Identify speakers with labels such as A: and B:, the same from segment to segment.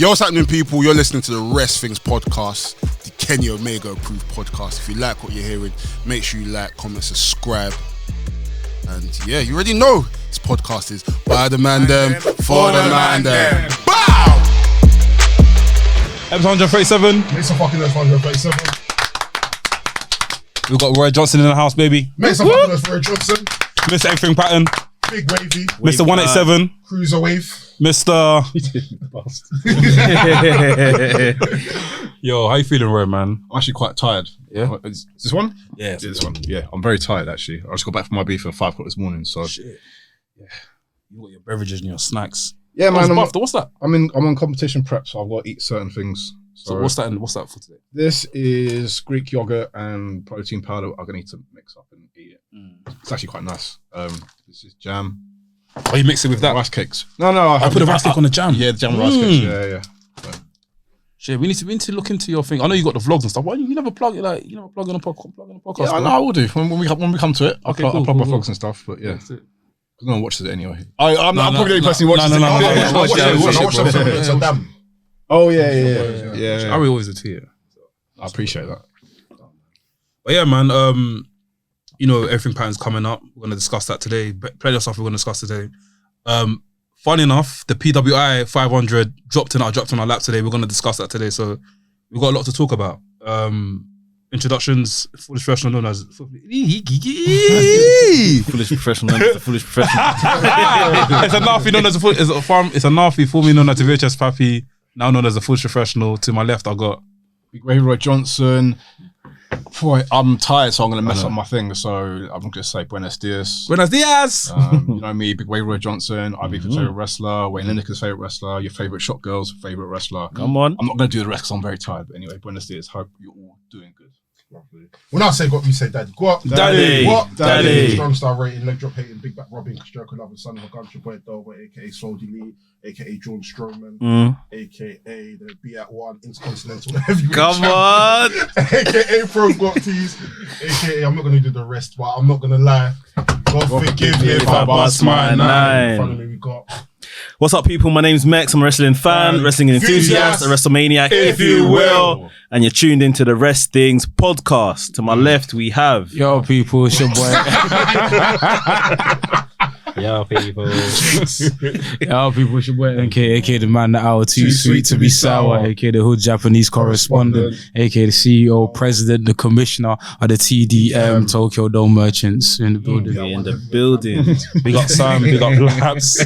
A: Yo, what's happening, people? You're listening to the Rest Things podcast, the Kenny Omega approved podcast. If you like what you're hearing, make sure you like, comment, subscribe. And yeah, you already know this podcast is by the man them, for the man them. Bow!
B: Episode 137.
C: Make some fucking noise for 137.
B: We've got Roy Johnson in the house, baby.
C: Make some fucking noise for Roy Johnson.
B: Mr. Everything Pattern.
C: Big wavy.
B: Mr. 187.
C: Cruiser wave.
B: Mr. Yo, how you feeling, Roy, man?
D: I'm actually quite tired.
B: Yeah?
D: Is this one?
B: Yeah.
D: This one. Yeah, I'm very tired actually. I just got back from my beef at 5 o'clock this morning, so.
B: Shit. Yeah. You got your beverages and your snacks.
D: Yeah, man.
B: What's that?
D: I'm on competition prep, so I've got to eat certain things.
B: So what's that for today?
D: This is Greek yogurt and protein powder. I'm gonna need to mix up and eat it. It's actually quite nice. This is jam.
B: Oh, you mix it with that?
D: Rice cakes. No.
B: I put the rice cake on the jam.
D: Yeah, the jam rice cakes. Yeah.
B: Shit, we need to look into your thing. I know you got the vlogs and stuff. Why you never plug it like plug in a podcast?
D: Yeah, I will do when we come to it. I'll plug my
B: cool.
D: vlogs and stuff. But yeah.
B: That's it.
D: No one watches it anyway. I'm probably the only person who watches it.
B: No.
C: I watch it.
D: Oh yeah.
B: I will always tweet it.
D: I appreciate that.
B: But yeah, man, everything pattern's coming up. We're going to discuss that today. Plenty of stuff we're going to discuss today. Funny enough, the PWI 500 dropped on our lap today. We're going to discuss that today. So we've got a lot to talk about. Introductions, foolish professional known as...
E: Foolish professional known as a foolish professional.
B: It's a Nafi known as a it's a Nafi formerly known as the VHS Pappy, now known as a foolish professional. To my left, I got...
D: Big Wavy Roy Johnson. Boy, I'm tired, so I'm going to mess up my thing. So I'm going to say Buenos Dias.
B: Buenos Dias!
D: You know me, Big Wavy Roy Johnson. I'd be your favourite wrestler. Wayne Lineker's favourite wrestler. Your favourite shot girl's favourite wrestler.
E: Come on.
D: I'm not going to do the rest because I'm very tired. But anyway, Buenos Dias. Hope you're all doing good.
C: When I say got, you say daddy. Go up.
B: Daddy.
C: Go up.
D: Daddy.
C: Strong star rating, leg drop hating, big back robbing, Jericho loving, son of a gun, your boy Dover, aka Soldy Lee, aka Jordan Strowman, aka the Be At One Intercontinental Heavyweight.
E: Come on.
C: aka Pro Glock Tees, aka I'm not gonna do the rest, but I'm not gonna lie. God forgive me if I bust my nine. In front of me we got.
E: What's up, people? My name's Mex. I'm a wrestling fan, wrestling enthusiast, a WrestleManiac, if you will. And you're tuned into the Rest Things podcast. To my left, we have...
B: Yo, people, it's your boy.
E: Yo, people.
B: It's your boy NK, aka the man that hour too sweet to be sour, aka the hood Japanese correspondent, aka the CEO, president, the commissioner of the TDM Tokyo Dome Merchants in the building.
E: In the building.
B: Big up Sam, big up Labs,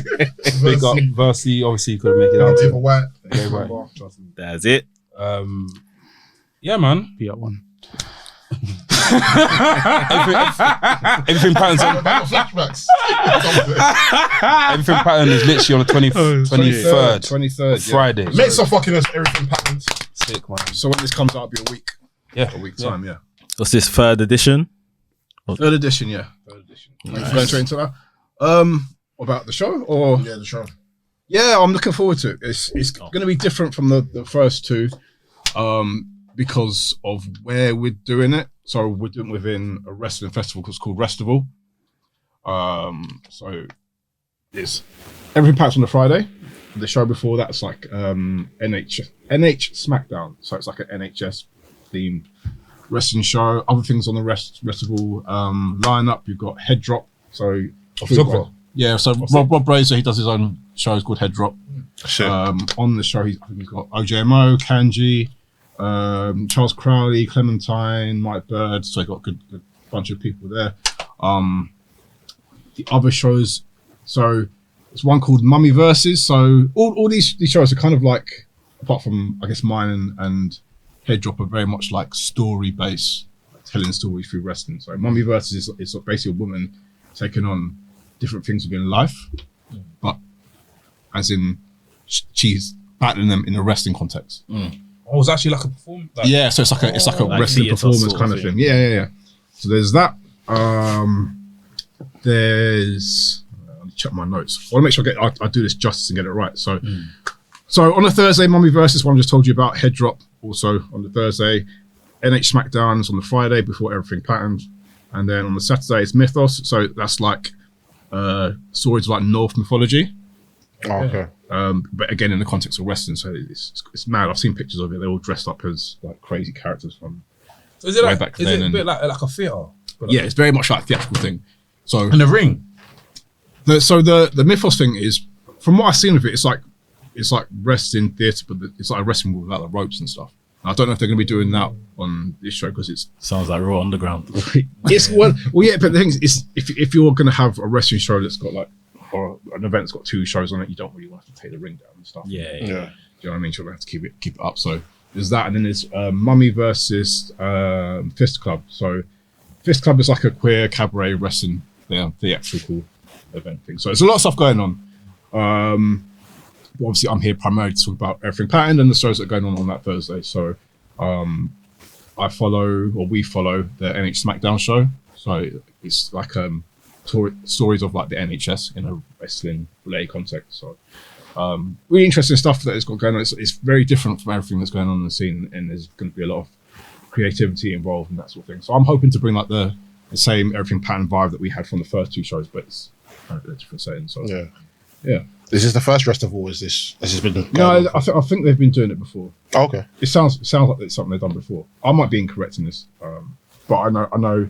B: big up Versi. Obviously, you couldn't make it out.
C: Table White.
B: Yeah, right.
E: That's it.
B: Yeah, man. Be at one. Everything patterns on
C: Flashbacks.
B: everything pattern is literally on the 23rd
D: 23rd.
B: Friday.
C: Make some fucking us everything patterns.
B: Sick, man.
D: So when this comes out, it'll be a week.
B: Yeah.
D: A week time, yeah.
E: What's this, third edition?
D: Third edition, yeah. Nice. Going straight into that. About the show or?
C: Yeah, the show.
D: Yeah, I'm looking forward to it. It's going to be different from the first two. Because of where we're doing it. So we're doing within a wrestling festival called Restival. So it's everything packed on the Friday. The show before that's like NH SmackDown. So it's like an NHS themed wrestling show. Other things on the Restival lineup. You've got Head Drop. So yeah, so Rob Razor, he does his own show. It's called Head Drop.
E: Shit.
D: On the show, I think he's got OJMO, Kanji, Charles Crowley, Clementine, Mike Bird. So I got a good bunch of people there. The other shows, so there's one called Mummy Versus. So all these shows are kind of like, apart from I guess mine and Head Drop, are very much like story based, telling stories through wrestling. So Mummy Versus is basically a woman taking on different things within life, but as in she's battling them in a wrestling context.
B: Oh, it's actually like a performance.
D: Yeah, so it's like a wrestling performance kind of thing. Yeah. So there's that. There's let me check my notes. I want to make sure I do this justice and get it right. So on the Thursday, Mummy Versus, one I just told you about, Head Drop also on the Thursday. NH SmackDown's on the Friday before everything patterned. And then on the Saturday it's Mythos. So that's like stories like North mythology.
C: Oh, okay.
D: But again, in the context of wrestling, so it's mad. I've seen pictures of it. They're all dressed up as like crazy characters from.
B: So is it
D: way
B: like
D: back
B: is
D: then
B: it a
D: and-
B: bit like a theatre?
D: Yeah, it's very much like a theatrical thing. So
B: In the ring.
D: the Mythos thing is, from what I've seen of it, it's like wrestling theatre, but it's like wrestling with like the ropes and stuff. And I don't know if they're going to be doing that on this show because it's
E: Sounds like Raw Underground.
D: it's well yeah, but the thing is if you're going to have a wrestling show that's got like or an event that's got 2 shows on it, you don't really want to have to take the ring down and stuff.
E: Yeah.
C: Yeah.
D: Do you know what I mean? You're going to have to keep it up. So there's that, and then there's Mummy versus Fist Club. So Fist Club is like a queer cabaret wrestling theatrical event thing. So there's a lot of stuff going on. But obviously, I'm here primarily to talk about everything patterned and the shows that are going on that Thursday. So we follow the NH SmackDown show. So it's like stories of like the NHS in a wrestling related context. So really interesting stuff that it's got going on. It's very different from everything that's going on in the scene, and there's going to be a lot of creativity involved and that sort of thing. So I'm hoping to bring like the same everything pattern vibe that we had from the first 2 shows, but it's kind of a different setting. So yeah.
C: Is this the first festival? Has this been?
D: No, I think they've been doing it before.
C: Oh, okay.
D: It sounds like it's something they've done before. I might be incorrect in this, but I know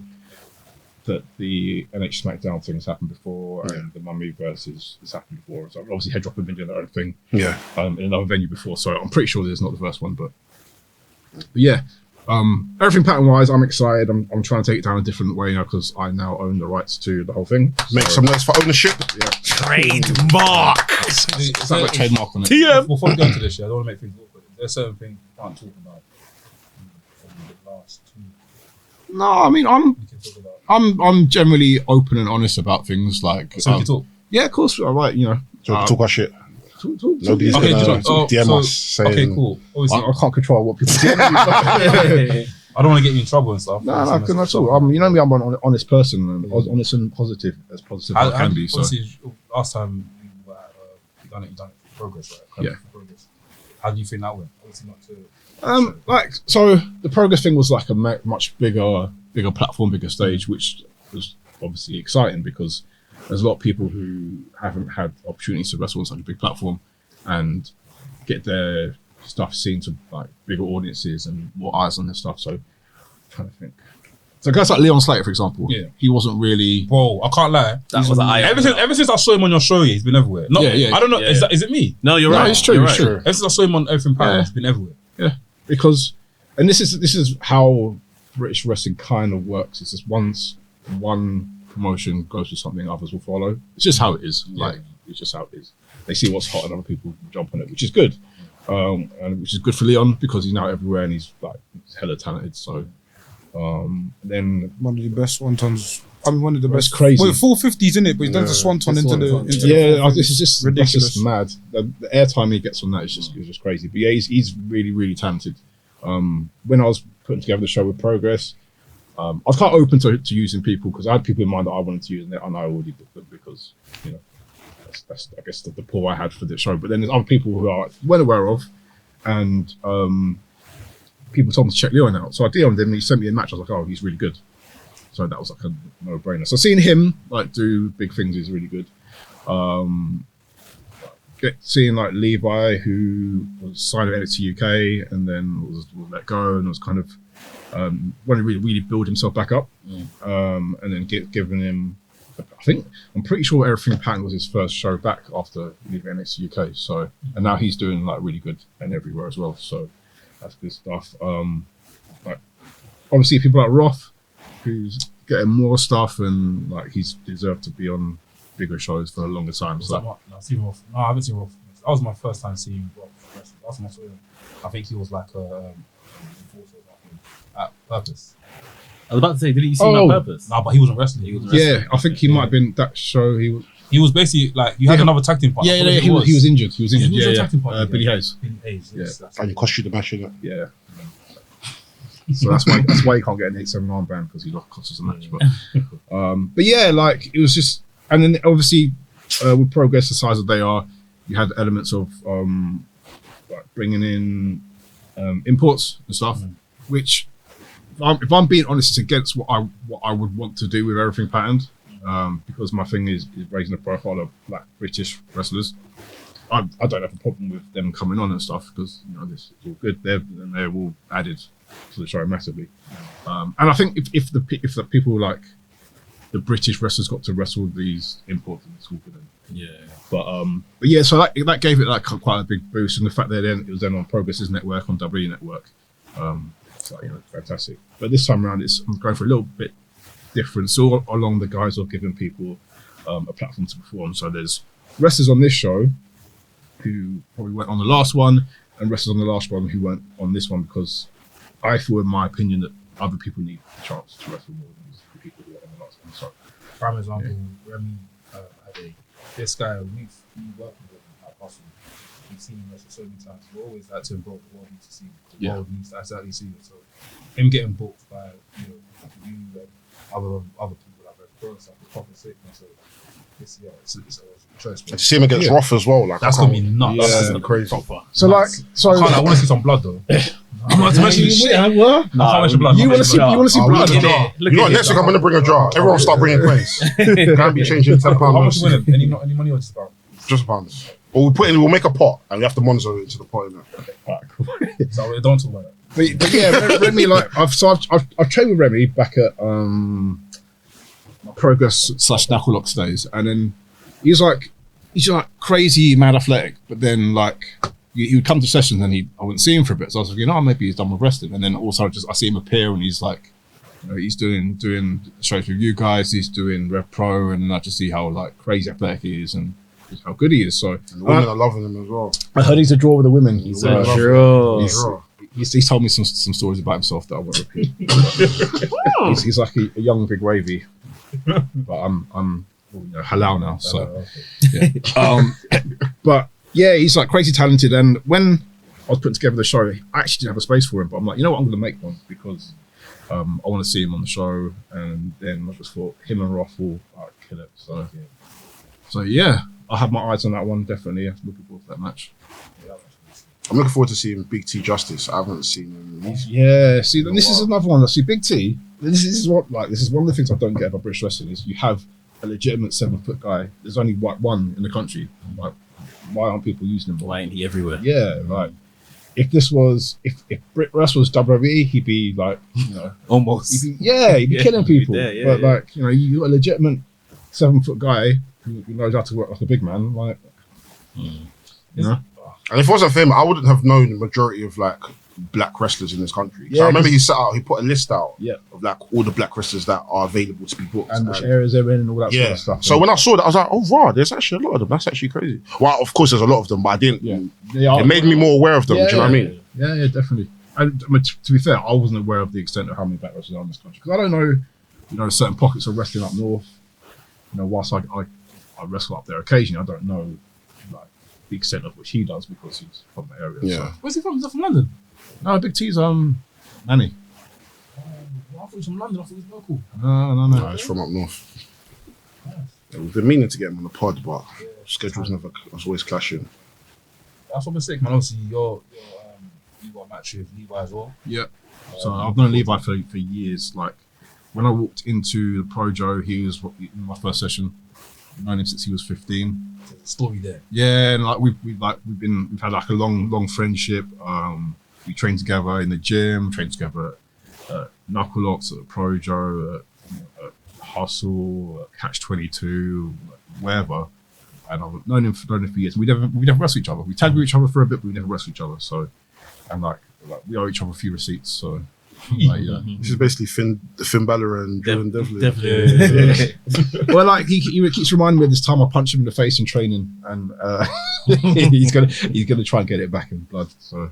D: that the NH SmackDown thing has happened before, and the Mummy versus has happened before. So obviously, Headdrop have been doing their own thing
C: Yeah.
D: in another venue before. So I'm pretty sure this is not the first one, but yeah. Everything pattern wise, I'm excited. I'm trying to take it down a different way now because I now own the rights to the whole thing.
C: Make some noise for ownership.
D: Yeah,
E: Trademark.
D: it's like a trademark on it.
E: TM.
B: Before we go into this, I don't want to make things awkward. There's certain things you can't talk about from the last 2
D: No, I mean
B: we can talk about.
D: I'm generally open and honest about things like
B: So we can talk.
D: yeah, of course. All right, you know.
C: So we can talk our shit.
D: Talk.
C: Nobody's
B: Okay,
C: gonna DM
B: so-
C: us saying.
B: Okay, cool. Obviously,
D: I can't control what people do.
B: I don't want to get you in trouble and stuff.
D: No, not at all. You know me, I'm an honest person, and honest and positive as I can be. So
B: Obviously, last time you were at, you done it for Progress, right?
D: Yeah.
B: For Progress. How do you think that went? Obviously, not to.
D: so the Progress thing was like a much bigger platform, bigger stage, which was obviously exciting because there's a lot of people who haven't had opportunities to wrestle on such a big platform and get their stuff seen to like bigger audiences and more eyes on their stuff. So I'm trying to think. So guys like Leon Slater, for example,
B: Yeah.
D: he wasn't really.
B: Bro, I can't lie.
E: That was an eye.
B: Ever since I saw him on your show, he's been everywhere. Not,
D: Yeah.
B: I don't know.
E: Yeah,
B: Is it me?
E: No, you're
D: No,
E: right.
D: it's true.
E: You're
D: It's
E: right.
D: true.
B: Ever since I saw him on Everything Power,
D: Yeah.
B: he's been everywhere.
D: Yeah, because, and this is how British wrestling kind of works. It's just once one promotion goes to something, others will follow. It's just how it is. Like it's just how it is. They see what's hot and other people jump on it, which is good. And which is good for Leon because he's now everywhere and he's like hella talented. So then
F: One of the best wontons. I mean, one of the
D: That's
F: best.
D: crazy.
F: Well, 450s in it, but he's done the swanton into the. Into the
D: this is just
F: ridiculous.
D: That's just mad. The airtime he gets on that is just crazy. But yeah, he's really really talented. When I was putting together the show with Progress, I was quite open to using people because I had people in mind that I wanted to use, and I already booked them because you know that's I guess the pool I had for the show. But then there's other people who I well aware of, and people told me to check Leon out. So I DM'd him. He sent me a match. I was like, oh, he's really good. So that was like a no-brainer. So seeing him like do big things is really good. Seeing like Levi, who was signed with NXT UK and then was let go and was kind of wanted to really build himself back up, and then giving him. I'm pretty sure Everything Pattern was his first show back after leaving NXT UK. So and now he's doing like really good and everywhere as well. So that's good stuff. Like obviously people like Roth, who's getting more stuff and like he's deserved to be on bigger shows for a longer time.
B: Was
D: So
B: that what? No, I've seen Rolf. No, I haven't seen Rolf. That was my first time seeing Rolf wrestling. Last time I saw him, I think he was like a enforcer at Purpose.
E: I was about to say, didn't you see
D: Oh.
E: my purpose?
B: No, but he wasn't wrestling. He was wrestling.
D: yeah, I think he might have been that show. He was
B: He was basically like you had another tag team partner.
D: he
B: I
D: was injured. He was
B: Yeah,
D: injured.
B: who was your
D: Yeah,
B: tag team partner
D: yeah.
B: again?
D: Billy Hayes.
B: Billy Hayes. Yes,
D: Yeah.
B: that's
C: And you cost you the match, innit?
D: Yeah. So that's why he can't get an 8-7 armband because he cost us a match. But yeah, like it was just, and then obviously with Progress the size that they are, you had elements of like bringing in imports and stuff, which if I'm being honest, it's against what I would want to do with Everything Patterned, because my thing is raising the profile of Black British wrestlers. I don't have a problem with them coming on and stuff because this is all good. They're all added to the show massively. And I think if the people like the British wrestlers got to wrestle these imports, it's all good.
E: Yeah.
D: But yeah, so that gave it like quite a big boost, and the fact that it was then on Progress's network, on WWE Network, so fantastic. But this time around, I'm going for a little bit different. So all along the guys are giving people a platform to perform. So there's wrestlers on this show who probably went on the last one, and wrestlers on the last one who weren't on this one because I feel, in my opinion, that other people need a chance to wrestle more than the people who were on the last one. So,
B: Prime example, Remy Ade. This guy, we worked with him at Boston. We've seen him wrestle so many times. We always like to involve the world needs to see it. The world needs to exactly see it. So him getting booked by you and other people like Red Cross, like the proper sickness. So it's a choice.
C: To see him against Roth as well, like
B: That's gonna be nuts.
C: Yeah,
B: That's gonna be
C: crazy.
B: proper.
D: so
B: nuts. I want to see some blood though. I'm not to mention shit. I can't mention blood.
D: You want to see blood?
C: You know, next week I'm gonna bring a jar. Everyone start bringing plays. Can't be changing £10.
B: How much you winning? Any money or just about?
C: Just £1. Or we'll make a pot and we have to monitor it into the pot.
B: So don't talk about that.
D: But yeah, Remy, like I've trained with Remy back at Progress / Knucklelock days, and then he's like crazy mad athletic, but then like he would come to sessions and I wouldn't see him for a bit, so I was thinking, maybe he's done with wrestling, and then also I see him appear and he's like, he's doing shows with you guys, he's doing Rev Pro, and I just see how like crazy athletic he is and just how good he is. So
C: And the women are loving him as well.
D: I heard he's a draw with the women.
E: He's a draw.
D: He's told me some stories about himself that I won't repeat. he's like a young big wavy, but I'm halal now, so yeah. But yeah, he's like crazy talented. And when I was putting together the show, I actually didn't have a space for him, but I'm like, you know what, I'm going to make one because I want to see him on the show. And then I just thought him and Roth will kill it. So yeah, I have my eyes on that one. Definitely, I'm looking forward to that match.
C: I'm looking forward to seeing Big T Justice. I haven't seen him.
D: Yeah, see, this is another one. See, Big T. This is one of the things I don't get about British wrestling is you have a legitimate 7-foot guy. There's only one in the country. Like, why aren't people using him more?
E: Why ain't he everywhere?
D: Yeah, like if Brit Russ was WWE, he'd be like,
E: Almost.
D: he'd be killing people. But like, you got a legitimate 7-foot guy who knows how to work like a big man. Like,
C: And if it wasn't for him, I wouldn't have known the majority of like black wrestlers in this country. So
D: Yeah,
C: I remember he put a list out
D: Yeah.
C: of like all the black wrestlers that are available to be booked.
D: and which areas they're in and all that sort
C: Yeah.
D: of stuff.
C: So when I saw that, I was like, oh, wow, there's actually a lot of them. That's actually crazy. Well, of course, there's a lot of them, but I didn't. It made me more aware of them. Do you know what I mean?
D: Yeah, definitely. And to be fair, I wasn't aware of the extent of how many black wrestlers are in this country because I don't know, certain pockets of wrestling up north. Whilst I wrestle up there occasionally, I don't know like the extent of which he does because he's from the area.
C: Yeah.
D: So.
B: Where's he from? Is he from London?
D: No, Big T's Manny.
B: I thought he was from London. I thought he was local.
D: No.
C: It's from up north. Yeah, we've been meaning to get him on the pod, but schedules was always clashing.
B: That's what I'm sick, man. Obviously, you got a match with Levi as well.
D: Yeah. So I've known Levi for years. Like when I walked into the Projo, he was in my first session. I've known him since he was 15.
B: There's a story there.
D: Yeah, and like we've had like a long friendship. We trained together in the gym, trained together at Knucklelocks, at Projo, at Hustle, at Catch 22, wherever. And I've known him for years. We never wrestled each other. We tagged with each other for a bit, but we never wrestled each other. So, and like we owe each other a few receipts. So, like, yeah.
C: This is basically Finn Balor and Jordan Devlin.
E: Definitely.
D: Well, like he keeps reminding me of this time I punched him in the face in training, and he's gonna try and get it back in blood. So.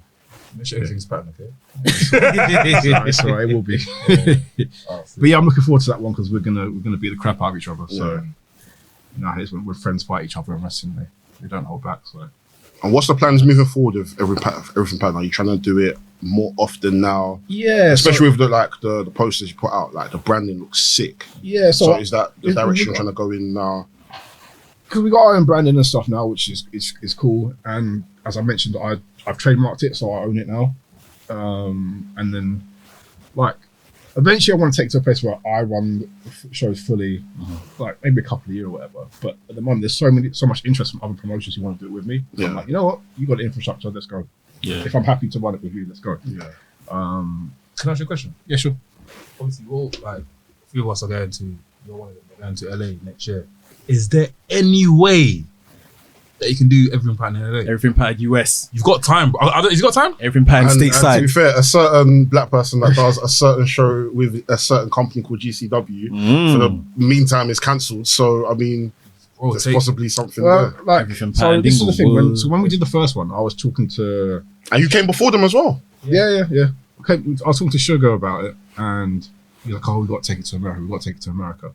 B: Make sure everything's pattern, okay?
D: It's all right, it will be. But yeah, I'm looking forward to that one because we're gonna beat the crap out of each other. So, it's when friends fight each other in wrestling, they don't hold back. So,
C: And what's the plans moving forward with everything pattern? Are you trying to do it more often now?
D: yeah,
C: Especially with the posters you put out, like the branding looks sick.
D: yeah.
C: So is that the direction you're trying to go in now?
D: Because we got our own branding and stuff now, which is cool. And as I mentioned, I've trademarked it, so I own it now. And then, like, Eventually, I want to take it to a place where I run the shows fully, like maybe a couple of years or whatever. But at the moment, there's so much interest from other promotions who want to do it with me. So I'm like, you know what? You got the infrastructure. Let's go.
E: Yeah.
D: If I'm happy to run it with you, let's go.
C: Yeah.
B: Can I ask you a question?
D: Yeah, sure.
B: Obviously, like a few of us are going to. You're one of them. We're going to LA next year. Is there any way that you can do everything pattern in LA?
E: Everything pattern US.
B: You've got time. Has he got time?
E: Everything pattern
C: And to be
E: stateside.
C: fair, a certain black person that does a certain show with a certain company called GCW, for the meantime, is cancelled. So, I mean,
B: Bro,
C: there's
B: take-
C: possibly something
D: Well,
C: there.
D: like,
E: Everything
D: so
E: patterned
D: this is the thing. When,
E: Inglewood.
D: so when we did the first one, I was talking to
C: And you came before them as well.
D: yeah. Okay, I was talking to Sugar about it, and he's like, "Oh, we got to take it to America. We got to take it to America."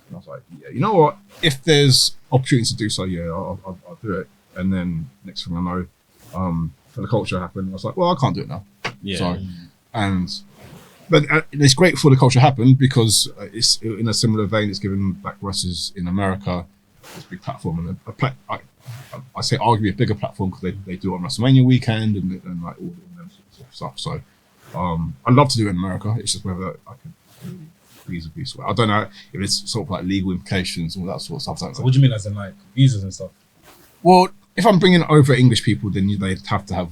D: And I was like, "Yeah, you know what? If there's opportunity to do so, yeah, I'll do it." And then next thing I know, for the culture happened, I was like, "Well, I can't do it now."
E: Yeah.
D: So, but it's great for the culture happened because it's in a similar vein. It's given black wrestlers in America this big platform, and I say arguably a bigger platform because they do it on WrestleMania weekend and like all them sort of stuff. So I'd love to do it in America. It's just whether I can really visa piece. I don't know if it's sort of like legal implications and all that sort of stuff.
B: So what do you mean, as in like visas and stuff?
D: Well, if I'm bringing over English people, then they have to have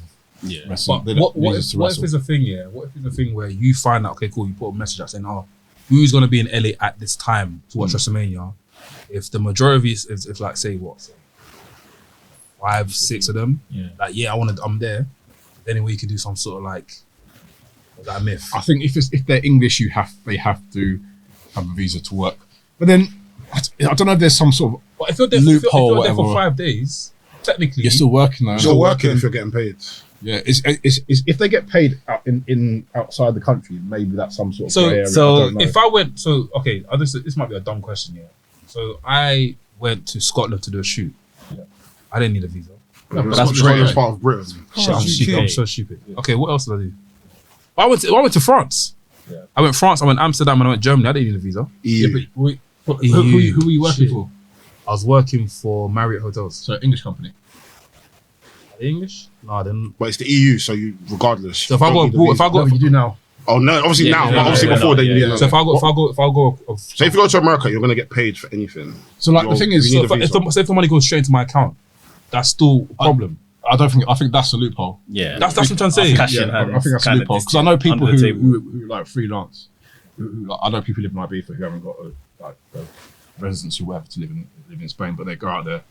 D: wrestling.
B: But what if there's a thing, yeah? What if there's a thing where you find out, okay, cool, you put a message out saying, oh, who's going to be in LA at this time to watch WrestleMania? If the majority is, if like, say, 5, 6 of them, like, I'm there, then anyway, you could do some sort of like, that myth.
D: I think if they're English, they have to have a visa to work. But then I don't know if there's some sort of
B: But if you're there,
D: loophole,
B: if you're there for
D: whatever.
B: 5 days, technically,
D: You're still working though.
C: You're working if you're getting paid.
D: Yeah, it's if they get paid out in outside the country, maybe that's some sort of
B: So-
D: grey area.
E: so
D: I don't know.
B: if I went, this might be a dumb question, yeah. So I went to Scotland to do a shoot. I didn't need a visa.
C: That's
D: British.
C: part of Britain.
B: Shit, I'm
E: you
B: stupid.
E: kidding?
B: I'm so stupid. Okay, what else did I do? I went to France. I went France. I went Amsterdam, and I went Germany. I didn't need a visa.
C: EU.
D: Who were you working for?
B: I was working for Marriott Hotels.
D: So English company.
B: Are they English? No, I didn't.
C: But it's the EU, so you regardless.
B: So if I
C: you
B: got,
C: don't need the
B: if I
C: visa.
B: got,
D: You do now.
C: Oh no, obviously now, but obviously before then you need.
B: so if I go,
C: So if you go to America, you're gonna get paid for anything.
D: So like the thing is,
C: you need
B: so
C: a visa.
B: if the money goes straight into my account, that's still a problem.
D: I think that's a loophole.
E: Yeah.
B: That's what I'm trying to say.
E: Cash in
D: Yeah, I
E: hand,
D: think that's a
E: kinda
D: loophole because I know people
E: under the table.
D: who like freelance. Who like, I know people live in Ibiza who haven't got a residency or whatever to live in Spain, but they go out there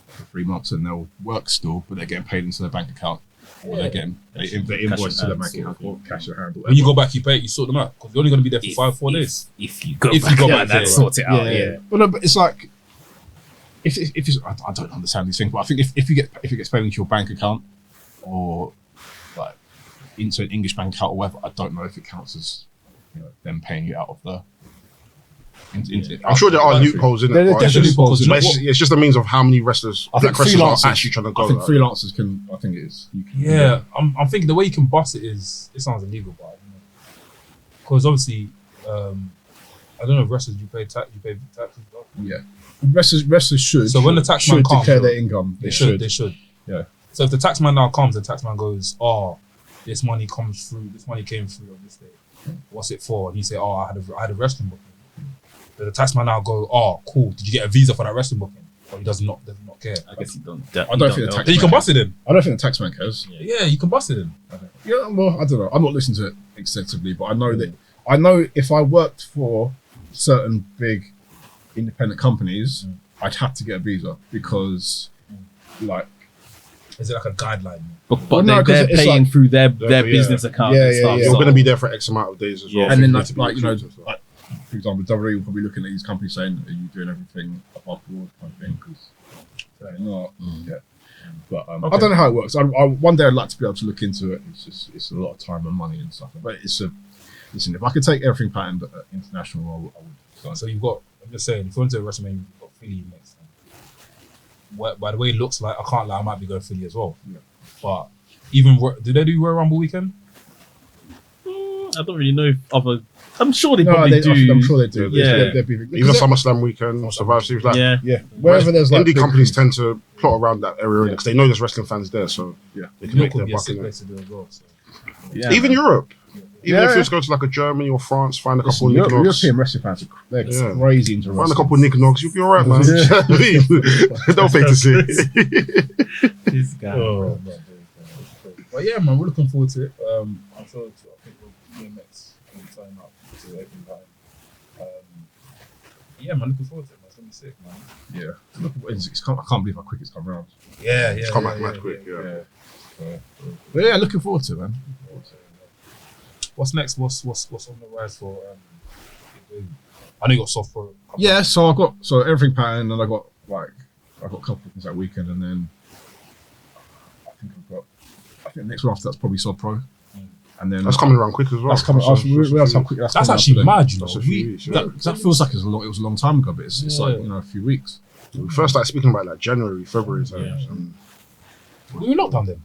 D: for 3 months and they'll work still, but they're getting paid into their bank account, or they're getting they invoice to their bank account or cash in hand. Or
B: When you go back, you sort them out because you're only going to be there for 4 days.
E: If you go
B: If you
E: back,
B: go
E: yeah,
B: back
E: that
B: there.
E: sorts it out. Yeah.
D: Well, no, but it's like if it's I don't understand these things, but I think if it gets paid into your bank account or like into an English bank account or whatever, I don't know if it counts as them paying you out of the.
C: I'm sure there are loopholes in it.
D: There's
C: right? It's
D: definitely
C: just-
D: loopholes.
C: but it's just a means of how many wrestlers,
D: I think
C: black wrestlers are
D: freelancers
C: actually trying to go.
D: I think
C: like.
D: freelancers can. I think it is. You can,
B: Yeah, I'm thinking the way you can bust it sounds illegal, but because obviously, I don't know if wrestlers you pay tax as well.
D: Yeah. Wrestlers should.
B: So when the taxman
D: should
B: comes,
D: declare
B: bro,
D: their income, they
B: They
D: should.
B: should.
D: Yeah.
B: So if the taxman now comes, the taxman goes, "Oh, this money comes through. This money came through on this day. What's it for?" And you say, "Oh, I had a wrestling booking." But the taxman now go, "Oh, cool. Did you get a visa for that wrestling booking?" Or he does not care.
E: I guess you don't.
D: I don't think the tax.
B: Then you can bust it in.
D: I don't think the taxman cares.
B: Yeah, you can bust it in.
D: Yeah, well, I don't know. I'm not listening to it extensively, but I know if I worked for certain big independent companies, I'd have to get a visa because, like,
B: Is it like a guideline?
E: But
D: Well, no, 'cause
E: they're
D: it's
E: paying
D: like-
E: through their
C: Yeah.
E: business account.
D: Yeah,
E: and
D: yeah,
E: stuff,
D: yeah.
C: You're
E: so-
C: going to be there for X amount of days as well.
E: Yeah.
D: and then
C: You need
D: that's
C: to be
D: like
C: recruited, so.
D: for example, WWE will probably looking at these companies saying, "Are you doing everything above board?" kind of thing, because they're not. Yeah. But I don't know how it works. I one day I'd like to be able to look into it. It's a lot of time and money and stuff. But listen, if I could take everything patterned international, I would.
B: So you've got. I'm just saying, if you want to do WrestleMania, you've got Philly next time. By the way it looks like, I can't lie, I might be going Philly as well.
D: Yeah.
B: But even do they do Royal Rumble weekend?
E: I don't really know if other. I'm sure they
D: No,
E: probably do.
D: I'm sure they do.
E: Yeah.
D: They'd be,
C: Even SummerSlam weekend, Survivor Series, like
E: Yeah.
D: yeah, wherever there's like
C: indie companies tend to plot around that area because they know there's wrestling fans there, so
D: Yeah.
C: they can
B: New
C: make
B: York
C: their
B: would be a
C: buck
B: sick
C: in it.
B: place to do as well. So.
E: Yeah.
C: Even Europe, Even if you just go to like a Germany or France, find a couple of
D: Listen,
C: nignogs.
D: European wrestling fans, they're
C: Yeah.
D: crazy into
C: Find a
D: wrestling.
C: couple of nignogs, you'll be alright, man. Don't pay to see.
E: This guy.
B: Oh, but yeah, man, we're looking forward to it. I'm sure I think we'll DMX will turn up to every time. Yeah, man, looking forward to it, man. It's gonna be sick, man.
D: Yeah, I can't believe how quick it's come around.
B: Yeah,
C: It's come back mad quick, yeah.
D: But yeah, looking forward to it, man.
B: What's next? What's on the rise for? I know you got Soft Pro.
D: Yeah, so I got everything patterned, and I got a couple of things that weekend, and then I think next one after that's probably Sod Pro, and then
C: That's coming around quick as well.
D: That's coming.
C: That's
D: We realised how quick
B: That's
D: coming
B: actually
D: up today.
B: mad, you know.
C: That's a few weeks, yeah.
D: That feels like it was a long time ago, but it's like a few weeks.
C: We first started speaking about like January, February times. and-
B: We were locked down then.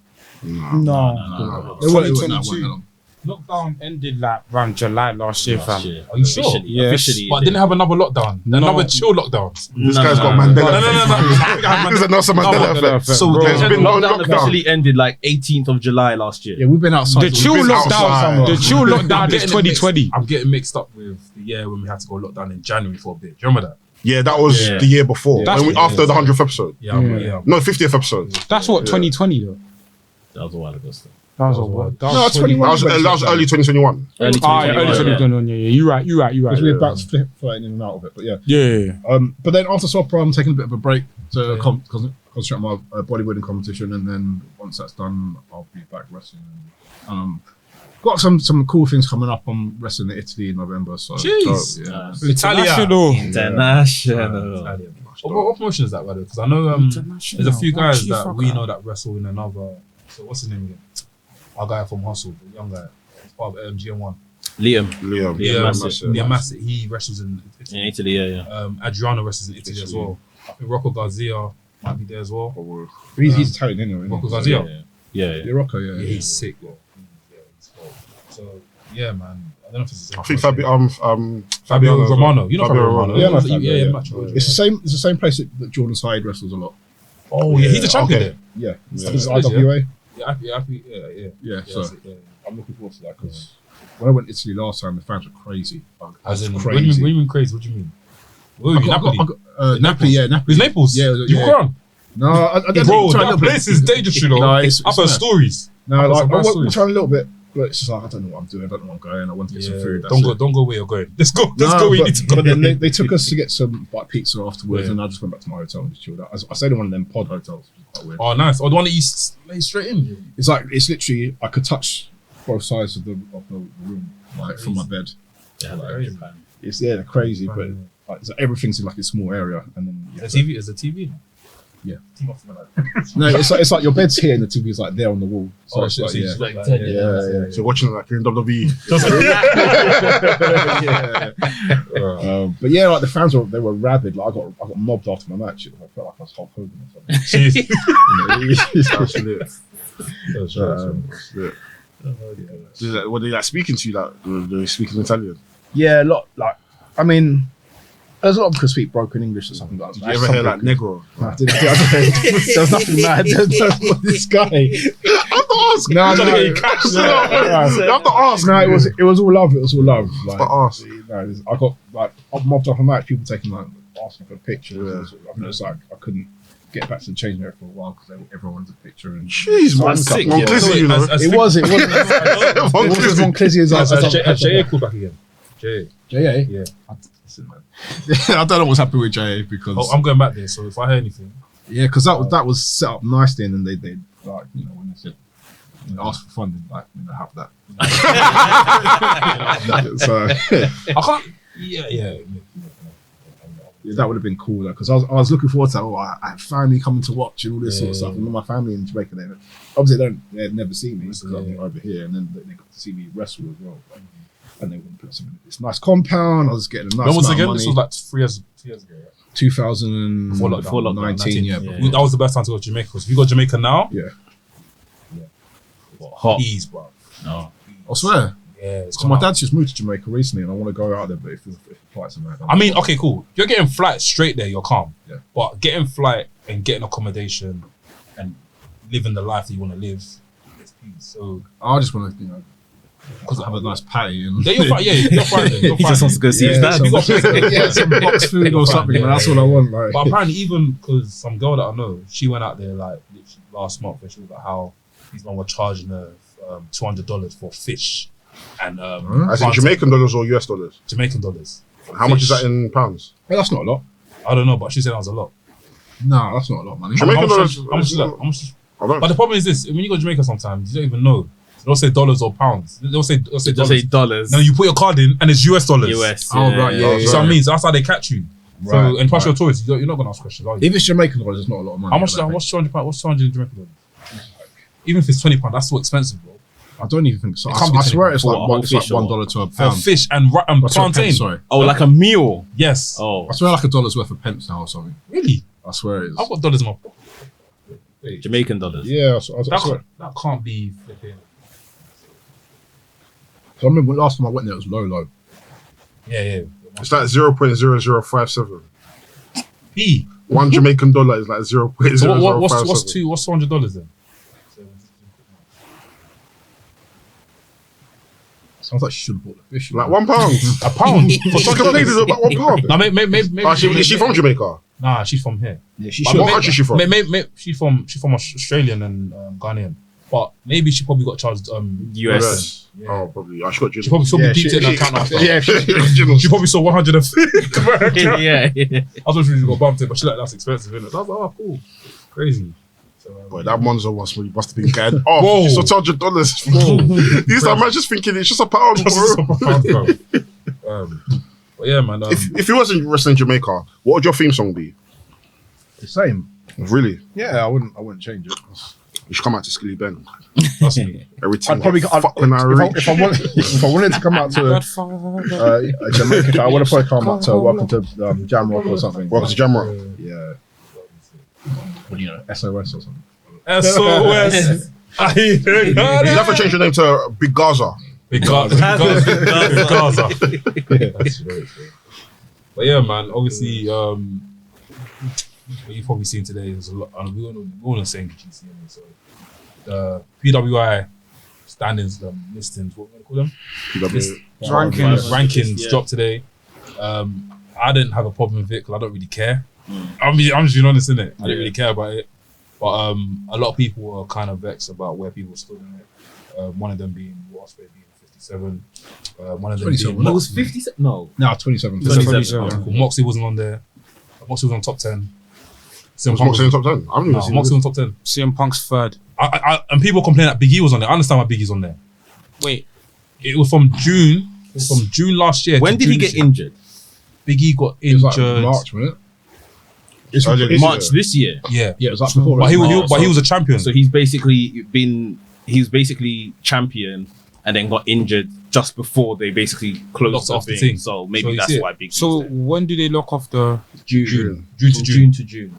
F: No.
D: It wasn't
F: 2022.
D: that long.
F: Lockdown ended like around July last year, fam.
B: Are you sure?
F: Yeah.
E: Officially.
B: But didn't have another lockdown.
F: No.
B: Another chill lockdown.
C: This guy's got Mandela.
B: No.
C: This is a Nelson Mandela
F: Mandela
C: effect.
F: effect.
C: So
F: Bro.
C: there's been no
E: lockdown
C: lockdown.
E: officially ended like 18th of July last year.
D: Yeah, we've been outside.
F: The chill
C: been
F: lockdown,
C: outside.
F: the chill lockdown is
B: getting
F: 2020.
B: I'm getting mixed up with the year when we had to go lockdown in January for a bit. Do you remember that?
C: Yeah, that was
E: Yeah.
C: the year before.
F: That's
C: When we,
F: what-
C: after the 100th episode.
B: Yeah.
F: Yeah.
C: No, 50th episode.
F: That's what 2020 though.
E: That was a while ago still.
F: That was a what?
D: No, 21.
C: That was early 2021.
E: Early
F: Ah, yeah, early
E: 2021.
F: 2021. Yeah, you're right.
D: Because we
F: Yeah,
D: were about to flip in and out of it, but yeah.
F: yeah.
D: But then after Sod Pro, I'm taking a bit of a break to concentrate on my bodybuilding competition, and then once that's done, I'll be back wrestling. Got some cool things coming up. I'm wrestling in Italy in November, so
B: Jeez.
D: yeah.
F: International.
E: International.
B: What promotion is that, by the way? Because I know
F: International.
B: there's a few guys
F: What
B: that
F: you
B: we
F: fucker?
B: know that wrestle in another. So what's his name again? Our guy from Hustle, the young guy. He's part of GM1.
E: Liam
C: Liam.
E: Yeah,
C: Massive.
B: Yeah, Massive. He wrestles in Italy.
E: in Italy, yeah.
B: Adriano wrestles in Italy as well. I think Rocco Garcia might be there as well.
D: He's Italian anyway.
B: Rocco
D: isn't he?
B: Garcia.
E: Yeah.
D: Yeah, Rocco, yeah.
B: Yeah, he's sick, bro. Yeah, he's cold. So yeah, man. I don't know if it's the same.
C: I think
B: person.
C: Fabio
B: Fabio Romano. You know Fabio Romano?
D: Yeah, I know Fabio,
B: yeah,
D: yeah.
B: much.
D: It's the same place that Jordan Side wrestles a lot.
B: Oh yeah, he's a champion
C: Okay.
D: Yeah,
C: Yeah.
D: This is IWA.
B: there. Yeah.
D: Yeah, so
B: that's it, yeah.
D: I'm looking forward to that because when I went to Italy last time, the fans were crazy.
B: As in,
D: Crazy.
B: when you mean crazy? What do you mean? Oh, Napoli.
D: Napoli, yeah, Napoli.
B: It's Naples.
D: Yeah,
B: You cry?
D: No, I don't
B: Bro,
D: try a
B: that
D: little bit.
B: place is dangerous, you know.
D: No,
B: I've heard
D: mad.
B: stories.
D: No,
B: I've
D: like,
B: heard
D: I'm
B: stories.
D: trying a little bit, but it's just like I don't know what I'm doing. I don't know where I'm going. I want to get some food.
B: Don't go where you're going. Let's go. Let's go where you need to go.
D: But then they took us to get some like pizza afterwards,
B: Yeah.
D: and I just went back to my hotel and just chilled out. I stayed in one of them pod hotels, which is quite weird.
B: Oh, nice. Oh, the one that you lay straight in.
D: It's like it's literally I could touch both sides of the room, like from my bed. It's they're crazy, but like, so everything's in like a small area, and then
B: Is the TV?
D: Yeah.
B: TV off the
D: no, it's like your bed's here and the TV's like there on the wall. So
B: Oh,
D: it's
B: shit,
D: like,
B: so you
D: yeah.
B: just like
E: Yeah,
D: yeah.
C: So you're watching it like you're in WWE.
D: But yeah, like the fans were rabid. Like I got mobbed after my match. I felt like I was Hulk Hogan or something.
B: Jeez.
C: That's lit. That's lit. Were they like speaking to you? Like, were they speaking Italian?
D: Yeah, a lot. Like, I mean, there's a lot of people who speak broken English or something like that.
C: Did you ever hear like Negro?
D: No, I didn't. There was nothing mad. This guy.
C: I have to ask.
D: No,
C: You
D: no,
C: have to ask.
D: no. It was all love. It was all love. Like,
C: to ask.
D: no, I got like mobbed off a match. People taking like asking for pictures.
C: Yeah.
D: I think it's like I couldn't get back to the changing room for a while because everyone wanted a picture. And
C: Jeez, man.
E: That's sick,
C: Mon
E: yeah.
C: Clizzy, you know.
D: it wasn't as Von Clizzy as I
B: Jay called back again. Jay.
D: J.A.
B: Yeah.
D: Listen, man. I don't know what's happening with J.A. because
B: Oh, I'm going back there. So if I hear anything,
D: yeah, because that was set up nicely, and then they like when they said ask for funding, like have that. So
B: I can't. Yeah.
D: that would have been cool because I was looking forward to I had family coming to watch and all this sort of stuff, and my family in Jamaica they obviously they'd never seen me because I'm over here, and then they got to see me wrestle as well. And they wouldn't put something in this nice compound. I was getting a nice
B: When was
D: amount
B: again?
D: of
B: This
D: money.
B: was like 3 years ago. Right?
D: 2019, yeah.
B: That was the best time to go to Jamaica. Because if you go to Jamaica now,
E: Hot.
B: ease, bro.
E: No.
D: I swear.
B: Yeah. It's
D: So my dad's just moved to Jamaica recently, and I want to go out there, but if the flights are mad,
B: I mean, okay, cool. You're getting flight straight there, you're calm.
D: Yeah.
B: But getting flight and getting accommodation and living the life that you want to live, it's peace. So
D: I just want to Because I have a nice patty. And
F: Yeah, you're fine. Yeah, you're fine. You're
E: He
F: fine.
E: just wants to go see his dad.
D: some box food or something. Man, that's all I want. Like.
B: But apparently, even because some girl that I know, she went out there like literally last month, and she was like, "How these men were charging her $200 for fish and
C: As in
B: plantain.
C: Jamaican dollars or US dollars?
B: Jamaican dollars.
C: How much is that in pounds?
D: Well, that's not a lot.
B: I don't know, but she said that was a lot.
D: No, that's not a lot of money.
C: Jamaican
B: How much
C: dollars.
B: how much is that? How much?
C: I don't
B: But the problem is this: when you go to Jamaica, sometimes you don't even know. They'll say dollars or pounds. They'll say
E: Just
B: dollars.
E: say dollars.
B: Then you put your card in, and it's US dollars.
E: US.
D: Oh, right, yeah,
B: You know what I mean? So that's how they catch you.
D: Right,
B: So, and plus
D: right.
B: you're a tourist, you're not gonna ask questions, are you?
D: If it's Jamaican dollars, it's not a lot of money.
B: How much?
D: I don't
B: What's £200? What's 200 in Jamaican dollars? Even if it's £20, that's so expensive, bro.
D: think. I don't even think so.
B: It can't be
D: I swear it's
E: For
D: like
E: a
D: one,
E: whole
D: it's like
E: fish or
D: $1 to a
B: For
D: pound.
B: fish and
D: Or to a
B: plantain.
D: pence, sorry.
E: Oh, like a meal.
B: Yes.
E: Oh,
D: I swear like $1's worth of pence now or something.
B: Really?
D: I swear it is.
B: I've got dollars in my pocket. Wait,
E: Jamaican dollars.
D: Yeah, I swear.
B: that can't be flipping.
D: So I remember last time I went there, it was low.
B: Yeah, yeah.
C: It's like 0.0057.
B: P.
C: One Jamaican dollar is like 0.0057.
B: So what's $200 then?
D: Sounds like she should have bought the fish.
C: Like £1.
B: A pound for
C: She's complaining
B: $200.
C: about £1.
B: No, maybe.
C: Is she from Jamaica?
B: Nah, she's from here.
D: Yeah, she
B: But
D: should.
C: What country is she from?
B: She's from Australian and Ghanaian. But maybe she probably got charged
E: US.
B: Yeah.
C: Oh, probably. I should got
B: She probably saw me deep in the account after.
D: Yeah,
B: She probably saw 150.
E: yeah.
B: I thought she got bumped it, but she like that's expensive, innit? I was like, oh, cool, crazy. So,
C: Boy, that Monzo must have been going off.
B: Whoa.
C: She saw $200. These time, man, just thinking it's just a pound, bro.
B: But yeah, man.
C: If you wasn't wrestling Jamaica, what would your theme song be?
D: the same.
C: Really?
D: Yeah, I wouldn't change it.
C: You should come out to Skilly Ben.
B: trust me.
C: Everything.
D: I'd probably
C: fuck when I reach.
D: if I wanted to come out to a Jamaican show, I would have probably come out to Welcome to Jam Rock or something.
C: Welcome to Jamrock.
D: Yeah. What do you know? SOS or something.
B: SOS.
C: You'd have to change your name to Big Gaza.
B: Big Gaza. That's very true. But yeah, man. Obviously, what you've probably seen today is a lot. And we're all in the same GC. So the PWI standings, listings, what we call them? Rankings
E: Yeah.
B: dropped today. I didn't have a problem with it because I don't really care. I'm just being honest, innit? I didn't really care about it. But a lot of people were kind of vexed about where people stood in it. One of them being Wasp being 57. One of them
D: 27.
B: being
E: It was 57. No.
D: No, 27.
E: 27.
B: Cool. Moxley wasn't on there. Moxley was on top 10. CM
C: Was
B: Punk
C: Moxley in top 10? I haven't even
B: No,
C: seen
B: Moxley
C: it.
B: was on top 10.
F: CM Punk's third.
B: And people complain that Big E was on there. I understand why Big E's on there.
F: Wait,
B: It was from June. It was from June last year.
E: When
B: to
E: did he
B: June
E: get
B: this year.
E: injured?
B: Big E got
D: It was
B: injured.
D: like March, wasn't it?
C: Earlier this
E: March this year.
B: Yeah.
D: Yeah, it was like before.
B: But he
E: Oh,
B: was a champion.
E: So he's basically champion and then got injured just before they basically closed
B: Locked
E: the
B: off the
E: thing.
B: thing.
E: So
B: So
E: maybe
B: you
E: that's
B: see it.
E: why Big E's
F: so
E: there.
F: when do they lock off the
C: June.
B: June to
E: From
B: June.
E: to June.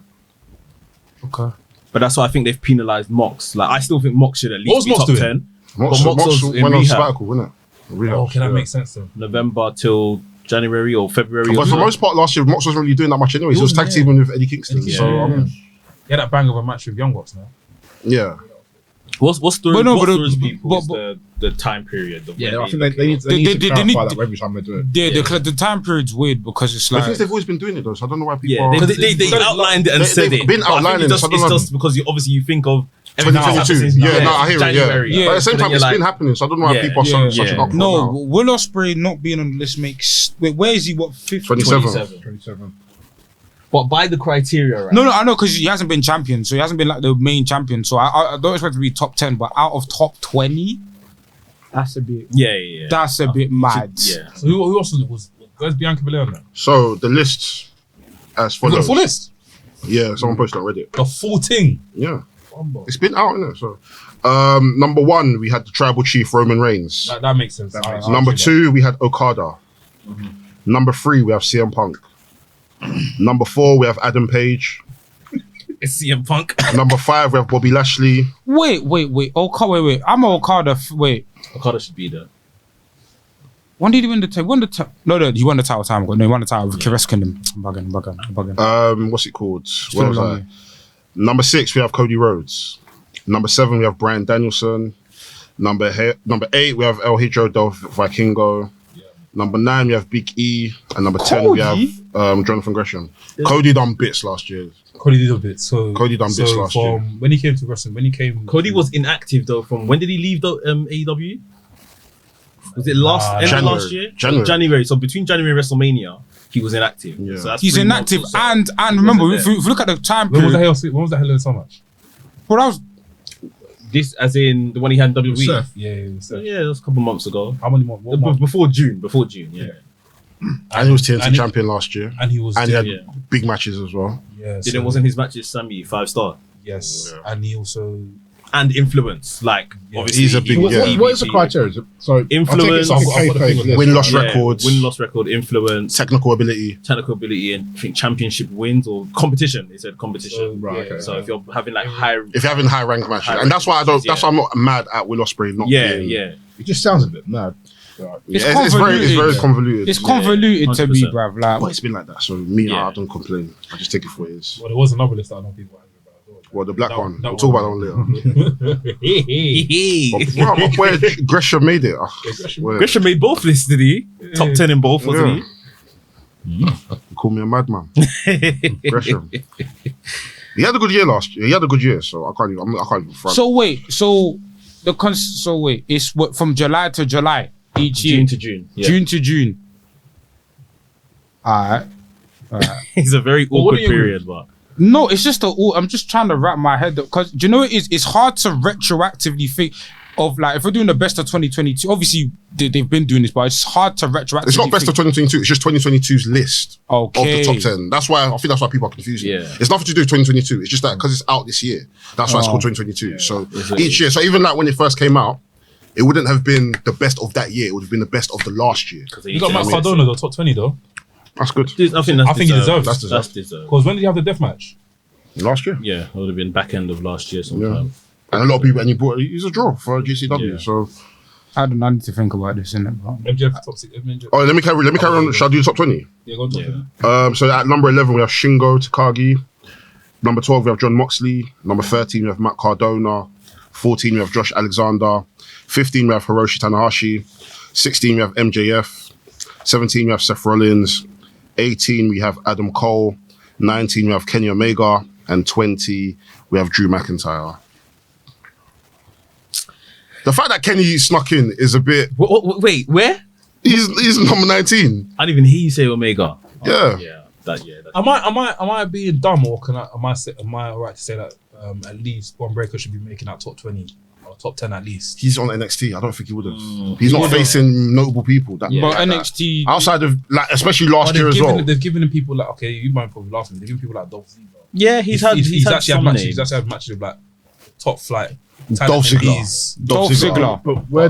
F: Okay.
E: But that's why I think they've penalised Mox. Like I still think Mox should at
B: What was
E: least be
B: Mox
E: top
B: doing?
E: 10.
C: Mox
E: But Mox was in
C: went on
E: rehab.
C: sabbatical, wasn't it? Rehab,
B: Oh, okay, that
C: yeah.
B: makes sense then.
E: November till January or February.
C: But
E: or
C: for
E: so.
C: most part last year, Mox wasn't really doing that much anyway. He was tag teaming with Eddie Kingston.
B: Eddie
C: So,
B: Kingston, He had that bang of a match with Young Bucks now.
C: yeah.
E: What's the
F: But no,
E: what
F: but-
E: throws people
F: but-
E: is the time period. Of
D: Yeah,
E: when
D: I think they need to
F: They
D: clarify
F: need-
D: that every time they do it.
F: The time period's weird because it's
C: I
F: like
C: think they've always been doing it though, so I don't know why people
E: Yeah,
C: are...
E: they outlined it and
C: They-
E: said
C: they've
E: it.
C: been
E: But I think
C: outlining
E: it
C: it,
E: just,
C: so I
E: it's
C: don't know.
E: just because obviously you think of everything that's
C: 2022.
E: happened since
C: Yeah, I hear
E: January.
C: it, yeah. But at the same
E: So
C: time,
E: then
C: it's
E: you're
C: been
E: like,
C: happening, so I don't know why
E: Yeah,
C: people are
E: yeah,
C: such
E: yeah.
C: an uproar
F: no,
C: now.
F: Will Ospreay not being on the list makes. Wait, where is he? What 50?
C: 27.
D: 27.
E: But by the criteria, right?
F: No, I know because he hasn't been champion, so he hasn't been like the main champion. So I don't expect to be top 10, but out of top 20, that's a bit.
E: Yeah.
F: That's a bit mad.
E: Yeah.
B: So who else was where's Bianca Belair on that?
C: So the list as
B: We got the
C: follows.
B: full list.
C: Yeah, someone posted on Reddit.
B: The full thing.
C: Yeah. It's been out, isn't it? So, number 1, we had the tribal chief Roman Reigns.
B: That makes sense.
C: Number 2, we had Okada. Number 3, we have CM Punk. Number 4, we have Adam Page.
E: It's CM Punk.
C: Number 5, we have Bobby Lashley.
F: Wait. Wait. I'm a Okada. Wait.
E: Okada should be there.
F: When did he win the title? No, he won the title time ago. No, he won the title with Wrestle Kingdom. I'm bugging.
C: What's it called? Where was I? Number 6, we have Cody Rhodes. Number 7, we have Bryan Danielson. Number 8, we have El Hijo del Vikingo. Number 9, we have Big E. And number 10, we have Jonathan Gresham. Cody done bits last year.
B: Cody did a bit. So
C: Cody done bits last year.
B: When he came to wrestling,
E: Cody was inactive though. From when did he leave the AEW? Was it end of last year? January. So between January and WrestleMania, he was inactive.
C: Yeah.
E: So that's
F: He's
E: 3 months
F: inactive,
E: or so.
F: and remember, if you look at the time
B: when was
F: period,
B: the Hell in so much?
F: but that was
E: This as in the one he had in WWE.
D: Seth.
B: Yeah.
E: Yeah, that was a couple months ago.
B: How many months? What month?
E: Before June, yeah.
C: And he was TNT
B: and he-
C: champion last year.
B: And he was.
C: And he had
E: Yeah.
C: big matches as well.
B: Yeah.
E: Wasn't his matches Sammy 5-star?
B: Yes.
C: Yeah.
B: And he also.
E: And influence, like
B: Yeah.
E: obviously
C: He's a big-
D: What,
C: yeah.
D: what is the criteria? Is it- So
E: Influence.
D: I take it's like a
B: I've got the
D: kayfabe
B: thing on
D: list.
C: Win-loss records,
E: win-loss record, influence,
C: technical ability.
E: technical ability, and I think championship wins or competition. They said competition.
B: So,
D: Right,
B: yeah.
D: okay.
E: So if you're having like high,
C: If you're having high ranked matches.
E: High
C: And that's why I don't
E: ranked
C: that's
E: matches,
C: why I'm not mad at Will Ospreay not being,
D: It just sounds a bit mad. Right.
F: It's
C: Yeah, it's very convoluted.
F: it's convoluted to me,
E: 100%.
F: bruv.
C: But
F: Like,
C: it's been like that. So me,
E: Yeah.
C: I don't complain. I just take it for what it is.
B: Well, there was another list that I know people were angry about as well.
C: Well, the black
B: That-
C: one.
B: that
C: We'll talk about that one later. Wow, my boy Gresham made it. Well,
E: Gresham made both lists, did he? Top 10 in both, wasn't
C: you call me a madman. Gresham. He had a good year last year. He had a good year, so I can't even front.
F: so wait, it's what from July to July each
E: he?
F: year,
E: June to June. Yeah.
F: June to June. Alright.
E: It's a very
B: what
E: awkward
B: do you-
E: period, but
F: No, it's just I'm just trying to wrap my head up because do you know it's hard to retroactively think of like if we're doing the best of 2022. Obviously they've been doing this, but it's hard to retroactively.
C: It's not best of 2022. It's just 2022's list of
F: Okay.
C: the top 10. That's why I think that's why people are confused.
E: Yeah.
C: It's nothing to do with 2022. It's just that because it's out this year. That's why it's called 2022. So each year. So even like when it first came out, it wouldn't have been the best of that year. It would have been the best of the last year.
B: You got Matt Cardona though, top 20 though.
C: That's good.
E: I think that's
B: I think he deserves.
C: That's
E: That's
C: deserved.
E: deserved.
B: Because when did you have the death match?
C: Last year.
E: Yeah, it would have been back end of last year sometime.
C: And a lot of people, and he's a draw for GCW.
E: Yeah.
C: So,
F: I don't know. I need to think about this, innit? But
B: MJF top 6. MJF.
C: let me carry on. Shall I do the top 20?
B: Yeah, go on top.
E: Yeah.
C: So at number 11, we have Shingo Takagi. Number 12, we have John Moxley. Number 13, we have Matt Cardona. 14, we have Josh Alexander. 15, we have Hiroshi Tanahashi. 16, we have MJF. 17, we have Seth Rollins. 18, we have Adam Cole. 19, we have Kenny Omega. And 20, we have Drew McIntyre. The fact that Kenny snuck in is a bit...
E: Wait, where?
C: He's number 19.
E: I didn't even hear you say Omega.
C: Yeah.
E: Yeah, that's
B: Am I being dumb or am I alright to say that at least Braun Breaker should be making that top 20 or top 10 at least?
C: He's on NXT. I don't think he would have. He's not facing notable people. That,
E: Yeah.
F: but
C: like that.
F: NXT
C: Outside of, like, especially last
B: But
C: year as well.
B: they've given him people like, okay, you might probably laugh at me. They've given people like Dolph Ziggler.
E: Yeah, he's had
B: actually had
E: some
B: matches.
E: names.
B: He's actually had matches with like top flight.
C: Dolph Ziggler.
F: Dolph Ziggler.
D: But where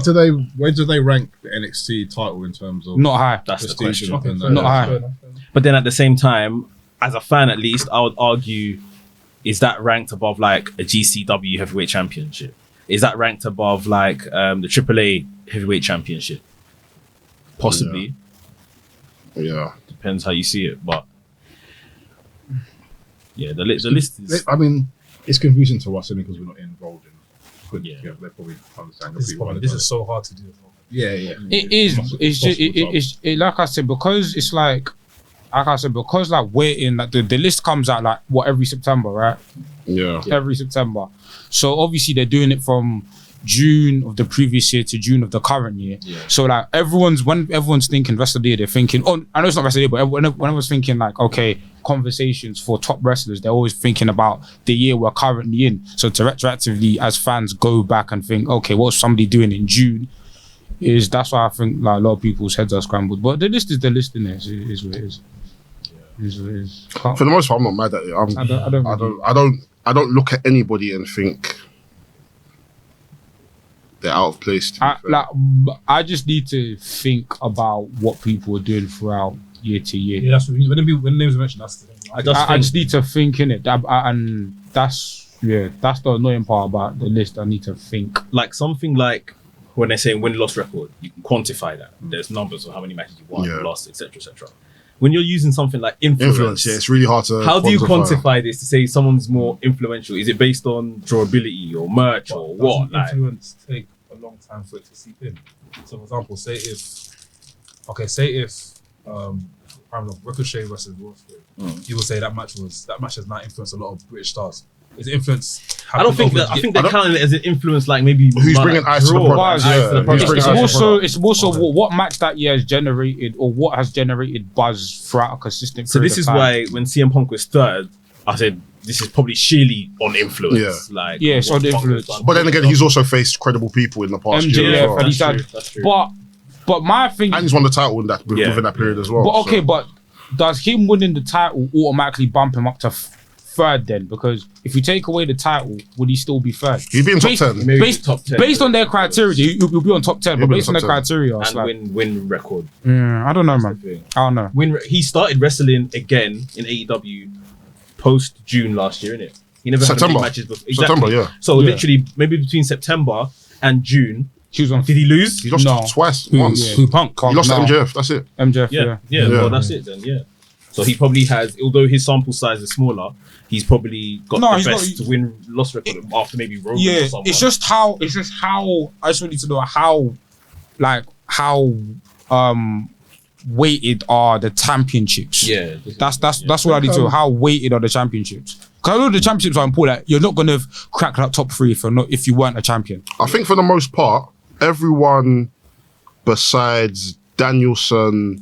D: do they rank the NXT title in terms of
F: Not high.
E: That's the
D: prestige
E: question.
D: and
F: Not high.
E: But then at the same time, as a fan at least, I would argue, is that ranked above like a GCW heavyweight championship? Is that ranked above like the AAA heavyweight championship? Possibly.
C: Yeah.
E: Depends how you see it. But yeah, the list is...
D: I mean, it's confusing to us only because we're not involved in putting
E: Yeah.
D: together. They probably understand.
B: This is so hard to do.
D: yeah.
F: It is. It's just like I said because it's like because like waiting like the list comes out like every September, right?
C: Yeah.
F: Every September. So obviously they're doing it from June of the previous year to June of the current year.
E: Yeah.
F: So like when everyone's thinking rest of the year, they're thinking, oh, I know it's not rest of the year, but when everyone's thinking like, okay, conversations for top wrestlers, they're always thinking about the year we're currently in. So to retroactively, as fans, go back and think, okay, what's somebody doing in June? That's why I think like a lot of people's heads are scrambled. But the list is the list in there. It is what it is. It is what it is.
C: For the most part, I'm not mad at it. I don't look at anybody and think they're out of place. To be fair.
F: I just need to think about what people are doing throughout year to year.
B: Yeah, that's when names are mentioned. That's the thing.
F: I just need to think in it, and that's the annoying part about the list. I need to think.
E: like something like when they're saying win-loss record, you can quantify that. There's numbers of how many matches you won,
C: Yeah.
E: lost, etc., etc. When you're using something like influence,
C: Yeah, it's really hard to.
E: how do you quantify this to say someone's more influential? Is it based on drawability or merch or what? Like,
B: Influence take a long time for it to seep in. So, for example, say if I don't know, Ricochet versus Ospreay, you will say that match has not influenced a lot of British stars. Is influence?
E: I don't think that. I think they're counting it as an influence, like maybe
C: Who's bringing ice to the product?
F: It's also what match that year has generated, or what has generated buzz throughout a consistent.
E: So this is why when CM Punk was third, I said this is probably sheerly on influence.
C: Yeah.
E: Like
F: it's on influence.
C: But then again, he's also faced credible people in the past year.
F: MJF,
C: As well.
F: and he's had,
E: That's true.
F: but my thing,
C: And he's won the title in that within that period as well.
F: but okay,
C: so.
F: but does him winning the title automatically bump him up to third then? Because if you take away the title, would he still be third?
C: He'd be in top 10.
E: Maybe
F: Based,
E: top 10.
F: based on their criteria, you'll be on top 10.
C: He'll
F: But
C: be
F: based on
C: on
F: their
C: top 10.
F: criteria, it's
E: and
F: like,
E: win record.
F: I don't know, man.
E: thing.
F: I don't know.
E: He started wrestling again in AEW post June last year, innit? He never had
C: September.
E: any matches before.
C: September, yeah.
E: So
F: Yeah.
E: literally, maybe between September and June,
F: He was on
E: did he lose?
C: He lost
F: No.
C: twice, once.
F: yeah.
B: Who Punk?
C: He lost
F: No.
C: to MJF, that's it.
F: MJF,
E: Yeah.
F: yeah.
E: Well, that's it then. Yeah. So he probably has, although his sample size is smaller, he's probly got
F: No,
E: the
F: he's got-
E: best win-loss record after maybe Roman or
F: Yeah,
E: someone.
F: it's just how I just need to know how weighted are the championships.
E: Yeah.
F: That's what I need to know. How weighted are the championships? Because I know the championships are important. You're not gonna crack that top three if you weren't a champion.
C: I think for the most part, everyone besides Danielson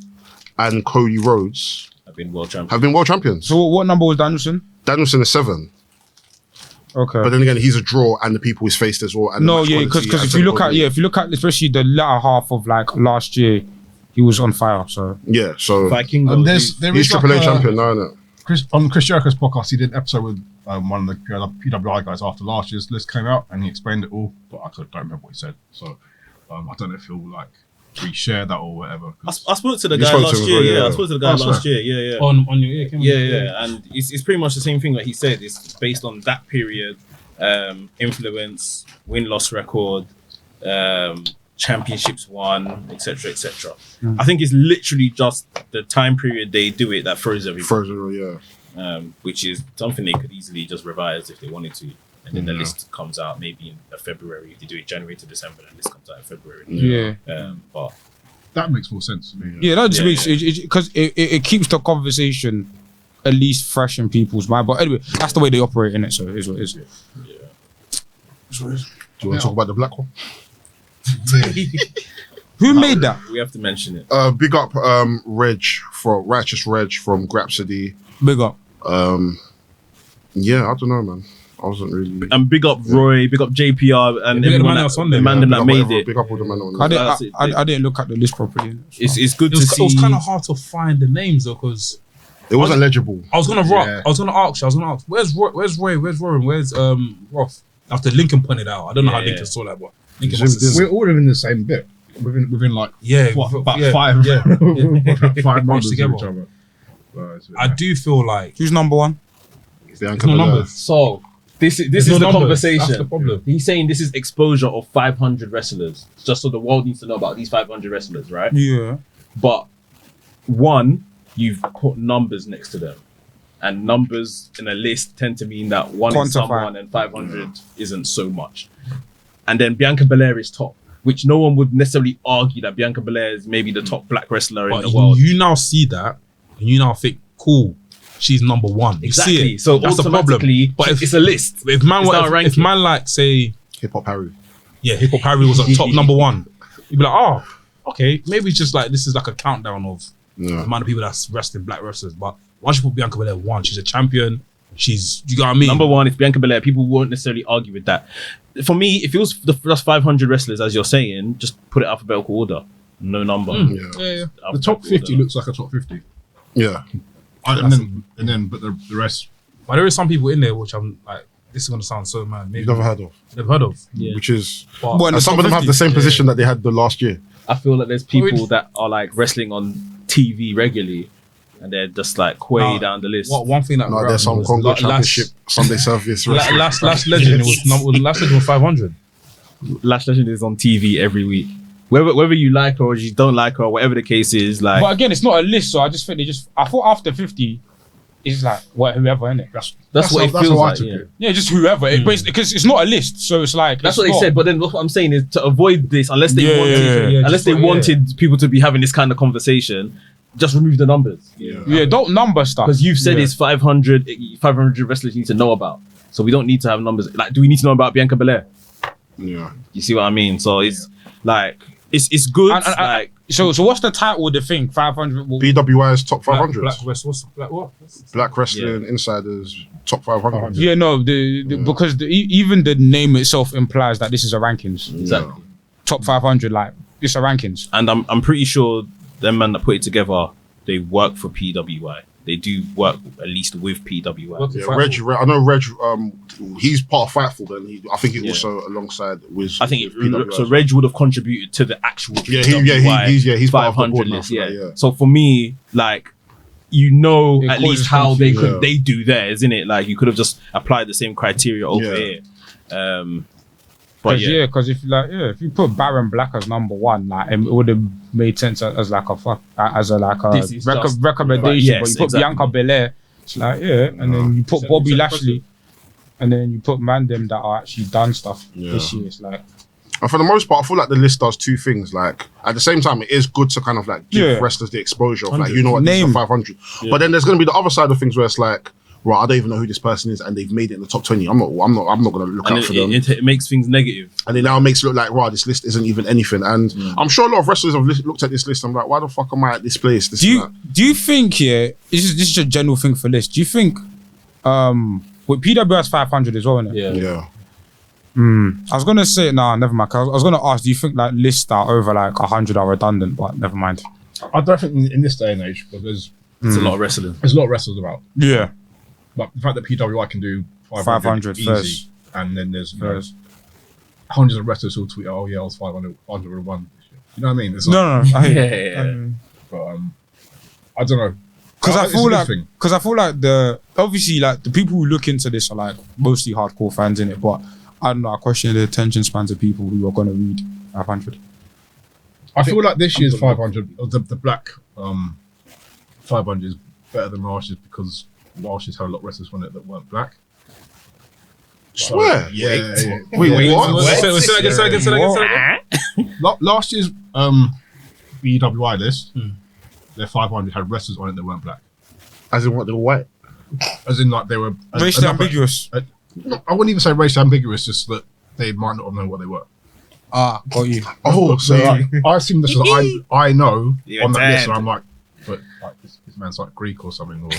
C: and Cody Rhodes
E: I've been world champion.
C: have been world champions.
F: So what number was Danielson?
C: Danielson is 7.
F: Okay.
C: But then again, he's a draw and the people he's faced as well. And the
F: No,
C: match
F: yeah,
C: quality
F: because
C: and
F: if you look at
C: quality.
F: if you look at especially the latter half of like last year, he was on fire. So
C: Yeah, so
E: Viking.
D: And there
C: he's
D: is
C: Triple
D: like
C: A champion now, isn't it?
D: On Chris Jericho's podcast, he did an episode with one of the PWI guys after last year's list came out, and he explained it all. But I don't remember what he said, so I don't know if he'll like reshare that or whatever.
E: I spoke to the
C: You
E: guy
C: spoke to
E: last
C: him
E: year.
C: as well,
E: Yeah,
C: yeah.
E: I spoke to the guy
D: Oh,
E: last
D: sorry.
E: year. Yeah, yeah.
B: On your ear.
E: Yeah, and it's pretty much the same thing that he said. It's based on that period, influence, win-loss record, championships won, etc., etc. I think it's literally just the time period they do it that throws everything,
C: Frozen, yeah.
E: which is something they could easily just revise if they wanted to. And then the list comes out maybe in February. If they do it January to December, the list comes out in February.
F: yeah.
E: But
D: That makes more sense to me.
F: Yeah, that just
E: Yeah,
F: makes because it keeps the conversation at least fresh in people's mind. But anyway, that's the way they operate in it. So it is what it is.
C: Do you want to talk about the black one?
F: Who made that?
E: we have to mention it.
C: Big up Righteous Reg from Grapsody.
F: Big up.
C: Yeah, I don't know, man. I wasn't really.
E: And big up Roy, big up JPR, and
B: big up the
E: everyone
B: man else on there.
E: the man them
C: Big
E: that
C: up
E: made
C: everyone-
E: it.
C: Big up all the men on
F: I
C: there.
F: didn't. I didn't look at the list properly.
E: It's good
B: It
E: to
B: was,
E: see.
B: it was kind of hard to find the names though, because
C: It wasn't legible.
B: I was gonna ask, where's Roy, where's Warren, where's Roth? After Lincoln pointed out, I don't know how
E: Yeah.
B: Lincoln saw that, but Lincoln
C: Zoom
B: must have-
D: We're all in the same bit within like
B: yeah,
D: about
B: yeah,
D: five
B: yeah.
D: five months
B: together.
D: together. Each other.
B: I do feel like
F: Who's number one?
C: Bianca
B: no
C: Belair.
B: numbers.
E: So this is
B: There's no
E: the
B: numbers.
E: conversation.
B: That's the problem.
E: He's saying this is exposure of 500 wrestlers, just so the world needs to know about these 500 wrestlers, right?
F: Yeah.
E: But one, you've put numbers next to them, and numbers in a list tend to mean that one is
F: Quantify.
E: someone and 500 isn't so much. And then Bianca Belair is top, which no one would necessarily argue that Bianca Belair is maybe the top black wrestler in
B: But
E: the world.
B: you now see that, and you now think, cool, she's number one. You
E: Exactly.
B: see it.
E: So
B: that's the problem.
E: automatically,
B: But if
E: it's a list.
B: if man,
E: It's not a
B: if
E: ranking.
B: man like say,
C: Hip Hop Harry.
B: yeah, Hip Hop Harry was at top number one, you'd be like, oh, okay, maybe it's just like this is like a countdown of the
C: Yeah.
B: amount of people that's wrestling black wrestlers. But once you put Bianca Belair one, she's a champion. She's, you got what I mean?
E: Number one is Bianca Belair. People won't necessarily argue with that. For me, if it was the first 500 wrestlers, as you're saying, just put it alphabetical order. No number.
C: Yeah.
B: Yeah, yeah.
D: The top
E: Alphabetical
D: 50
E: order.
D: looks like a top 50.
C: Yeah.
D: But the rest.
B: But there is some people in there which I'm like, this is gonna sound so mad. Maybe
C: You've never heard of.
B: never heard of.
E: Yeah.
C: Which is.
B: But
F: What, in the
C: And some
F: top
C: of them have
F: 50?
C: the same position that they had the last year.
E: I feel like there's people that are like wrestling on TV regularly, and they're just like way
B: Nah,
E: down the list.
B: one thing that
C: No,
B: grabbed
C: there's some
B: me was
C: Congo
B: last-
C: Championship Sunday service. wrestling.
B: Last legend last legend was 500.
E: Lash Legend is on TV every week. Whether you like her or you don't like her, or whatever the case is, like
F: But again, it's not a list, so I just think I thought after 50, it's like whoever, innit?
E: That's what it
D: how
E: feels
D: I
E: like.
D: took
E: Yeah.
D: it.
F: Yeah, just whoever. Because it's not a list, so it's like
E: That's
F: it's
E: what they
F: not-
E: said, but then what I'm saying is to avoid this, unless they wanted people to be having this kind of conversation, just remove the numbers.
F: Yeah, don't number stuff.
E: Because you've said it's 500 wrestlers you need to know about. So we don't need to have numbers. Like, do we need to know about Bianca Belair?
C: Yeah.
E: You see what I mean? So it's like, it's good.
F: And-
E: like,
F: So what's the title of the thing? 500.
C: BWI's top 500.
B: Black West. What's Black what?
C: Black Wrestling Insiders top 500.
F: Yeah, no, because even the name itself implies that this is a rankings.
E: exactly.
F: Top 500, like it's a rankings.
E: And I'm pretty sure them man that put it together, they work for PWI. They do work at least with PWI.
C: Yeah, Reg, I know Reg. He's part of Fightful. Then I think he also alongside with.
E: I think
C: with PWI.
E: so. Reg would have contributed to the actual
C: Yeah,
E: PWI
C: he's part of the
E: 500
C: board now
E: list.
C: for
E: Yeah.
C: that, yeah.
E: So for me, like, you know,
F: It
E: at least
F: causes
E: how
C: confusion.
E: they do theirs, isn't it? Like, you could have just applied the same criteria over
C: Yeah.
E: here. But yeah,
F: Because if you put Baron Black as number one, like it would have made sense as like a
E: This is just-
F: recommendation.
E: Yes,
F: but you put
E: exactly.
F: Bianca Belair, it's like and then you put Bobby Lashley, and then you put them that are actually done stuff this year. It's like
C: And for the most part, I feel like the list does two things. Like at the same time, it is good to kind of like give wrestlers the exposure of like, you know what, this is a 500. But then there's going to be the other side of things where it's like, right, I don't even know who this person is, and they've made it in the top 20. I'm not going to look
E: and
C: out for them.
E: it makes things negative.
C: And it now makes it look like, wow, this list isn't even anything. And I'm sure a lot of wrestlers have looked at this list. And I'm like, why the fuck am I at this place? This
F: Do
C: and
F: you
C: that.
F: do you think this is a general thing for lists? Do you think with PWS 500 as well, innit?
C: Yeah.
F: I was gonna say never mind. 'Cause I was gonna ask, do you think like lists that are over like 100 are redundant? But never mind.
D: I don't think in this day and age, because
E: It's a lot of wrestling.
D: there's a lot of wrestlers about.
F: Yeah,
D: But the fact that PWI can do
F: 500
D: easy,
F: first.
D: and then there's
F: First.
D: hundreds of wrestlers who'll tweet, "Oh yeah, I was 501." You know what I mean? It's like,
F: no. I hear you.
E: Yeah.
D: But I don't know.
F: Because I
D: It's a
F: feel
D: good
F: like,
D: thing.
F: obviously like the people who look into this are like mostly hardcore fans in it, but I don't know. I question the attention spans of people who are gonna read 500.
D: I feel like this year's 500, the black 500 is better than last year's because last year's had a lot of wrestlers on it that weren't black.
C: Swear.
D: Yeah.
C: Wait, what?
B: Say that again.
D: Last year's BWI list, their 500 had wrestlers on it that weren't black.
C: As in what, they were white?
D: As in, like, they were
F: Racially ambiguous.
D: I wouldn't even say racially ambiguous, just that they might not have known what they were.
F: Got you.
C: Oh,
D: So
C: so
D: like, I assume this is I know
E: You're
D: on that list,
E: dead.
D: and I'm like, but like this man's like Greek or something. Or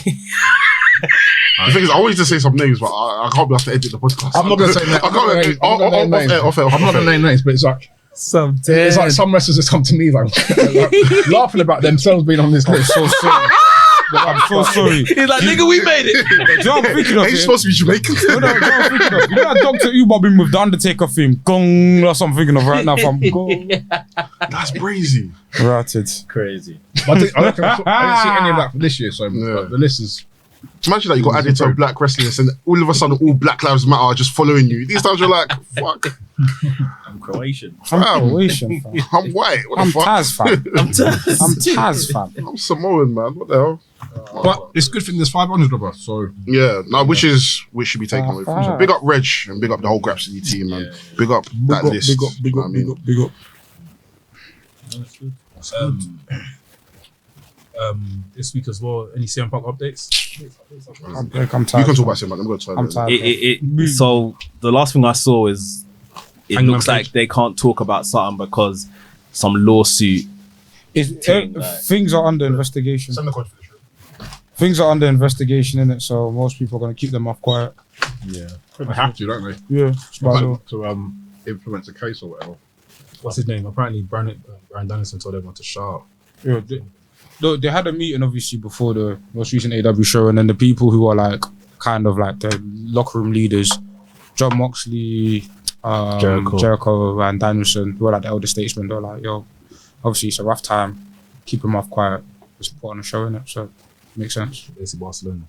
C: the thing is, I wanted to say some names, but I can't be asked to edit the podcast.
D: I'm not gonna say names.
C: I can't.
D: I'm not gonna name names, but it's like
E: Some
D: it's like some wrestlers that come to me like laughing about themselves being on this list.
F: So sorry. I'm so sorry.
E: He's like, nigga, we made it.
F: Do you know what I'm thinking of?
C: He's
F: Yeah?
C: supposed to be Jamaican.
F: You know what I'm thinking of? You know that Dr. Uber been with the Undertaker theme? Gong, that's what I'm thinking of right now. From Gong.
C: That's crazy.
F: Routed.
E: Crazy.
D: But I didn't see any of that for this year, so but the list is.
C: Imagine that you got added to a black wrestling list and all of a sudden all Black Lives Matter are just following you. These times you're like, fuck,
E: I'm Croatian.
F: I'm
C: Fam.
F: Croatian, fam.
C: I'm white. What
F: I'm
C: the fuck?
F: Taz, fam. I'm Taz, fam.
C: I'm Samoan, man. What the hell?
D: But it's good thing there's 500 of us, so
C: Yeah, no, which should be taken away from. So big up Reg and big up the whole Grap City team, man. Big up that list.
F: Big
C: You know
F: up,
C: what I
F: big
C: mean?
F: up, big up.
B: This week as well. Any CM Punk updates?
F: I'm
C: You
F: tired.
C: can talk about him, man. I'm going to
F: I'm tired.
E: So the last thing I saw is it
B: Hangman
E: looks
B: Page.
E: like they can't talk about something because some lawsuit.
F: Things are under investigation.
C: Send the code for the show.
F: Things are under investigation, innit? So most people are going to keep their mouth quiet.
D: they have to, don't they?
F: Yeah. So,
D: To influence a case or whatever.
B: What's his name? Apparently, Brian Danielson told everyone to shut up.
F: yeah, they had a meeting obviously before the most recent AW show, and then the people who are like kind of like the locker room leaders, John Moxley, Jericho and Danielson, who are like the elder statesmen, they're like, yo, obviously it's a rough time, keep your mouth quiet, just put on a show, innit? So makes sense.
B: Basically, Barcelona.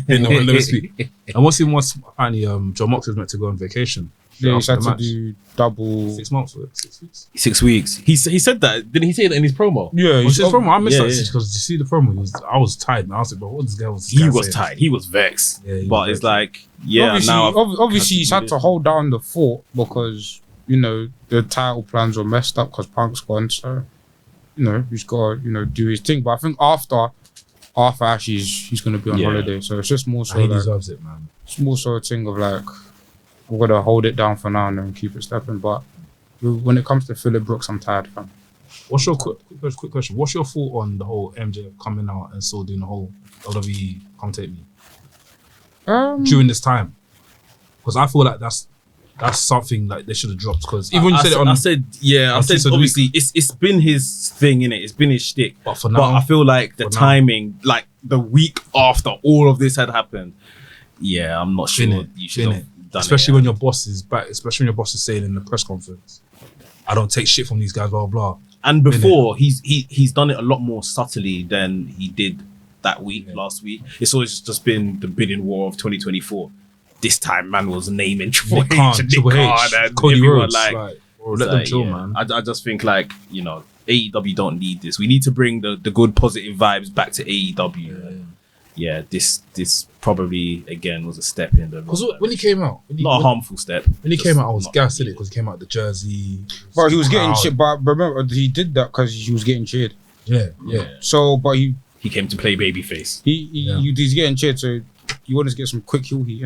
B: No, let me speak. And what's apparently John Moxley was meant to go on vacation.
F: Yeah, he's
B: after
F: had
B: the
F: to
B: match.
F: do double.
B: 6 months, or 6 weeks.
E: 6 weeks. He said that. Didn't he say that in his promo?
F: Yeah,
B: Was his promo? I missed
E: Yeah,
B: that
E: yeah.
B: because you see the promo. I was tired, man. I was like, bro, what this guy was?
E: He was tired. He was vexed.
B: Yeah, he
E: but
B: was
E: it's
B: vexed.
E: like, yeah,
F: obviously,
E: now I've
F: obviously he's had
E: had
F: to hold down the fort because the title plans were messed up because Punk's gone. So he's got to do his thing. But I think after Ashley, he's gonna be on
E: Yeah.
F: holiday. So it's just more so
B: He
F: like
B: deserves it, man.
F: it's more so a thing of like we're gonna hold it down for now and then keep it stepping. But when it comes to Phillip Brooks, I'm tired, fam.
B: What's your quick question? What's your thought on the whole MJ coming out and still doing the whole WWE commentate me during this time? Because I feel like that's something like they should have dropped. Because even when you said it on,
E: I said
B: Teaser of the
E: obviously it's been his thing, innit? It's been his shtick.
B: but for
E: But
B: now,
E: I feel like the
B: for now.
E: timing, like the week after all of this had happened, yeah, I'm not sure
B: Innit?
E: you should have done
B: especially
E: it.
B: when your boss is back, especially when your boss is saying in the press conference, I don't take shit from these guys, blah blah.
E: And before he's done it a lot more subtly than he did that week last week. It's always just been the bidding war of 2024. This time, man was naming Triple
B: Nick Khan,
E: H and
B: Triple
E: Nick
B: H,
E: Khan and
B: Cody
E: everyone,
B: Rhodes, bro, let them chill, man.
E: I just think like AEW don't need this. We need to bring the good positive vibes back to AEW. Yeah, this probably again was a step in the
B: Because when he came out,
E: not a harmful step.
B: when he
E: Just
B: came out, I was
E: not
B: gassed in it
E: needed.
B: because he came out the jersey.
F: But he was getting
B: crowd.
F: cheered. But remember, he did that because he was getting cheered.
B: Yeah.
F: So, but he
E: He came to play babyface.
F: he's getting cheered. So you want to get some quick heel heat,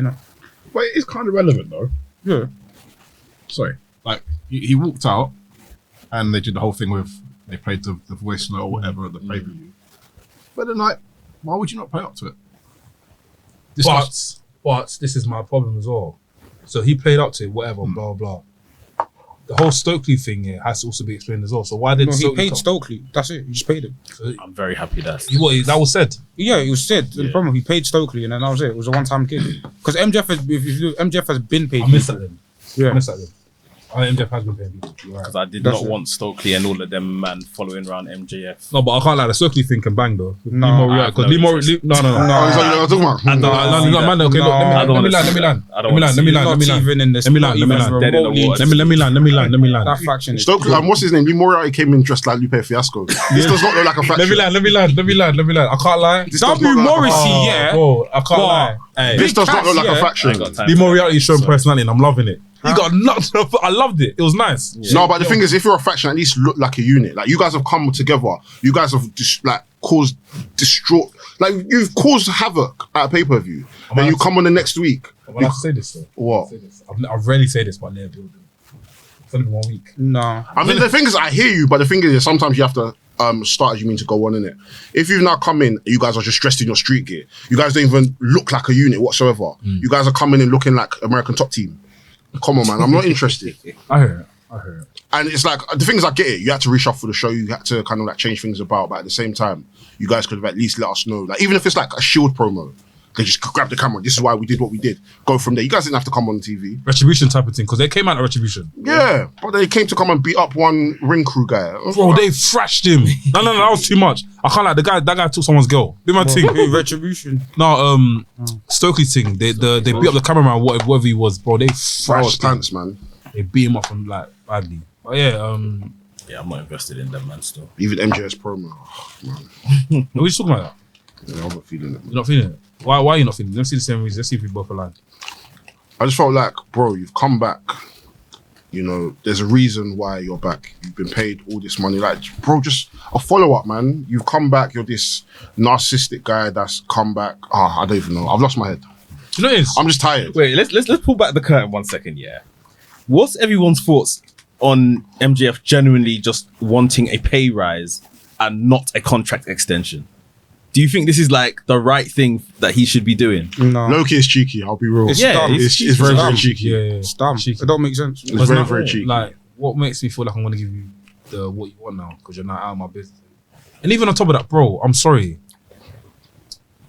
D: But it is kind of relevant though.
F: Yeah.
D: Sorry, like he walked out, and they did the whole thing with they played the voice note or whatever at the pay per view. But then, like, why would you not play up to it?
B: But this is my problem as well. So he played up to it, whatever, blah blah. The whole Stokely thing here has to also be explained as well. So why did
F: No, he
B: Stokely
F: paid
B: come?
F: Stokely. That's it. He just paid him.
E: I'm very happy that
B: That was said.
F: Yeah, it was said in the promo. He paid Stokely, and then that was it. It was a one-time gig. Because MJF has been paid.
B: I missed that then.
F: Yeah.
B: I missed that then. MJF has been paying people. You're right.
E: because I did
F: That's
E: not
F: it.
E: want Stokely and all of them man following around MJF.
B: No, but I can't lie. The Stokely thing can bang though.
F: No,
B: Lee Moriarty,
E: I have
B: because
E: no
B: Lee Moriarty.
E: interest.
B: No.
C: Oh, is that what you're talking about?
B: No, man. Okay, look.
F: No, I
B: Let me
E: don't
B: land.
E: wanna see that.
B: Let me land.
F: Not even in this.
B: Let me land.
F: not even
E: Dead in the
F: remotely
E: water.
F: into-
B: Let me land.
F: That faction is
C: Stokely, what's his name? Lee Moriarty came in dressed like Lupe Fiasco. This does not look like a faction.
B: Let me land. I can't lie.
C: This does
F: W.
C: not look like a-
F: Morrissey, yeah.
B: Bro, I can't lie. Hey,
C: This does not look like a
F: Yeah.
C: faction.
E: I ain't got time
B: Lee
E: for that.
B: Moriarty is showing
E: So-
B: personality, and I'm loving it. He got nuts. I loved it. It was nice.
C: No, but the thing is, if you're a faction, at least look like a unit. Like, you guys have come together. You guys have caused distraught. Like, you've caused havoc at a pay-per-view. Then you come on the next week.
B: When I say this, though,
C: What?
B: I rarely say this, but they're building. It's only been 1 week.
F: No.
C: I mean, the thing is, I hear you, but the thing is, sometimes you have to start as you mean to go on, innit? If you've now come in, you guys are just dressed in your street gear. You guys don't even look like a unit whatsoever. You guys are coming in looking like American Top Team. Come on, man. I'm not interested.
B: I hear it.
C: And it's like, the thing is, I get it. You had to reshuffle the show. You had to kind of like change things about. But at the same time, you guys could have at least let us know. Like, even if it's like a Shield promo, they just grab the camera. This is why we did what we did. Go from there. You guys didn't have to come on TV.
B: Retribution type of thing, because they came out of Retribution.
C: Yeah. But they came to come and beat up one ring crew guy.
B: Bro, they thrashed him. No, that was too much. I can't lie. That guy took someone's girl. Do my thing.
F: Retribution.
B: No, Stokely's thing. They beat up the cameraman, whatever he was, bro. They
C: That was
B: thrashed him.
C: pants, man.
B: They beat him up and like badly. But yeah,
E: Yeah, I'm not invested in that man still.
C: Even MJS promo. Oh, man.
B: we just talking about that.
C: Yeah, I'm not feeling it, man.
B: You're not feeling it. Why are you not feeling it? Let's see the same reason. Let's see if we both align.
C: I just felt like, bro, you've come back. You know, there's a reason why you're back. You've been paid all this money. Like, bro, just a follow-up, man. You've come back. You're this narcissistic guy that's come back. I don't even know. I've lost my head.
B: You know what it is?
C: I'm just tired.
E: Wait, let's pull back the curtain 1 second. Yeah, what's everyone's thoughts on MJF genuinely just wanting a pay rise and not a contract extension? Do you think this is like the right thing that he should be doing?
F: No.
C: Loki is cheeky. I'll be real.
F: It's
E: Yeah,
F: dumb.
C: It's very, very
F: dumb.
C: cheeky.
B: Yeah.
F: It's dumb.
B: Cheeky.
F: It don't make sense.
C: It's very, very cheeky.
B: Like, what makes me feel like I'm gonna give you the what you want now because you're not out of my business. And even on top of that, bro, I'm sorry.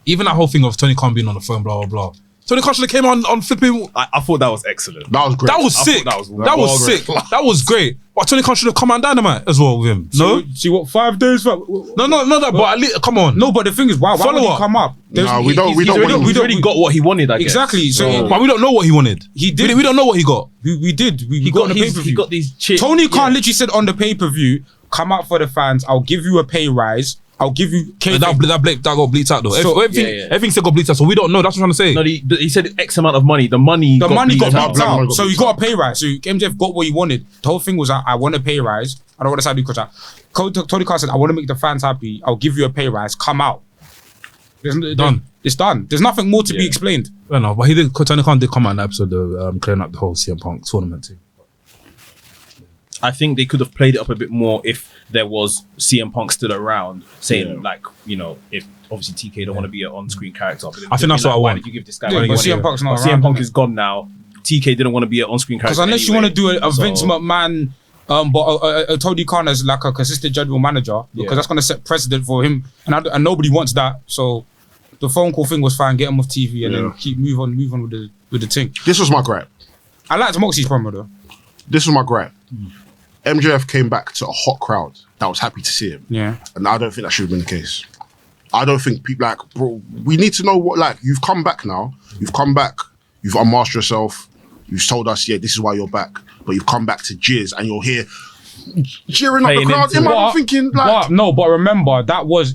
B: Even that whole thing of Tony Khan being on the phone, blah blah blah. Tony Khan should have came on flipping.
E: I thought that was excellent.
C: That was great.
B: That was
E: I
B: sick.
E: thought that was
B: That was
C: great.
B: sick. That was great. But But Tony Khan should have come on Dynamite as well with him. No,
F: See what 5 days?
B: no, that. But at least, come on.
F: No, but the thing is, why
B: Follow
F: would he
B: up.
F: come up?
C: No, we don't want him.
E: He's already got what he wanted, I guess.
F: Exactly. So
B: But we don't know what he wanted.
F: He did.
B: We don't know what he got.
F: we did. We
E: He
F: got on
E: got
F: the
E: his,
F: pay-per-view.
E: he got these chips.
F: Tony Khan literally said on the pay-per-view, come out for the fans. I'll give you a pay rise. I'll give you.
B: That got bleeped out though.
F: So-
B: Everything said got bleeped out, so we don't know. That's what I'm trying to say.
E: No, he said X amount of money. The money
F: The money got
C: out.
F: bleeped out,
C: Got
F: so he
C: bleeped
F: got a pay rise. So MJF got what he wanted. The whole thing was, I want a pay rise. I don't want to sign a new contract. Tony Khan said, I want to make the fans happy. I'll give you a pay rise. Come out.
B: Done.
F: It's done. There's nothing more to be explained.
B: I don't know, but he did. Tony Khan did come out in the episode of clearing up the whole CM Punk tournament thing.
E: I think they could have played it up a bit more if there was CM Punk still around, saying like, you know, if obviously TK don't want to be an on-screen character. But
B: I think that's
E: like,
B: what I
E: why
B: want.
E: did you give this guy?
F: Yeah,
E: what
F: but
E: you
F: CM
E: wanted?
F: Punk's not
E: But
F: around,
E: CM Punk
F: innit?
E: is gone now. TK didn't want to be an on-screen character.
F: Because unless you
E: anyway.
F: want to do a Vince
E: So-
F: McMahon, but a Tony Khan as like a consistent general manager, because that's going to set precedent for him, and nobody wants that. So the phone call thing was fine. Get him off TV and then move on with the thing.
C: This was my gripe.
F: I liked Moxie's promo though.
C: This was my gripe. MJF came back to a hot crowd that was happy to see him.
F: Yeah.
C: And I don't think that should have been the case. I don't think people like, bro, we need to know what, like, you've come back now. You've come back. You've unmasked yourself. You've told us, yeah, this is why you're back. But you've come back to Jizz and you're here cheering up the
E: Playing
C: crowd.
E: into
C: I'm thinking, like,
F: But remember,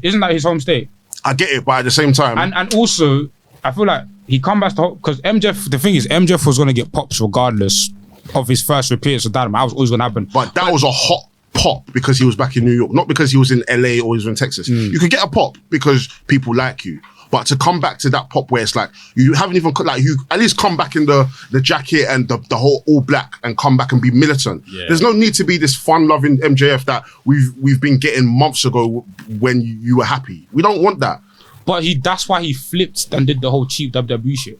F: isn't that his home state?
C: I get it, but at the same time,
F: And also, I feel like he come back to, because MJF, the thing is, MJF was going to get pops regardless of his first appearance with Dynamite. That was always going to happen.
C: but that was a hot pop because he was back in New York, not because he was in LA or he was in Texas. You could get a pop because people like you. But to come back to that pop where it's like you haven't even like you at least come back in the jacket and the whole all black and come back and be militant.
E: Yeah.
C: There's no need to be this fun loving MJF that we've been getting months ago when you were happy. We don't want that.
F: But that's why he flipped and did the whole cheap WWE shit.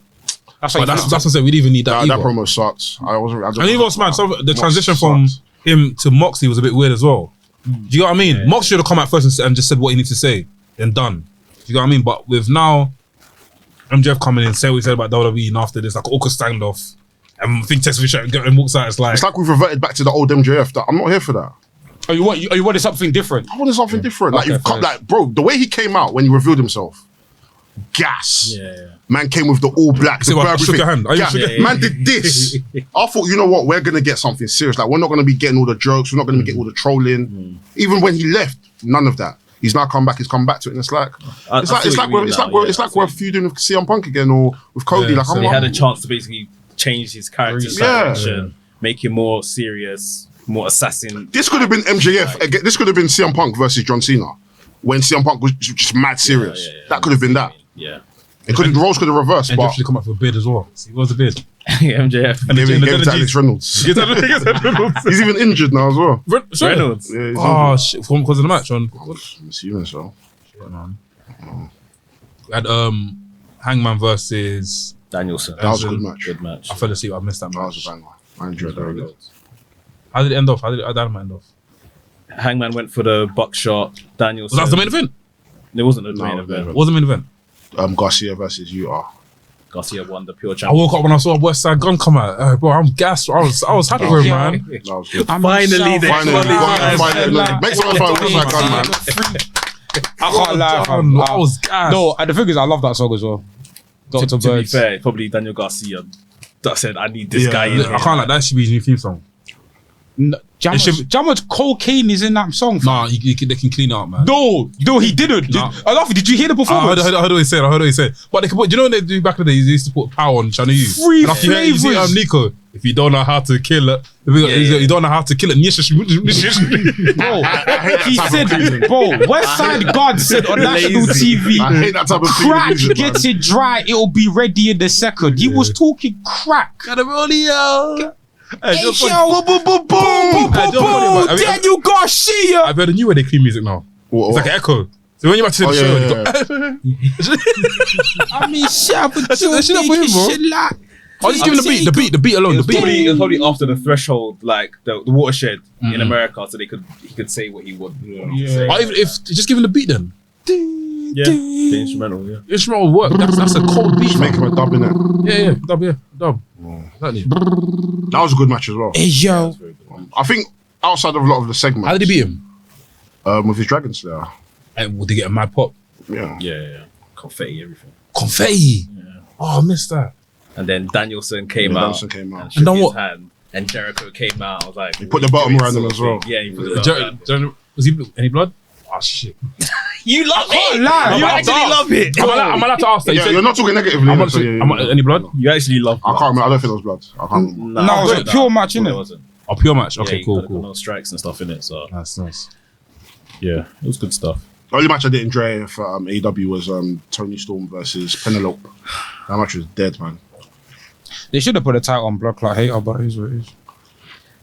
F: That's why
B: But that's what I said. We didn't even need that.
C: That
B: either.
C: promo sucks.
B: And even man, the transition from him to Moxley was a bit weird as well. Do you know what I mean?
E: Yeah.
B: Moxley should have come out first and just said what he needs to say, then done. Do you know what I mean? But with now MJF coming in, say what he said about WWE, and after this, like awkward standoff, and I think Texas Fisher and walks out, it's like
C: we've reverted back to the old MJF. That I'm not here for that.
F: Oh, you wanted something different?
C: I wanted something different. Like
F: Okay,
C: you've come,
F: fair.
C: like bro, the way he came out when he revealed himself, gas.
E: Yeah.
C: Man came with the all black.
B: See
C: the
B: what, I
C: Burberry
B: shook
C: thing.
B: your hand. I
C: Yeah,
B: shook your
E: hand.
C: Man did this. I thought, you know what, we're gonna get something serious. Like we're not gonna be getting all the jokes. We're not gonna be getting all the trolling. Even when he left, none of that. He's now come back. He's come back to it, and it's like we're feuding with CM Punk again or with Cody.
B: Yeah,
C: like
E: So
C: I'm
E: they had a
C: I'm-
E: chance to basically change his character
C: Yeah.
E: direction, make him more serious, more assassin.
C: This could have been MJF. Again, this could have been CM Punk versus John Cena when CM Punk was just mad serious.
E: Yeah.
C: That could have been that.
E: Yeah.
C: The roles could have reversed,
B: MJF
C: but
B: should come up for a bid as well. See, what was the bid?
E: MJF.
C: gave it to
B: Reynolds.
C: Alex Reynolds. He's even injured now as well.
E: Reynolds.
C: Yeah, he's
B: Oh shit! Because of the match on.
C: injured. I'm assuming so.
B: We had Hangman versus.
E: Danielson.
C: That was a good match.
E: Good match.
B: I fell asleep. I missed that
C: That was
B: match.
C: a banger. I enjoyed that.
B: How did it end off? How did Dynamite end off?
E: Hangman went for the buckshot. Danielson.
B: Was that the main event?
E: It wasn't the
C: No,
E: main
C: it
E: event.
B: What was the main event?
C: Garcia versus Utah.
E: Garcia won the pure
B: I
E: champion.
B: woke up when I saw West Side Gun come out. Bro, I'm gassed. I was happy for him,
F: Yeah.
B: man.
C: That was good.
E: Finally, they
C: Finally. Make someone find West Side Gun, man.
F: I can't lie.
B: Done. I was gassed.
F: No, and the thing is, I love that song as well. Dr.
E: To be
F: Birds.
E: fair, probably Daniel Garcia that said, I need this guy in
B: I
E: here.
B: can't like that. Should be his new theme song. It should be-
F: Jammer's cocaine is in that song.
B: Nah, they can clean it up, man.
F: No, he didn't.
B: Nah.
F: I love it. Did you hear the
B: I
F: performance?
B: heard what he said. I heard what he said. But they could put, you know what they do back in the day? They used to put power on Channel U.
F: Free
B: And after you see
F: flavors.
B: Nico, if you don't know how to kill it, you don't know how to kill it.
F: Bro, he said, bro, West Side God said on national TV,
C: I hate that type of thing.
F: crack gets it dry, it'll be ready in a second. He was talking crack.
B: Hey,
F: Yo,
B: boom, boom, boom, boom. Hey, don't worry about it.
F: Daniel Garcia.
B: I've heard a new way they clean music now. It's like an echo. So when you're about to the show, you go,
F: I mean, shit, but
B: That's
F: you
B: it up for him, bro.
F: shit like.
B: I'll just give him the beat alone.
E: It
B: The
E: was
B: beat.
E: probably after the threshold, like the watershed in America, so he could say what he would.
F: Yeah.
B: Or even if just give him the beat then.
E: Yeah, the instrumental. Yeah.
B: Instrumental work. That's a cold beat,
C: Make
B: man.
C: him a dub in it.
B: Yeah, dub. Exactly.
C: That was a good match as well.
F: Hey, yo.
C: I think outside of a lot of the segments.
B: How did he beat him?
C: With his Dragon Slayer.
B: And would they get a mad pop?
C: Yeah.
E: Yeah. Confetti, everything.
B: Confetti. Oh, I missed that.
E: And then Danielson came out.
C: Danielson came out.
E: And shook
B: then
E: his
B: what?
E: hand. And Jericho came out. I was like,
C: He put the bottom around him as well.
E: Yeah, he put the bottom around.
B: Was he any blood? Oh shit!
E: You love it.
F: lie.
E: You
B: I'm
E: actually
B: allowed-
E: love it.
B: I'm allowed to ask that. You
C: Yeah,
B: said-
C: you're not talking negatively.
B: I'm
C: innit?
B: not
C: So, yeah,
B: any blood?
E: You actually love.
C: I can't remember. I don't think there was blood. I can't remember.
F: No, it was a pure match, innit?
E: It wasn't.
B: Oh, pure match.
E: Yeah,
B: Okay,
E: he
B: cool,
E: got
B: cool.
E: no strikes and stuff in it. So
B: Nice.
E: yeah, it was good stuff.
C: The only match I didn't enjoy for AEW was Tony Storm versus Penelope. That match was dead, man.
F: They should have put a title on Blood Clot Hater, but it is what it is.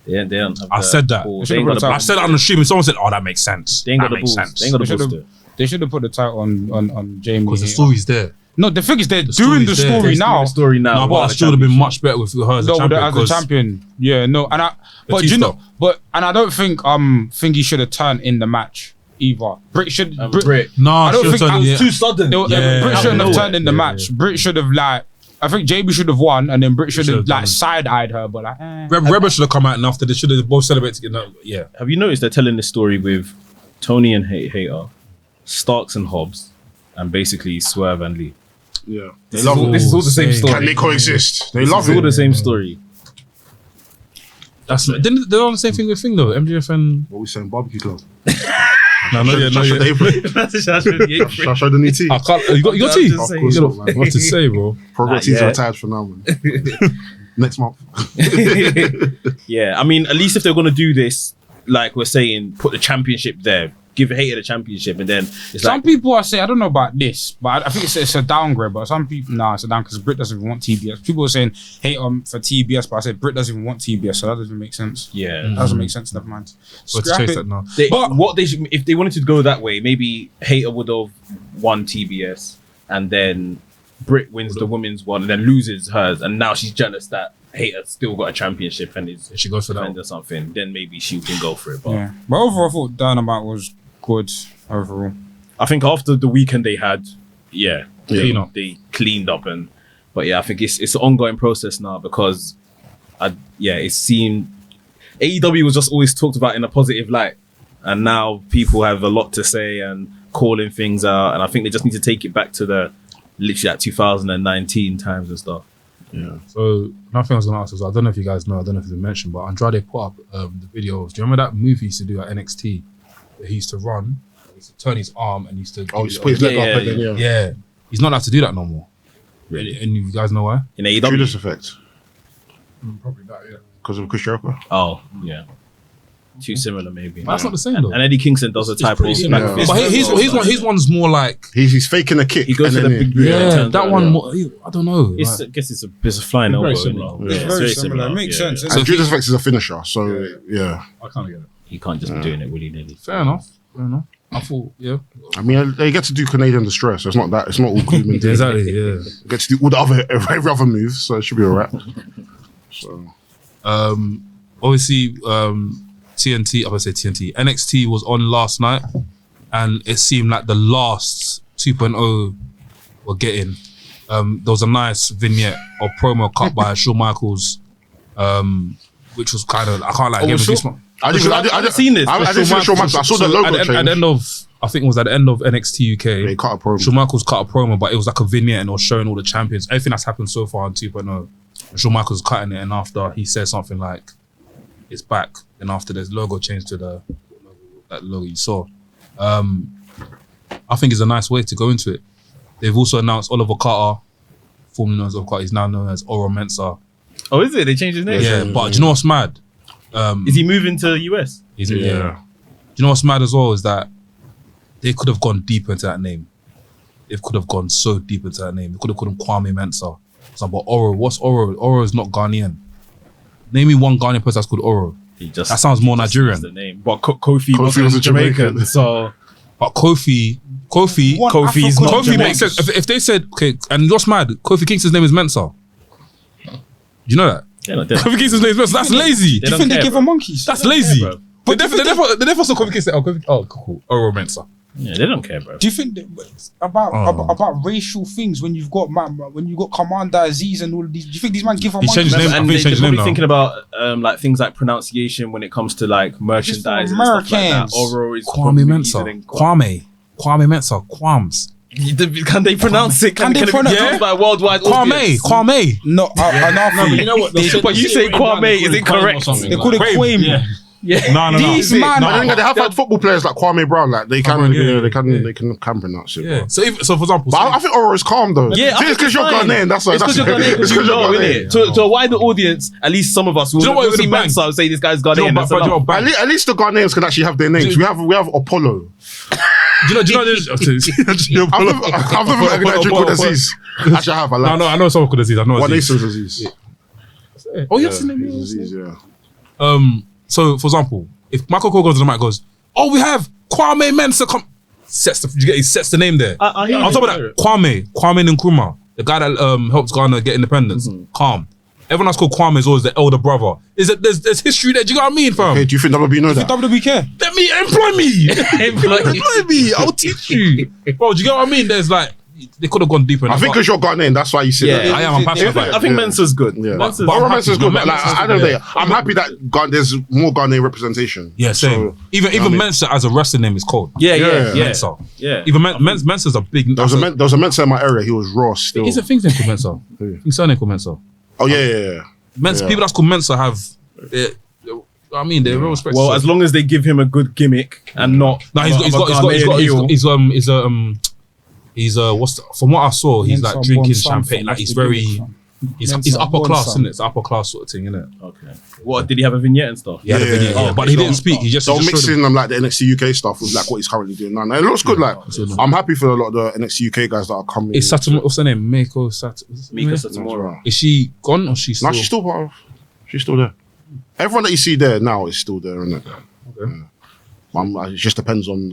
E: They don't have
B: I
E: the
B: said that.
E: balls.
F: They
E: They ain't got the
F: should've
B: I
E: balls.
B: said that on the stream and someone said, "Oh, that makes sense."
E: They ain't got
B: That
E: the
B: makes
E: balls.
B: sense.
E: They ain't got the
F: They
E: balls.
F: should've-
E: to-
F: They should have put the title on Jamie.
B: Because the
F: Hater.
B: story's there.
F: No, the thing is they're
B: The
F: doing the
B: story's there.
F: story
B: They're
F: now.
E: The story now.
B: No, but
E: What
B: it
E: the
B: still would have been
E: championship.
B: much better with her as a
F: No,
B: champion.
F: as a
B: 'cause
F: champion. Yeah, no, and but
B: Batista.
F: you know, and I don't think Thingy should have turned in the match either. Britt should. Britt,
B: No,
F: I don't
B: should've
F: think
B: turned
F: it
B: it-
F: was
E: Too sudden.
F: Britt shouldn't have turned in the
B: Yeah,
F: match.
B: yeah.
F: Britt should have I think JB should have won, and then Britt should have
B: Should've done.
F: side-eyed her, but
B: Rebel should have come out and after they should have both celebrated together. Yeah.
E: Have you noticed they're telling this story with Tony and Hater, Starks and Hobbs, and basically Swerve and Lee?
C: Yeah. They
E: This
C: love
E: is all-
C: it.
E: this is all the same
B: Can
E: story.
C: Can they coexist? They
E: It's
C: love
E: all the
C: it.
E: same story.
B: That's didn't they're on the same thing with thing though. MJF and
C: What we saying? Barbecue club.
B: no, not yet.
C: Should I show the new tea?
B: I can't. You got
E: I'm
B: tea.
E: just
C: Of
E: saying.
C: course
B: You
C: not,
B: know
C: man.
B: what to say, bro.
C: Progress
E: Not
C: teas are
E: yet.
C: retired for now, man. Next month.
E: Yeah, I mean, at least if they're gonna do this, like we're saying, put the championship there, give Hater the championship, and then it's
F: some
E: like
F: people are saying I don't know about this, but I think it's a downgrade. But some people, it's a down because Britt doesn't even want TBS. People are saying hate for TBS, but I said Britt doesn't even want TBS, so that doesn't make sense.
E: yeah.
F: That doesn't make sense. Never mind.
B: But to
F: Scrap
B: chase
F: it.
B: that now.
E: But what they should, if they wanted to go that way, maybe Hater would have won TBS, and then Britt wins the women's one, and then loses hers, and now she's jealous that Hater still got a championship and is
B: If she goes for that
E: defend
B: one.
E: or something. Then maybe she can go for it. But
F: Yeah, but overall, I thought Dynamite was good overall.
E: I think after the weekend they had,
B: Clean up.
E: they cleaned up, but I think it's an ongoing process now because, it seemed AEW was just always talked about in a positive light, and now people have a lot to say and calling things out, and I think they just need to take it back to the literally at 2019 times and stuff.
C: Yeah.
B: So nothing I was gonna ask is I don't know if you guys know, I don't know if it's been mentioned, but Andrade put up the video of, do you remember that move he used to do at NXT? Where he used to run, he used to turn his arm and he used to
C: Oh, he's put his leg
E: Yeah,
C: up and then,
E: yeah.
C: yeah.
B: He's not allowed to do that no more.
E: Really?
B: And you guys know why?
E: In AEW?
C: Judas effect.
D: Probably that, yeah.
C: Because of Chris Jericho.
E: Oh, yeah. Too similar, maybe.
B: That's not the same though.
E: And Eddie Kingston does a type of
B: pretty similar.
C: Yeah.
B: But his one's more like
C: He's faking a kick.
E: He goes
C: and
E: for the
C: then
E: big
B: that
E: turns
B: one
E: around.
B: more, I don't know.
E: It's,
B: like-
E: I guess it's a flying elbow.
D: very
E: isn't
D: similar.
E: it?
C: It's
F: very similar. It makes sense.
C: And Judas effect is a finisher. So, yeah.
D: I kind of get it.
E: You can't just be doing it willy nilly.
B: fair enough. I thought, yeah.
C: I mean, they get to do Canadian distress. So it's not that. It's not all gloom and doom.
B: Exactly, yeah.
C: They get to do all the other every other moves, so it should be alright. So
B: Obviously, TNT, I would say TNT, NXT was on last night, and it seemed like the last 2.0 were getting. There was a nice vignette or promo cut by Shawn Michaels, which was kind of, I can't like give it this one.
C: I
E: haven't seen this.
C: I didn't see the Shawn Michaels. I saw the logo
B: at the
C: change.
B: end of, I think it was at the end of NXT UK.
C: They cut a promo.
B: Shawn Michaels cut a promo, but it was like a vignette and it was showing all the champions, everything that's happened so far on 2.0. And Shawn Michaels cutting it, and after he said something like, "It's back." And after there's logo changed to that logo you saw. I think it's a nice way to go into it. They've also announced Oliver Carter, formerly known as Oliver Carter, he's now known as Oro Mensah.
E: Oh, is it? They changed his name?
B: Yeah, but do you know what's mad?
E: Is he moving to the US?
B: Do you know what's mad as well is that they could have gone deep into that name. They could have gone so deep into that name. They could have called him Kwame Mensah. So, but Oro, what's Oro? Oro is not Ghanaian. Name me one Ghanaian person that's called Oro.
E: He just
B: That sounds more
E: just
B: Nigerian.
E: used the name. But Kofi
C: was
E: was
C: a
E: Jamaican,
C: Jamaican.
E: so
B: But Kofi
E: Kofi's not
B: Kofi
E: Jamaican.
B: makes sense. If they said, okay, and what's mad? Kofi Kingston's name is Mensah. Do you know that? Kofi Kingston's name is Mensah. That's lazy.
E: They
F: You
E: don't
F: think they
E: care,
F: give
E: bro.
F: him monkeys?
B: That's lazy.
E: bro.
B: But they never saw Kofi Kingston. Oh, Kofi, Oro Mensah.
E: Yeah, they don't care, bro.
F: Do you think that about racial things when you've got Commander Aziz and all of these? Do you think these man give a
B: He
F: money?
B: changed his name. I
E: And
B: think he
E: they're
B: changed his name
E: probably
B: now.
E: thinking about like things like pronunciation when it comes to like merchandise and stuff like that.
F: Americans.
E: Oro is
B: Kwame
E: probably
B: Mensah.
E: using
B: Kwame Mensah. Quams.
E: Can they pronounce it?
F: Can they
E: it be
F: pronounce-
E: used by a worldwide audience?
B: Kwame.
F: No,
D: No, but you know what?
E: But you say Kwame, is it correct?
F: They call it Quame.
D: Yeah.
E: Yeah.
B: No.
F: These
E: Is it?
F: man,
C: I think they have had football players like Kwame Brown, like they can pronounce it.
B: Yeah.
C: bro.
B: So for example,
C: But I think Oro is calm though.
E: Yeah,
C: it's because you're
E: fine.
C: Ghanaian. That's why.
E: It's because you're Ghanaian.
C: It's
E: You
C: because you're
E: know,
C: Ghanaian.
E: innit? To a wider audience, at least some of us will
B: Do you know what it
E: see
B: would've banged?
E: Mensah and say this guy's
B: do you
E: Ghanaian.
B: know,
E: That's
B: but, do you know,
E: enough.
B: bang-
C: At least the Ghanaians can actually have their names. We have Apollo.
B: do you know this?
C: I've never met a Nigerian called Aziz. Actually, I have.
B: I know someone called Aziz. I know
C: One
B: Aziz.
C: Nation's Aziz.
B: Oh, yes, his name
C: He's
B: is.
C: Aziz, yeah.
B: So for example, if Michael Cole goes to the mic, goes, "Oh, we have Kwame Mensah." He sets the name there.
E: I hear
B: On
E: you.
B: top of that, Kwame Nkrumah, the guy that helps Ghana get independence. Calm. Everyone else called Kwame is always the elder brother. There's history there. Do you know what I mean, fam?
C: Hey, do you think WB know that?
F: WWE care.
B: Let me employ me. I'll teach you, bro. Do you get what I mean? There's like they could have gone deeper.
C: I think because you're Ghanaian, that's why you say that.
E: Yeah.
B: I am. I'm passionate about it.
E: I think Mensah's good.
C: Yeah.
E: Mensah's
C: But
B: I'm
C: Mensah's
B: happy.
C: good.
B: No,
C: But like,
B: Mensah's
C: I don't
B: good,
C: know. I'm happy that there's more Ghanaian representation.
B: Yeah, same.
C: So,
B: Even
C: you know what I mean?
B: Mensah as a wrestling name is cold.
E: Yeah.
B: Mensa.
E: Yeah.
B: Even Mensah's a big.
C: There was a Mensa in my area. He was raw still.
B: Is it things name called Mensa? Things surname called Mensa.
C: Oh yeah.
B: Mensa.
C: Yeah.
B: People that's called Mensa have. I mean, they're real respect.
E: Well, as long as they give him a good gimmick and not.
B: No, he's from what I saw, he's like
F: Mensa
B: drinking
F: born son
B: champagne.
F: from
B: Like he's
F: the
B: very,
F: gimmick, fam.
B: he's
F: Mensa
B: upper
F: born
B: class,
F: son.
B: isn't it? It's upper class sort of thing, isn't it?
E: Okay. What did he have a vignette and stuff?
B: Yeah,
C: Yeah.
B: but he didn't speak. He just
C: So
B: showed
C: mixing
B: them.
C: them like the NXT UK stuff with like what he's currently doing now. And it looks good. Like I'm happy for a lot of the NXT UK guys that are coming.
B: Is Satomura, what's her name? Miko
E: Satomura.
B: Is she gone or she's still?
C: No, she's still part of. She's still there. Everyone that you see there now is still there, isn't it?
B: Okay.
C: It just depends on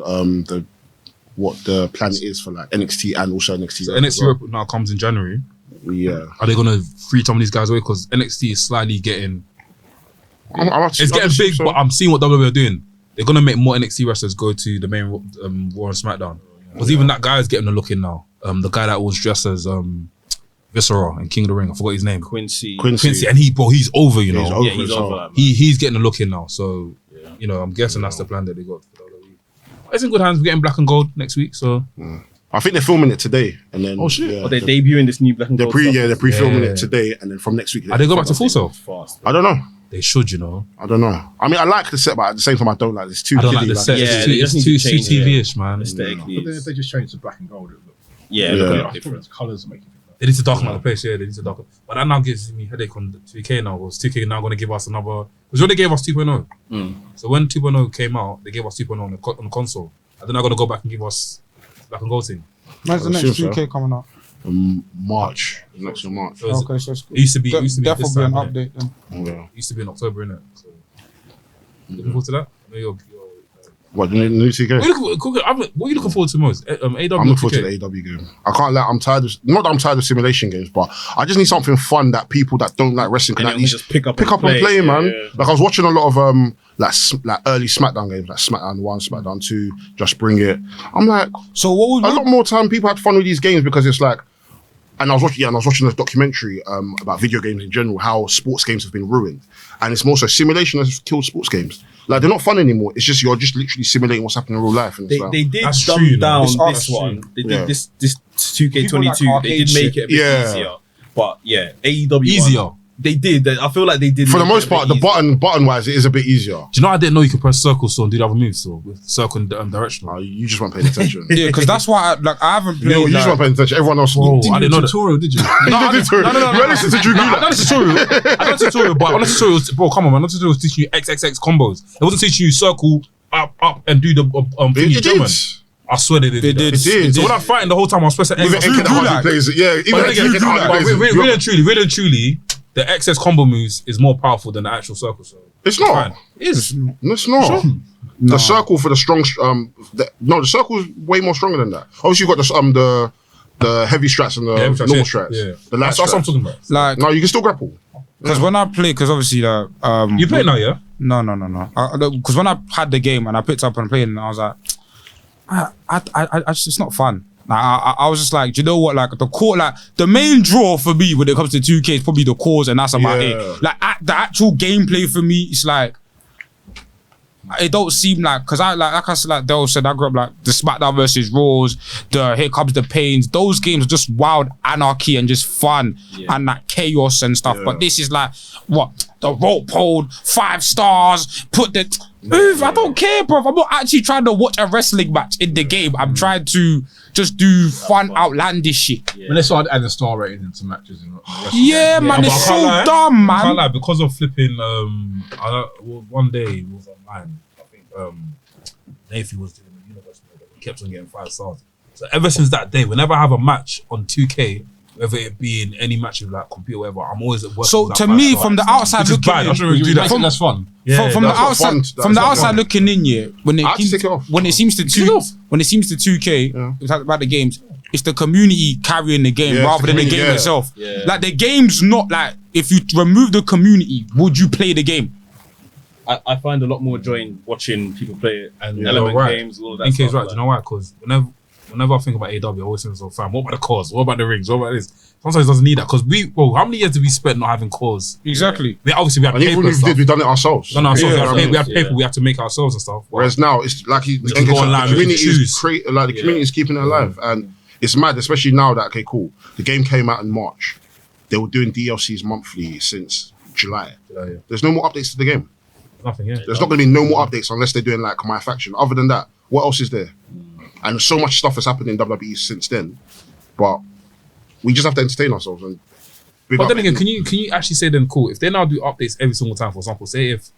C: what the plan is for like NXT and also NXT.
B: So
C: as
B: NXT
C: well.
B: Europe now comes in January.
C: Yeah.
B: Are they gonna free some of these guys away? Because NXT is slightly getting.
C: It's
B: It's getting big, but I'm seeing what WWE are doing. They're gonna make more NXT wrestlers go to the main Raw and SmackDown. Because even that guy is getting a look in now. The guy that was dressed as Viscera in King of the Ring. I forgot his name.
E: Quincy,
B: Quincy, and he's over. You know,
C: He's over.
E: Yeah, he's
C: as
E: over.
C: well.
E: Man.
B: he's getting a look in now. So you know, I'm guessing that's the plan that they got. For WWE. It's in good hands. We're getting black and gold next week. So
C: I think they're filming it today, and then
B: Oh, shit.
C: yeah,
E: They're debuting this new black and
C: they're
E: gold
C: pre
E: stuff.
C: they're pre-filming
B: Yeah.
C: it today, and then from next week.
B: are they go back to Full Sail?
E: Fast.
C: I don't know.
B: They should, you know.
C: I don't know. I mean, I like the set, but at the same time, I don't like this. Too
B: I don't like
C: kiddie,
B: the set.
E: Yeah,
B: It's
E: they
B: too,
E: just
B: it's
E: need
B: too
E: to change
B: TV-ish, man.
E: Aesthetically,
D: But then if
E: it's-
D: they just change to black and gold, it would look
E: yeah,
C: Yeah.
E: look
D: the
E: at it different.
D: different colours make it look
B: They need to darken up the place, yeah. They need to darken. But that now gives me headache on the 2K now. Was 2K now going to give us another? Because when they gave us 2.0, so when 2.0 came out, they gave us 2.0 on the console. And then they're going to go back and give us black and gold thing.
F: When's the
C: I
F: next
C: assume so.
F: 2K coming out?
C: March next year, March.
B: So it's-
F: Okay, so it's
B: it used to be. It used to be
F: That
B: this
F: will be an
B: time, innit?
F: update then.
C: Yeah.
B: It used to be in October, innit? So looking forward to that. I know you're
C: What the new TK?
B: what are you looking forward to most? AW
C: I'm
B: or
C: looking forward to
B: 2K?
C: the AW game. I can't lie. I'm tired of. Not that I'm tired of simulation games, but I just need something fun that people that don't like wrestling can
E: And
C: at
E: then we
C: least
E: just pick up
C: and play,
E: Yeah,
C: man.
E: yeah.
C: Like I was watching a lot of like early SmackDown games, like SmackDown 1, SmackDown 2, Just Bring It. I'm like,
F: So what would
C: a lot more time people had fun with these games because it's like, and I was watching this documentary about video games in general, how sports games have been ruined, and it's more so simulation has killed sports games. Like they're not fun anymore. It's just you're just literally simulating what's happening in real life. And it's like,
E: They did
B: That's
E: dumb
B: true, you know.
E: down
F: It's
E: this
F: true.
E: one. They did
C: Yeah.
E: this 2K22.
F: People like
E: They did
F: arcade
E: make
F: shit.
E: it a bit
C: Yeah.
E: easier. But yeah, AEW
B: Easier.
E: one, they did. I feel like they did.
C: for the
E: make
C: most
E: it a bit
C: part, the
E: easier.
C: button wise, it is a bit easier.
B: Do you know I didn't know you could press circle so and do the other moves so with circle and directional?
C: You just weren't paying attention.
F: Yeah, because that's why I haven't played.
C: You just weren't paying attention. Everyone else.
B: Bro,
D: Didn't
B: I didn't
D: do
B: know
D: a
B: that.
D: tutorial, did you?
C: No, You listened to Drew
B: No, I
C: Gulak.
B: done a tutorial, but on the tutorial, was- bro, come on, man. On the tutorial was teaching you XXX combos. It wasn't teaching you circle up and do the thingy
C: It
B: German.
C: did.
B: I swear they did.
F: They
B: that.
F: did.
C: It did.
B: So when I'm fighting the whole time, I was pressing X.
C: Even Ken Hardy plays it. Yeah, even
B: But then again,
C: Ken Hardy
B: but
C: plays it.
B: really and truly, the XS combo moves is more powerful than the actual circle. So
C: It's not.
B: fine. It is.
C: No, it's not. The circle for the strong. The circle is way more stronger than that. Obviously, you've got the heavy strats and the
B: Yeah, which I
C: normal
B: said,
C: strats.
B: yeah.
C: The light
B: That's what I'm
C: strats.
B: talking about.
F: Like,
C: No, you can still grapple.
F: because when I play, because obviously the
B: You play now, yeah?
F: No. Because when I had the game and I picked up and played, and I was like, I just, it's not fun. Like, I was just like, do you know what? Like the core, like the main draw for me when it comes to 2K is probably the cause, and that's about it. Like the actual gameplay for me, it's like it don't seem like, because like I said, like Dale said, I grew up like the SmackDown versus Raws, the Here Comes the Pains. Those games are just wild anarchy and just fun and like chaos and stuff. But this is like what the rope hold, 5 stars, put the move. I don't care, bro. I'm not actually trying to watch a wrestling match in the game. I'm trying to just do fun, outlandish shit.
D: When they started adding star rating into matches, man,
F: Man, it's so dumb, man.
B: I can't lie, because of flipping. One day it was online. I think Nathan was doing the universe mode. He kept on getting 5 stars. So ever since that day, whenever I have a match on 2K, whether it be in any match with like computer or whatever, I'm always at work.
F: So to me, from the outside looking in,
B: I shouldn't really do that.
D: That's fun.
F: from the
C: that's not
F: outside,
C: fun.
F: from the
C: That's not
F: outside
C: fun.
F: looking in, when
C: I just take it off.
F: when it seems to 2K, we talk about the games. It's the community carrying the game
C: Yeah,
F: rather
C: it's the
F: than the
C: community,
F: game
C: yeah.
F: itself.
E: Yeah.
F: Like the game's not like, if you remove the community, would you play the game?
E: I find a lot more joy in watching people play it and
B: Yeah,
E: element
B: right.
E: games, all of that
B: In case
E: stuff.
B: right, do you know why? Because whenever I think about AW, I always think so fam. What about the cause? What about the rings? What about this? Sometimes it doesn't need that because how many years did we spend not having cause?
F: Exactly.
B: We had
C: And even
B: paper
C: if
B: and stuff.
C: we've done it ourselves.
B: Done ourselves.
F: Yeah,
B: we had paper. We had to make ourselves and stuff.
C: Whereas now it's like the
B: can go online, we can
C: community
B: choose.
C: is the community is keeping it alive, and it's mad, especially now that cool. The game came out in March. They were doing DLCs monthly since July. There's no more updates to the game.
B: Nothing. Yeah.
C: There's not going to be no more updates unless they're doing like My Faction. Other than that, what else is there? And so much stuff has happened in WWE since then, but we just have to entertain ourselves and.
B: But then again, can you actually say then cool if they now do updates every single time? For example, say if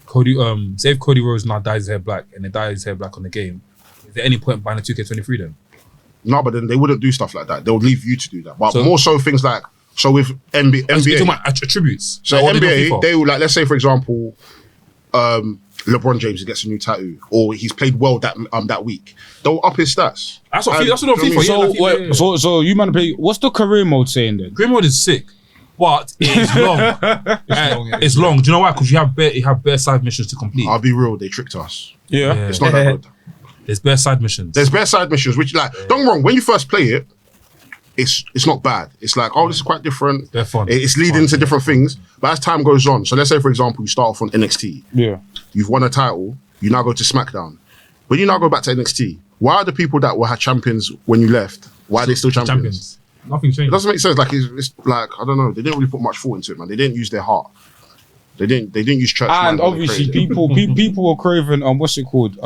B: Cody Rhodes now dyes his hair black and they dye his hair black on the game, is there any point buying a 2K23 then?
C: No, but then they wouldn't do stuff like that. They would leave you to do that. But
B: So-
C: more so things like with
B: You're talking
C: NBA.
B: about attributes.
C: So
B: Like what they do on
C: NBA,
B: FIFA.
C: they will like, let's say for example, LeBron James gets a new tattoo, or he's played well that week. They'll up his stats.
B: That's what
C: And-
B: that's what
C: do you know
B: FIFA.
C: what I mean?
B: Yeah, like FIFA, yeah.
F: So you man play. What's the career mode saying then?
B: Green mode is sick, but it's long. It's long. Do you know why? Because you have bare side missions to complete.
C: I'll be real, they tricked us.
F: Yeah.
C: It's not that good.
B: There's bare side missions.
C: There's bare side missions, which like don't get me wrong. When you first play it, it's not bad. It's like, oh, this is quite different.
B: They're fun.
C: It's leading to different things. But as time goes on, so let's say for example, you start off on NXT.
F: Yeah.
C: You've won a title. You now go to SmackDown. When you now go back to NXT, why are the people that were champions when you left? Why are they still champions?
B: Nothing
C: It
B: changed.
C: doesn't make sense. Like it's like I don't know. They didn't really put much thought into it, man. They didn't use their heart. They didn't use church.
F: And
C: man, when they
F: obviously,
C: created it.
F: people were craving. What's it called?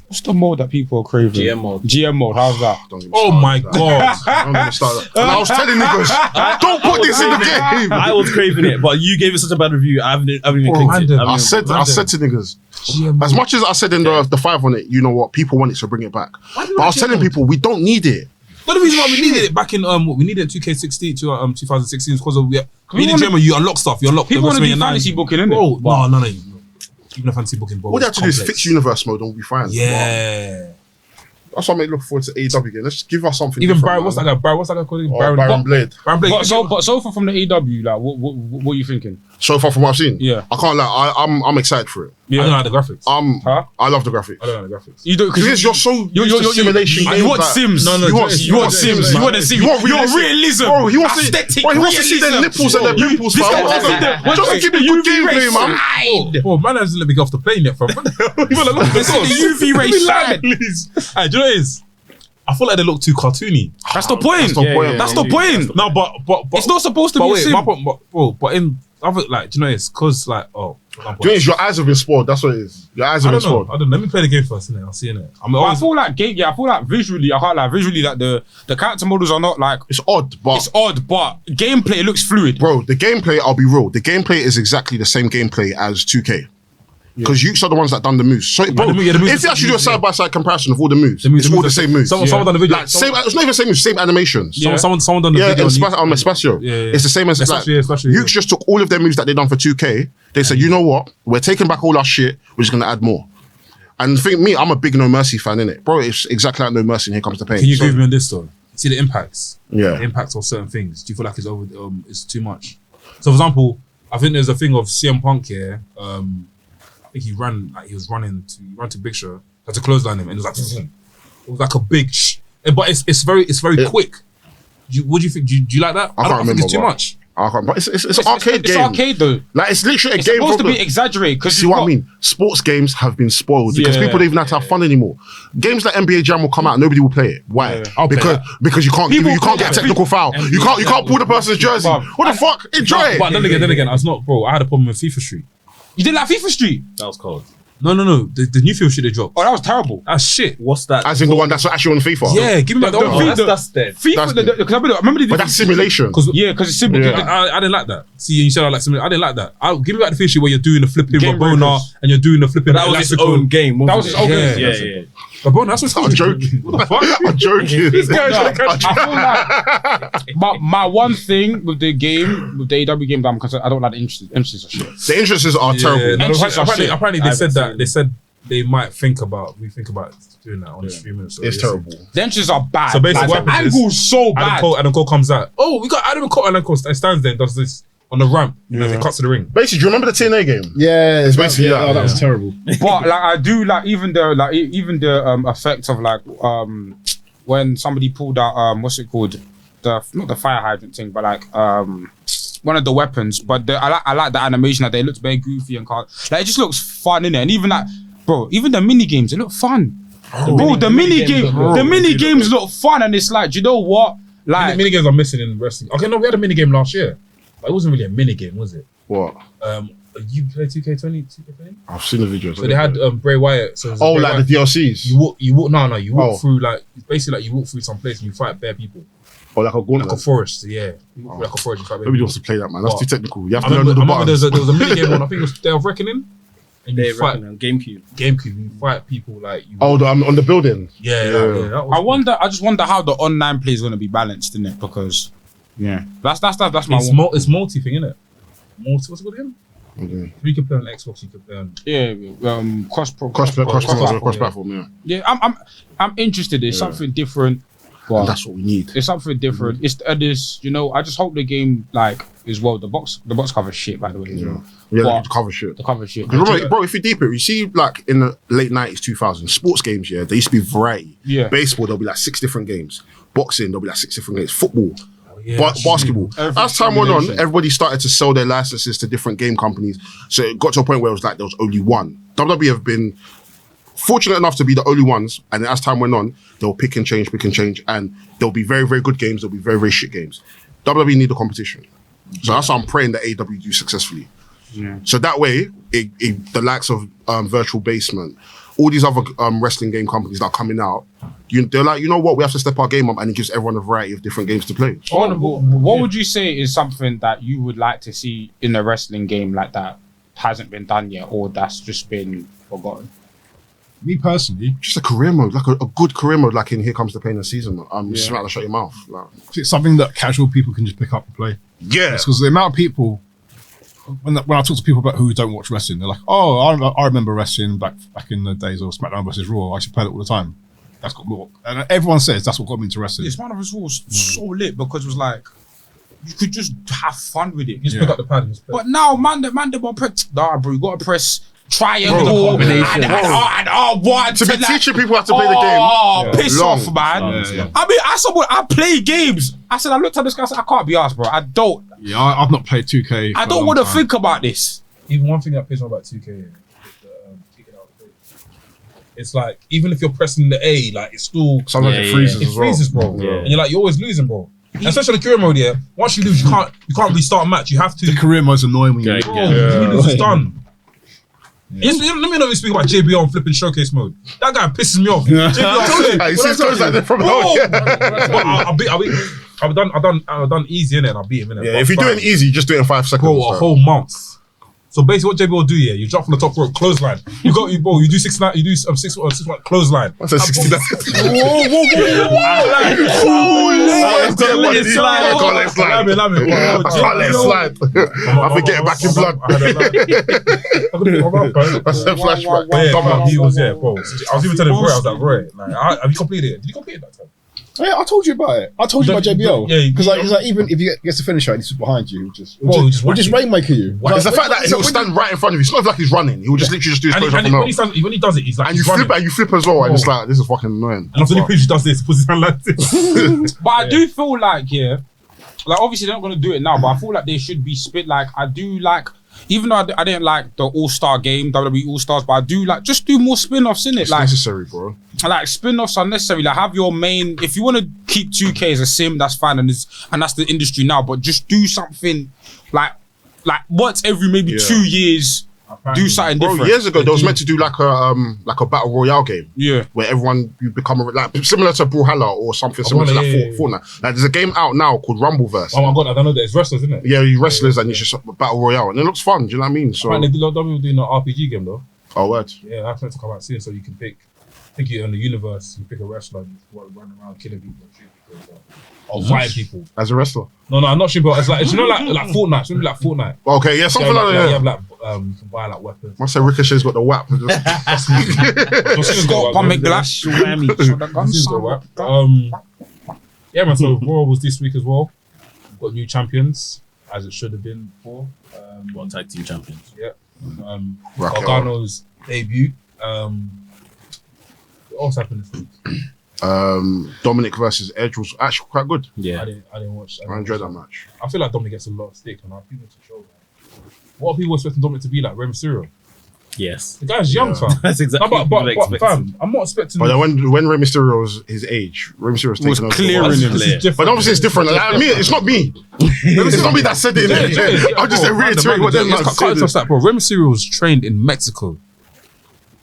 F: What's the mode that people are craving?
E: GM mode.
F: GM mode. How's that?
C: Don't get me
B: Oh
C: started
B: my
C: with that.
B: god.
C: Don't get me started. And I was telling niggas, don't put this in the game.
E: I was craving it, but you gave it such a bad review. I haven't even clicked it.
B: random.
E: I
C: I
E: haven't even-
C: said to niggas, as much as I said in the 5 on it, you know what? People want it, so bring it back. But I was telling people we don't need it.
B: But the reason why we needed it back in we needed 2K16 to 2016 is because of being in
F: wanna-
B: German, you unlock stuff. You unlock
F: People
B: the
F: want to do
B: WrestleMania 9.
F: fantasy booking, innit?
B: Bro, no. Even a fancy booking, bro.
C: All they have
B: it's
C: to do is
B: complex.
C: fix universe mode and we'll be fine.
B: Yeah.
C: That's why I'm looking forward to AEW again. Let's give us something.
B: Even
C: different,
B: Barry, what's that
C: man.
B: guy? What's that guy called?
C: Oh, Baron Blade.
B: Baron Blade.
F: But so far from the AW, like, what are you thinking?
C: So far from what I've seen,
F: Yeah.
C: I can't lie. I'm excited for it.
B: I don't like the graphics.
F: Huh?
C: I love the graphics.
B: I don't like the graphics.
F: You don't
C: Because you're so used to simulation games.
F: You want
C: like-
F: Sims?
B: No,
C: You want
F: Sims?
C: man.
F: You want to see?
C: You want
F: Your
C: realism.
F: realism,
C: Bro, he wants to
F: aesthetic
C: bro, he wants to see their
F: realism.
C: nipples and their pimples,
F: This
C: fam.
F: guy wants to see the-
C: Just give me good gameplay, man.
B: Oh, man hasn't let me get off the plane yet, fam. You wanna look at
F: Let's see the UV ray shine.
B: please. Hey, do you know what it is? I feel like they look too cartoony.
F: That's the point.
C: That's the point.
F: That's the point.
B: No, but
F: It's not supposed to
B: but
F: be a
B: wait,
F: sim.
B: my point, but in other, like, do you know it's because like for example,
C: Do you know, your eyes have been spoiled. That's what it is. Your eyes
B: I
C: have been
B: don't know.
C: spoiled.
B: I don't know. Let me play the game first, innit? I'll see in it. I'm
F: But I
B: always,
F: feel like I feel like visually, I can't lie. Visually, like the character models are not like
C: It's odd, but
F: it's odd, but gameplay looks fluid.
C: bro, the gameplay. I'll be real. The gameplay is exactly the same gameplay as 2K. Because you are the ones that done the moves. So, bro,
B: the moves
C: if you actually do a side by side comparison of all the moves,
B: The moves-
C: it's all the same moves.
B: Someone done the video.
C: Like same, it's not even the same moves, same animations.
B: Someone done the
C: Yeah,
B: video.
C: and Espacio.
B: Yeah.
C: It's the same as like,
B: Especially.
C: Yuke's just took all of their moves that they done for 2K. They said, you know what? We're taking back all our shit. We're just gonna add more. And think me, I'm a big No Mercy fan, innit? Bro, it's exactly like No Mercy and Here Comes the Pain.
B: Can you
C: So,
B: agree with me on this though? See the impacts.
C: Yeah.
B: The impacts of certain things. Do you feel like it's over? It's too much. So, for example, I think there's a thing of CM Punk here. I think he ran to Big Show. had to clothesline him, and it was like, it was like a big but it's very quick. What do you think? Do you like that?
C: I can't
B: think it's too
C: remember,
B: much.
C: But it's an arcade game.
F: It's arcade though.
C: Like it's literally a
F: It's
C: game.
F: supposed to be exaggerated because
C: See what I mean? Sports games have been spoiled because
F: Yeah.
C: people don't even have to have fun anymore. Games like NBA Jam will come out, nobody will play it. Why?
B: I'll play
C: Because you can't
F: People
C: you can't
F: play
C: get a
F: that.
C: technical foul. You can't pull the person's jersey. What the fuck? Enjoy it.
B: But then again, I was not, bro. I had a problem with FIFA Street.
F: You didn't like FIFA Street.
E: That was cold.
B: No. The new FIFA Street they dropped.
F: Oh, that was terrible.
B: That's shit.
E: What's that?
C: As in the one that's actually on FIFA.
B: Yeah, give me back the old one.
E: That's dead.
F: FIFA,
C: That's
F: because I remember the
C: But that's simulation.
B: Because
F: it's simple.
C: Yeah.
B: I didn't like that. See, you said I like something. I didn't like that. Give me back the FIFA Street where you're doing the flipping
F: Game
B: Rabona
F: breakers.
B: and you're doing the flipping.
E: That was his
B: Elastico.
E: own game.
F: That was his own game.
E: Yeah.
B: Rabona, that's what's
C: I'm joking.
B: What the fuck?
C: I'm joking.
F: I feel like my one thing with the game, with the AW game, that I'm concerned, I don't like the entrances of shit.
C: The entrances are terrible.
B: No,
F: Entrances are shit.
B: apparently they
E: I
B: said
E: haven't
B: that. They said they might think about doing that on the streaming. So
C: It's terrible.
F: The entrances are bad.
B: So basically
F: like,
B: what
F: the
B: happens is
F: angle's so bad.
B: Adam Cole comes out. Oh, we got Adam Cole stands there and does this on the ramp as he cuts to the ring.
C: Basically, do you remember the TNA game?
D: Yeah,
C: It's basically that.
D: that was terrible.
F: But like I do like even the effect of like when somebody pulled out what's it called, not the fire hydrant thing, but like one of the weapons. But I like the animation that they looked very goofy and like it just looks fun in it. And even like bro, even the mini games, they look fun. The mini games look fun, and it's like, do you know what? Like
B: Mini games are missing in wrestling. Okay, no, we had a mini game last year, but it wasn't really a mini game, was it?
C: What?
B: You played 2K20?
C: I've seen the videos.
B: So they had Bray Wyatt. So
C: Oh, like the DLCs.
B: you walk. You walk
C: Oh.
B: through like basically like you walk through some place and you fight bare people,
C: Or like a
B: like a
C: gauntlet.
B: forest. Yeah, you walk through like a forest. You fight bare
C: Nobody
B: people.
C: wants to play that, man. That's
B: What?
C: too technical. You have
B: I
C: to learn
B: remember,
C: all the buttons.
B: there was a mini game one. I think it was Day of Reckoning, and
E: They
B: you fight
E: reckon on GameCube.
B: GameCube. You fight people like you.
C: Oh, on the building.
B: yeah. That was
F: I just wonder how the online play is going to be balanced in it, because that's my
B: It's
F: one.
B: it's multi thing, isn't it? What's it called again?
C: Okay.
B: You can play on Xbox. You can play on.
C: Cross-platform, yeah.
F: Yeah, I'm interested. It's something different. But
C: And that's what we need.
F: it's something different. It's you know. I just hope the game like is well. The box cover shit, by the way. As well.
C: Yeah,
F: But
C: the cover shit.
F: the cover shit.
C: Remember, bro, if you deep it, you see like in the late 90s, 2000s, sports games, yeah, there used to be variety.
F: Yeah.
C: Baseball, there'll be like 6 different games. Boxing, there'll be like 6 different games. Football,
B: Yeah,
C: basketball.
F: Everything
C: As time went on,
F: combination.
C: everybody started to sell their licenses to different game companies. So it got to a point where it was like there was only one. WWE have been fortunate enough to be the only ones, and as time went on, they'll pick and change, and there'll be very, very good games, there'll be very, very shit games. WWE need the competition. So that's what I'm praying that AEW do successfully.
F: Yeah.
C: So that way, the likes of Virtual Basement, all these other wrestling game companies that are coming out, they're like, you know what, we have to step our game up, and it gives everyone a variety of different games to play.
F: What would you say is something that you would like to see in a wrestling game like that hasn't been done yet, or that's just been forgotten?
D: Me personally,
C: Just a career mode, like a good career mode, like in Here Comes the Pain of Season. Just like to shut your mouth. Like,
D: it's something that casual people can just pick up and play.
C: yeah.
D: Because the amount of people, when I talk to people about who don't watch wrestling, they're like, "Oh, I remember wrestling back in the days of SmackDown versus Raw. I used to play it all the time." That's got me, and everyone says that's what got me into wrestling.
F: This Man of Us was so lit because it was like you could just have fun with it.
B: Just pick up the pad and just play.
F: But now, man, the ball press. Nah, bro, you gotta press triangle
C: Bro,
F: and one
C: To be teaching people how to play the game.
F: Oh, piss
C: Long.
F: off, man.
D: Yeah.
F: I mean, I play games. I said, I looked at this guy. I said, I can't be asked, bro. I've
D: I've not played 2K.
F: I don't want to think about this.
B: Even one thing that pisses me off about 2K is taking out the it's like even if you're pressing the A, like it's still
C: Sometimes
E: Yeah,
C: it
E: yeah.
C: freezes
B: it
C: as well.
B: freezes, bro.
E: Yeah.
B: And you're like you're always losing, bro. And especially on the career mode, yeah. Once you lose, you can't restart a match. You have to.
D: The career mode's annoying when you.
E: Yeah,
B: Bro,
E: yeah.
B: you lose, it's done. Let me not even speak about JBL on flipping showcase mode. That guy pisses me off. JBL,
C: Hey, you see his toes like that from
B: I've done easy in it and I beat him in it.
C: Yeah, if you're doing easy, just do it in 5 seconds.
B: bro, a whole month. So basically, what JB will do, yeah, you drop from the top rope, clothesline. You do 6 you do 6 clothesline.
C: What's that 69?
E: Let it slide.
C: I can't let it slide. I can't let it slide. I forget it back in blood. That's a flashback.
B: Yeah, he was bro. I was even telling Roy, I was like, Roy, like, have you completed it? Did you complete it that time?
D: Yeah, I told you about it. I told you about JBL.
B: Yeah,
D: because like even if he gets the finisher and he's behind you,
B: He'll
D: he'll just rainmaker you.
C: It's the fact that he'll stand right in front of you. It's not like he's running. He'll just literally just do his close up
B: and when he does it, he's like,
C: and
B: he's
C: you flip as well, and it's like this is fucking annoying.
B: And after he proves he does this, he puts his hand like this.
F: But I do feel like, like obviously they're not gonna do it now, but I feel like they should be split. Like I do like, even though I didn't like the All-Star game, WWE All-Stars, but I do like just do more spin-offs in it.
C: It's
F: Like
C: necessary, bro.
F: Like spin-offs are necessary. Like have your main. If you want to keep 2K as a sim, that's fine, and that's the industry now. But just do something like once every maybe 2 years. Do something
C: Bro,
F: different.
C: years ago, they was meant to do like a battle royale game.
F: Yeah.
C: Where everyone you become like similar to Brawlhalla or something similar to Fortnite. Like there's a game out now called Rumbleverse.
B: Oh my god, I don't know that it's wrestlers, isn't it?
C: Yeah, you wrestlers and it's just a battle royale, and it looks fun. Do you know what I mean? So,
B: Apparently, WWE doing an RPG game though.
C: oh, word.
B: Yeah, that's meant to come out soon, so you can pick it on the universe. You pick a wrestler, and you run around killing people, and shooting people, or fighting people.
C: As a wrestler.
B: No, I'm not sure, but it's like it's like Fortnite. It's maybe like Fortnite.
C: Okay, yeah, something like
B: You
C: that.
B: have like you can buy like weapons.
C: Must say Ricochet's got the whap.
F: Scott Comic Glass.
B: Yeah, man. So Raw was this week as well. We've got new champions, as it should have been before.
E: What tag team champions?
B: Yeah.
C: Raquel.
B: Gargano's debut. What else happened this week?
C: Dominic versus Edge was actually quite good.
E: Yeah.
B: I didn't watch.
C: I enjoyed that match.
B: I feel like Dominic gets a lot of stick, and I think it's a show. Man. What are people expecting Dominic to be like? Rey Mysterio?
E: Yes.
B: The guy's young, fam.
E: That's exactly
B: No,
E: what
B: but
E: expecting.
B: fam, I'm not expecting.
C: But then when Rey Mysterio was his age, Rey Mysterio was taking over.
F: clearing
B: This
F: him.
B: is different.
C: But obviously it's different. Like, me, it's not me. It's not me that said it. I'm just reiterating what them man said.
B: That, bro. Rey Mysterio was trained in Mexico.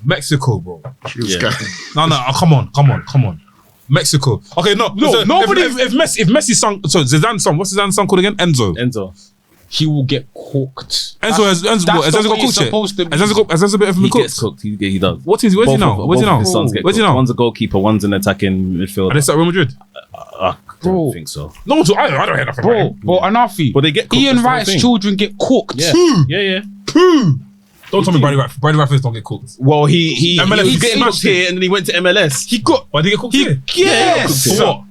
B: Bro.
E: Yeah.
B: No, come on. Mexico. Okay, no. So
F: nobody-
B: If Messi son, so Zidane's son, what's Zidane's son called again? Enzo.
F: He will get cooked.
B: Enzo has
F: That's
B: got
F: the way
B: cooked
F: it's
B: yet?
F: supposed to be.
B: Has Enzo been
E: He
B: cooked?
E: gets cooked. He does.
B: Where's he
E: Both
B: now?
E: of-
B: Where's he
E: both
B: now?
E: of his sons get
B: Where's he
E: cooked.
B: now?
E: One's a goalkeeper, one's an attacking midfielder.
B: Are they at Real Madrid?
E: I don't think so.
B: No, I don't hear nothing.
F: Bro, Anafi.
E: But they get cooked.
F: Ian
E: that's the whole
F: Wright's
E: thing.
F: children get cooked.
E: Yeah.
B: Don't tell me Brady Raffles don't get cooked.
E: Well, he
B: MLS
E: was getting
B: smashed
E: cooked here, and then he went to MLS.
B: He got. Why did he get cooked here?
F: Yes.
E: Yeah,
B: For what?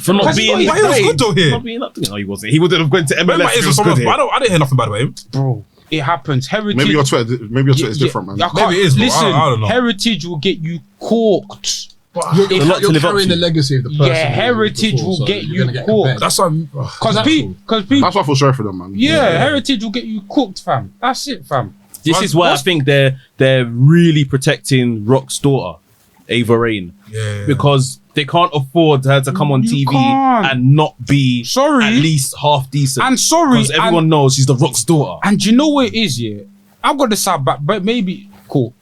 E: For not being.
B: Why he was good though here?
E: Not being up to it. No, he wasn't. He wouldn't have gone to
B: Remember
E: MLS. If he
B: Israel
E: was
B: someone,
E: good
B: but
E: here.
B: I didn't hear nothing bad about him.
F: Bro, it happens. Heritage.
C: Maybe your Twitter is different, man.
F: I can't-
B: Maybe it is, bro.
F: Listen,
B: I don't know.
F: Heritage will get you cooked.
E: lot to
D: You're
E: live up
D: carrying
E: to.
D: the legacy of the person.
F: Yeah, Heritage will get you caught.
B: That's why.
F: Because people,
C: That's why I feel sorry for them, man.
F: Heritage will get you cooked, fam. That's it, fam.
E: This is why I think they're really protecting Rock's daughter, Ava Rain,
B: Yeah.
E: because they can't afford her to come on
F: You
E: TV
F: can't.
E: and not be
F: Sorry.
E: at least half decent.
F: And sorry,
E: because everyone knows she's the Rock's daughter.
F: And do you know what it is, yeah? I've got the side back, but maybe cool.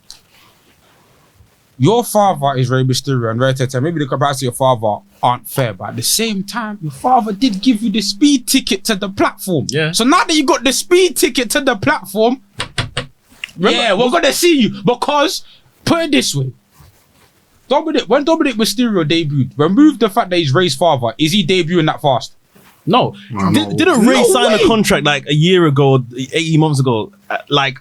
F: Your father is Rey Mysterio and Rey Tete. Maybe the capacity of your father aren't fair, but at the same time, your father did give you the speed ticket to the platform.
E: Yeah.
F: So now that you got the speed ticket to the platform, we're gonna see you. Because put it this way. When Dominic Mysterio debuted, remove the fact that he's Rey's father, is he debuting that fast?
E: No,
C: No.
E: didn't Ray
F: No
E: sign
F: way.
E: a contract like a year ago, 18 months ago?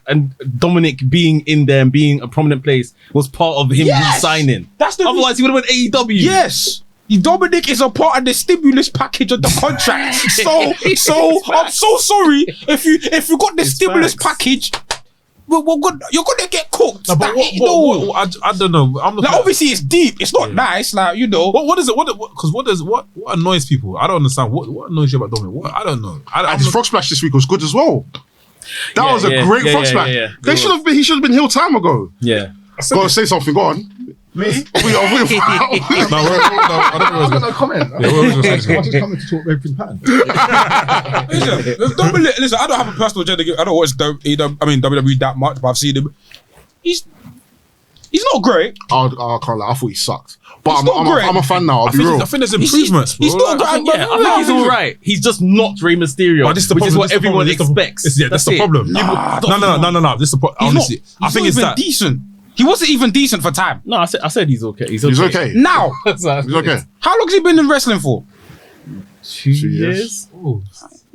E: And Dominic being in there and being a prominent place was part of him
F: Yes!
E: re-signing.
F: That's the
E: Otherwise, he would have went AEW.
F: Yes. Dominic is a part of the stimulus package of the contract. so I'm so sorry if you got the
E: It's
F: stimulus
E: facts.
F: package. We're good. You're gonna get cooked.
B: No, but I don't know. I'm
F: Like, obviously it's deep. It's not nice. Like, you know.
B: What is it? What annoys people? I don't understand. What annoys you about Dominic? I don't know.
C: And his frog splash this week was good as well. That was a great frog splash. He should have been healed time ago.
E: Yeah.
C: Go on, say something. Go on. Me?
B: I don't know.
D: I've got no comment.
B: Yeah, what was I
D: I'm
B: saying?
D: just coming to talk everything pattern.
F: Listen, I don't have a personal agenda. I don't watch WWE that much, but I've seen him. He's not great.
C: I can't lie. I thought he sucked. But
F: He's not great.
C: I'm a fan now. I'll be
B: I
C: real.
B: think there's improvements, bro.
F: He's still
B: Like,
F: good.
E: I think he's all right. He's just not Rey Mysterio,
B: But this is the
E: which is
B: problem,
E: what
B: this is the
E: everyone
B: problem,
E: expects.
B: That's the problem. No. This is the problem. Honestly, I think it's that.
F: decent. He wasn't even decent for time.
E: No, I said he's okay.
C: He's okay.
F: Now,
C: He's okay.
F: how long has he been in wrestling for?
E: 2 years.
B: Oh,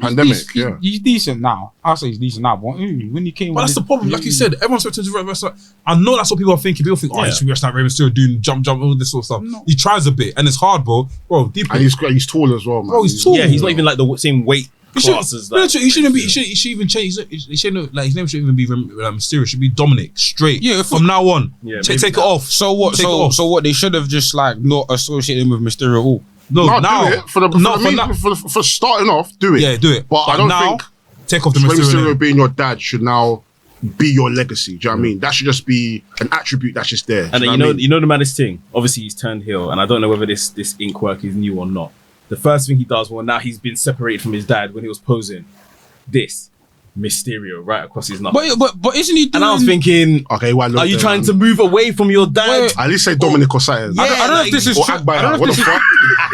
C: pandemic.
F: He's decent now. I'll say he's decent now, but when he came,
B: But that's the problem. Like you said, everyone's expecting to wrestle. I know that's what people are thinking. People think, oh, he should be wrestling like Rey Mysterio, doing jump, all this sort of stuff.
F: No.
B: He tries a bit, and it's hard, bro. Deep.
C: And he's tall as well, man.
B: Bro, he's tall.
E: Yeah, he's not even like the same weight
B: He should,
E: class as
B: no,
E: that.
B: he shouldn't be. He should even change. He shouldn't like his name shouldn't even be Mysterio. It should be Dominic straight.
F: Yeah,
B: from now on.
E: Yeah,
B: take
E: maybe
B: it off.
F: So what?
B: Take it off.
F: So what? They should have just like not associated him with Mysterio at all.
B: No,
C: No,
B: now
C: do it for starting off. Do it.
B: Yeah, do it.
C: But I don't
B: now,
C: think
B: take off the
C: Rey
B: Mysterio.
C: Mysterio being your dad should now be your legacy. Do you know what I mean? That should just be an attribute that's just there.
E: And
C: Do
E: then
C: what I mean?
E: you know the maddest thing. Obviously, he's turned heel, and I don't know whether this ink work is new or not. The first thing he does, well, now he's been separated from his dad when he was posing. This Mysterio right across his nuts.
F: But isn't he doing?
E: And I was thinking,
C: Okay, well,
E: are you trying to move away from your dad?
F: Wait.
C: at least say Dominic or something?
E: Yeah.
F: I don't know if this is.
C: Or
F: true.
C: Akbar.
F: I don't know
C: What
F: if
C: the
F: this is.
C: fuck?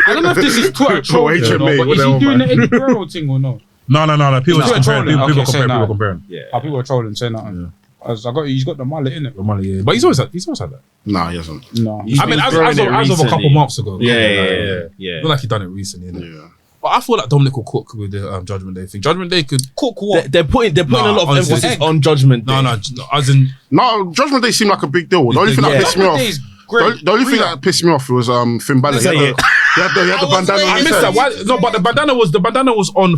F: I don't know if this is Twitter trolling or
C: HMA,
F: not, but is he
C: whatever,
F: doing
C: man.
F: the Eddie Guerrero thing or no?
B: No. People
F: People
B: just comparing.
F: trolling.
B: People
F: Okay, say
B: comparing.
F: no.
B: People comparing.
E: Yeah.
F: People are trolling, saying that. He's got the mullet in it.
B: Yeah. But he's always had that.
C: Nah, he hasn't.
F: No.
E: He's
B: I mean,
E: been
B: as
E: throwing
B: of
E: it
B: a couple
E: recently.
B: months ago.
E: Yeah.
B: I feel like he done it recently. Innit?
C: Yeah.
B: But I feel like Dominic will cook with the Judgment Day thing. Judgment Day could
F: Cook what?
E: They're putting a lot of
B: honestly,
E: emphasis on Judgment Day.
B: no, as in
C: No, Judgment Day seemed like a big deal. The only thing that
E: Yeah.
C: pissed me off.
F: Judgment Day is great.
C: The only thing that pissed me off was Finn Balor.
E: Say it.
C: He had the bandana. on
B: I
C: his
B: missed
C: head.
B: that. Why? No, but the bandana was on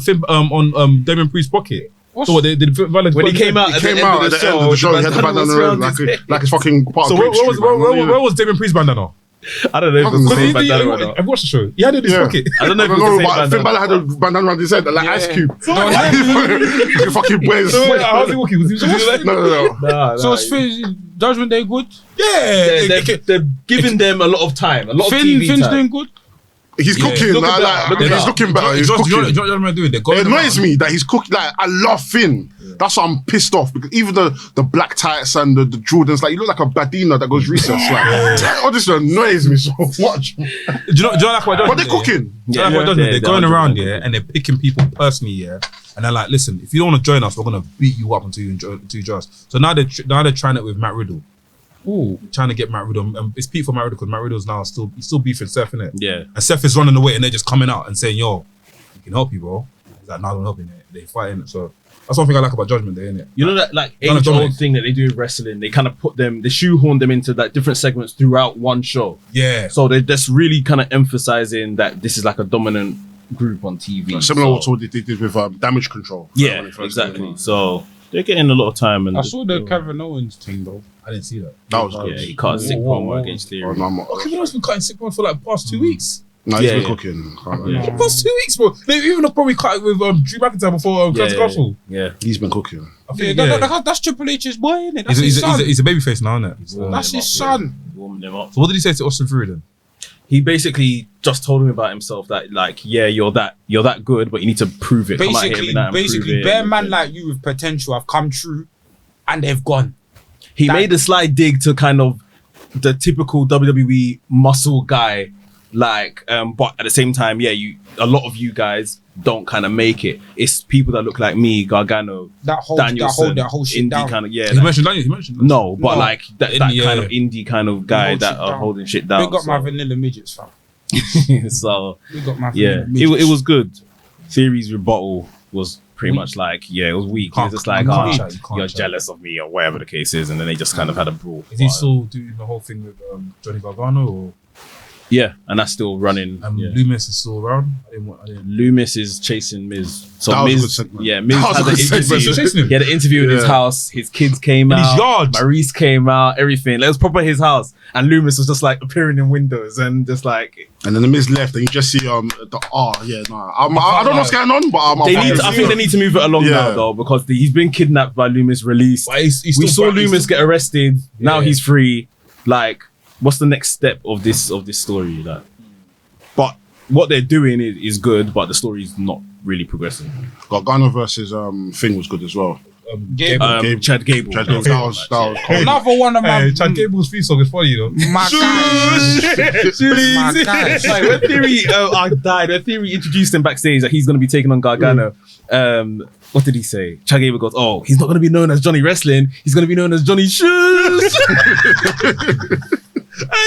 B: Damien Priest's pocket. So what they did
E: When he came out,
C: He came out at the end of the show. He had the bandana around like it's fucking part
B: So
C: of
B: where
C: Grape Street, man.
B: was Damien Priest's bandana?
E: I don't know if it's the same bandana or
B: I've
E: not.
B: watched the show. He had it in his
C: Yeah.
B: pocket.
E: I don't know if
C: I
E: it's
C: don't
E: the
C: know,
E: same
C: but Finn Balor
E: bandana.
C: had a bandana around his head, like Ice Cube.
F: No,
C: You fucking boys.
B: So how's he walking? Was he like?
C: No.
F: So is Judgment Day good?
B: Yeah.
E: They're giving them a lot of time, a lot of
F: Finn's
E: TV time.
F: doing good.
C: He's cooking.
E: looking
C: Like,
E: better, looking
C: he's
E: better.
C: looking better. He's
B: You know
C: cooking.
B: what I'm doing? They're
C: It
B: going
C: annoys
B: around.
C: me that he's cooking. Like, I love Finn. That's why I'm pissed off, because even the black tights and the Jordans, like, you look like a Badina that goes recess. Like, all this annoys me so much.
B: Do you know like what
C: But they're cooking.
B: They're going
E: Yeah,
B: around,
E: 100%.
B: and they're picking people personally, and they're like, listen, if you don't want to join us, we're gonna beat you up until you join us. So now they're trying it with Matt Riddle.
F: Ooh.
B: Trying to get Matt Riddle. It's Pete for Matt Riddle, because Matt Riddle's now still beefing Seth, innit?
E: Yeah.
B: And Seth is running away, and they're just coming out and saying, yo, we can help you, bro. He's like, no, I don't help you, innit? They fighting. So that's one thing I like about Judgment Day, innit?
E: You know that like
B: Donna Dominic.
E: age-old thing that they do in wrestling? They kind of they shoehorn them into like different segments throughout one show.
B: Yeah.
E: So they're just really kind of emphasizing that this is like a dominant group on TV.
C: Similar
E: So-
C: to what they did with Damage Control.
E: Yeah,
C: When it first
E: exactly.
C: came out.
E: So they're getting a lot of time. And
F: I saw the Kevin Owens thing though.
B: I didn't see that.
C: That was good.
E: yeah, he cut a sick promo against Theory.
C: Oh, no, I'm-
B: Kevin Owens been cutting sick one for like the past 2 weeks.
C: No, he's
E: Yeah,
C: been
E: yeah.
C: cooking. Can't lie.
E: Yeah.
B: Past 2 weeks, bro. They even probably cut it with Drew McIntyre before Curtis Castle.
E: Yeah.
C: He's been cooking.
B: I
F: Yeah,
B: think,
F: that's Triple H's boy, innit? That's
B: He's
F: his son.
B: a babyface now, isn't it?
F: That's his son.
E: Warming them up.
B: So what did he say to Austin Fury then?
E: He basically just told him about himself that like, yeah, you're that good, but you need to prove it. Come out here every night and prove it.
F: Bare man like you with potential have come true, and they've gone.
E: He
F: that-
E: made a slight dig to kind of the typical WWE muscle guy, like, but at the same time, yeah, a lot of you guys don't kind of make it. It's people that look like me, Gargano,
F: That whole
E: Danielson,
F: that whole shit
E: indie
F: down.
E: kind of, yeah.
B: He
E: like-
B: mentioned Daniel. He mentioned
E: no, but
F: No.
E: like that
B: Indie,
E: kind
B: yeah.
E: of indie kind of guy
F: Hold
E: that
F: shit
E: are
F: down.
E: holding shit down.
F: We got my
E: so-
F: vanilla midgets, fam.
E: so
F: We got my
E: yeah,
F: vanilla midgets.
E: it was good. Theory's rebuttal was pretty much like, yeah, it was weak. It was just like,
B: You can't
E: oh,
B: chat, you can't
E: you're
B: chat.
E: jealous of me or whatever the case is, and then they just kind of had a brawl.
B: Is he
E: But,
B: still doing the whole thing with Johnny Gargano, or
E: yeah, and that's still running. Yeah.
B: Loomis is still around? I didn't.
E: Loomis is chasing Miz. So
C: That was a
E: Miz,
C: good segment.
E: yeah, Miz
C: That was
E: had
C: a
E: an
C: good segment.
E: interview.
B: Chasing him?
E: He had an interview in his
C: Yeah.
E: house. His kids came
B: In
E: out.
B: his yard.
E: Maurice came out. Everything. It was proper his house. And Loomis was just like appearing in windows and just like
C: And then the Miz left, and you just see I don't know what's going on, but
E: I think they need to move it along
C: Yeah.
E: now though, because he's been kidnapped by Loomis, released.
B: But he's
E: We
B: still
E: saw
B: back- he's
E: Loomis
B: still-
E: get arrested. Now
B: Yeah.
E: he's free. Like, what's the next step of this story? Like, but what they're doing is good, but the story's not really progressing.
C: Gargano versus Thing was good as well.
F: Gable.
C: Gable.
E: Chad Gable.
C: That was cool.
F: Another one of my
B: Hey, Chad Gable's theme song is funny, though.
F: my guys. My guys.
E: Like, when Theory, I died. When Theory introduced him backstage that he's going to be taking on Gargano, what did he say? Chad Gable goes, "Oh, he's not going to be known as Johnny Wrestling. He's going to be known as Johnny Shoes."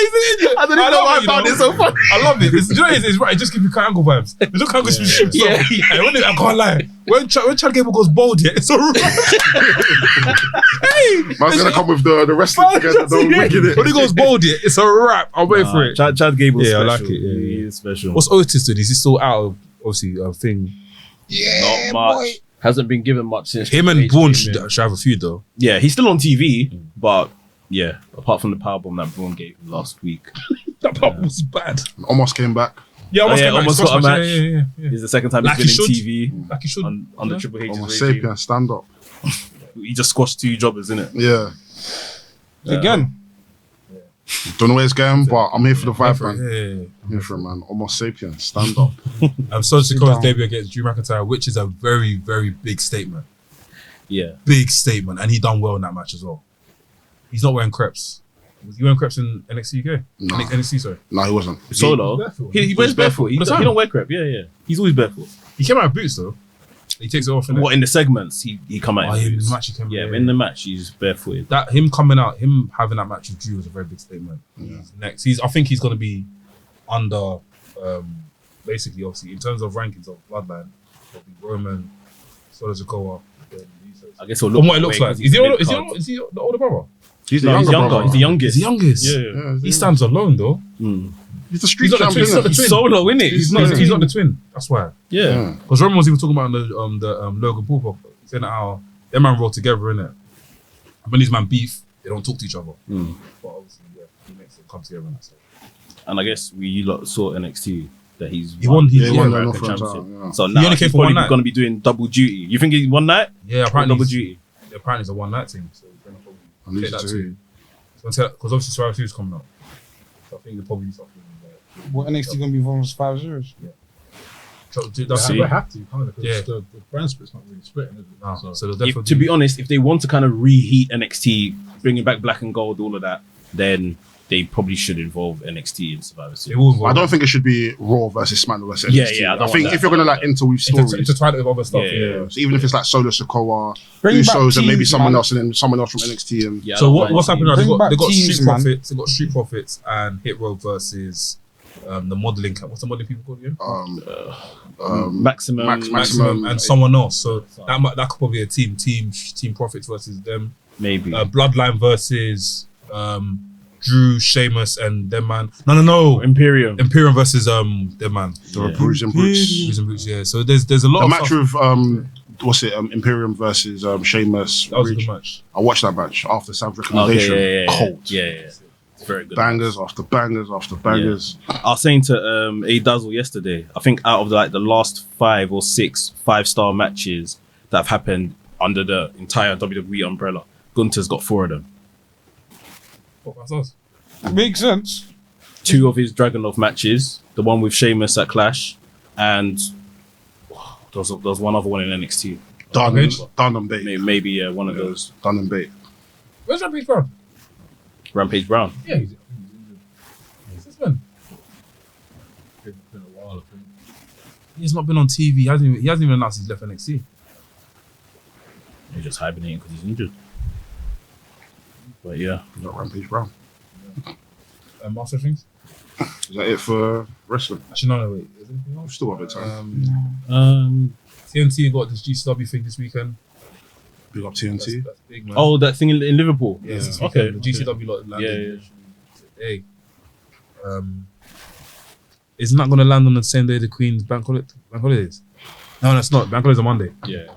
B: he's in.
E: I don't even know why I found it so funny.
B: I love it. You know, it's right. It just gives me triangle vibes. The look how good ships
E: Yeah,
B: up.
E: yeah.
B: Hey, I can't lie. When Chad Gable goes bold, yeah, it's a wrap. Hey,
C: Man's gonna come with the wrestling together. Don't wicked it.
B: when he goes bold, yeah, it's a wrap. I'll wait for it.
E: Chad Gable's
B: Yeah, I
E: special.
B: like it, yeah,
E: He is special.
B: What's Otis doing? Is he still out of obviously a thing?
E: Not much. Hasn't been given much since
B: Him
E: Triple
B: and
E: H
B: Braun
E: came in.
B: should have a feud though.
E: Yeah, he's still on TV, but yeah, apart from the powerbomb that Braun gave him last week,
B: That part was bad.
C: Almost came back.
B: Yeah,
E: yeah,
B: came back.
E: almost
B: It's
E: got a
B: first
E: match.
B: Yeah.
E: it's the second time
B: Like
E: he's
B: he
E: been
B: should.
E: in TV
B: Like he should.
E: on the Triple H's
C: Almost
E: regime.
C: sapien, stand up.
E: He just squashed 2 jobbers, innit?
C: Yeah.
F: Again,
C: Don't know where it's going, but I'm here for the vibe, man.
B: Yeah.
C: I'm here for it, man. Almost sapien, stand up.
B: Sergio Sikoa's
F: down.
B: debut against Drew McIntyre, which is a very, very big statement.
E: Yeah.
B: Big statement, and he done well in that match as well. He's not wearing crepes. Was he wearing crepes in NXT UK?
C: No.
B: NXT, sorry.
C: No, he wasn't.
E: Solo.
D: barefoot.
E: He wears barefoot. He
B: All the
E: don't
B: time.
E: wear crepe. Yeah. He's always barefoot.
B: He came out of boots though. He takes it off. innit?
E: What in the segments he come out.
B: Oh,
E: in
B: yeah, in
E: boots.
B: the match he came.
E: Yeah, but in the match he's barefooted.
B: that him coming out, him having that match with Drew was a very big statement. He's next. I think he's gonna be under basically obviously in terms of rankings of Bloodline, it'll be Roman, Solo Sikoa, then Usos.
E: I guess it'll
B: From what it looks
E: way
B: like.
E: 'cause
B: Is he,
E: the
B: older,
E: mid-card.
B: is he the older brother?
C: He's the
E: No, he's
C: younger
E: younger.
C: brother.
E: He's the youngest.
B: He's the youngest.
E: Yeah.
C: Yeah,
B: He stands alone though.
C: He's the street
B: He's not the
C: champion.
B: twin. He's not the
C: innit?
B: twin.
E: Solo, innit?
B: He's not the twin. That's why.
E: Yeah.
B: Because Roman was even talking about the Logan Paul podcast. He said how them man roll together, innit? When these man beef, they don't talk to each other. But obviously, yeah, he makes them come together. And that's it.
E: And I guess you lot saw NXT that he's
B: He won.
C: Yeah, he won the
E: American
C: North American
E: Championship.
C: title, yeah.
E: So
B: He
E: now
B: only
E: he's
B: came for
E: probably
B: one night.
E: going to be doing double duty. You think he's one night?
B: Yeah, apparently
E: double
B: he's-
E: duty.
B: Apparently, it's a one night thing. So he's gonna
C: And
B: probably
C: these
B: take that
C: two.
B: too. Because obviously Survivor Series coming up. So I think they'll probably do something like
F: what NXT gonna be involved with 5 zeros?
B: that's
E: See?
D: They have to, kind of, because
B: Yeah.
D: the brand split's not really splitting, is it?
B: No,
D: So-
B: so they'll
E: If,
B: definitely
E: to be honest, if they want to kind of reheat NXT, bringing back black and gold, all of that, then they probably should involve NXT in Survivor
B: they
E: Series.
B: will.
C: I don't think it should be Raw versus SmackDown versus
E: Yeah,
C: NXT.
E: yeah, I
C: I
E: don't
C: think
E: want
C: if
E: that.
C: you're gonna like interweave stories,
B: intertwine it with other stuff.
E: Yeah,
B: Yeah.
E: yeah.
C: so even if it's like Solo Sikoa,
F: Bring back
C: Usos, and maybe
F: teams,
C: someone
F: man.
C: else, and then someone else from NXT, and
E: Yeah, I
B: So
E: don't
B: what,
E: mind
B: what's
E: seeing-
B: happening now?
F: Bring back
B: They got
F: teams,
B: Street
F: man.
B: Profits. They got Street Profits and Hit Row versus the modeling. What's the modeling people called again?
E: Maximum.
B: Maximum and someone else. So that could probably be a team Profits versus them.
E: Maybe.
B: Bloodline versus Drew, Sheamus, and them man. No.
E: Imperium.
B: Imperium versus them man.
C: the Bruise and Brutes.
B: Bruce and Brutes, yeah. So there's a lot
C: The
B: of
C: match
B: stuff.
C: with what's it? Imperium versus Sheamus.
B: That was a
C: Ridge.
B: good match.
C: I watched that match after Sam's
E: Okay,
C: recommendation.
E: yeah.
C: Cold.
E: Yeah. It's very good.
C: Bangers after bangers after bangers.
E: I was saying to A Dazzle yesterday, I think out of the last 5 or 6 5-star matches that have happened under the entire WWE umbrella, Gunther's got 4 of them.
B: What about us?
F: Makes sense.
E: 2 of his Dragunov matches, the one with Sheamus at Clash, and there was one other one in NXT.
C: Done and bait.
E: Maybe one of those.
C: Done and bait.
B: Where's Rampage Brown?
E: Rampage Brown.
B: Yeah, he's this man.
D: It's been a while, I think.
B: He's not been on TV. He hasn't even announced he's left NXT.
E: He's just hibernating because he's injured. But yeah.
C: Got Rampage Brown.
B: Master Things.
C: Is that it for wrestling?
B: Actually, no. Wait. Is there anything else?
C: Still have a bit of time.
B: TNT got this GCW thing this weekend.
C: Big up TNT.
B: That's big, man.
E: Oh, that thing in Liverpool.
B: yeah, it's this
E: Okay.
B: weekend. The GCW lot landed
E: Yeah.
B: today. Isn't that going to land on the same day the Queen's bank holidays? No, that's not. Bank holidays on Monday.
E: Yeah.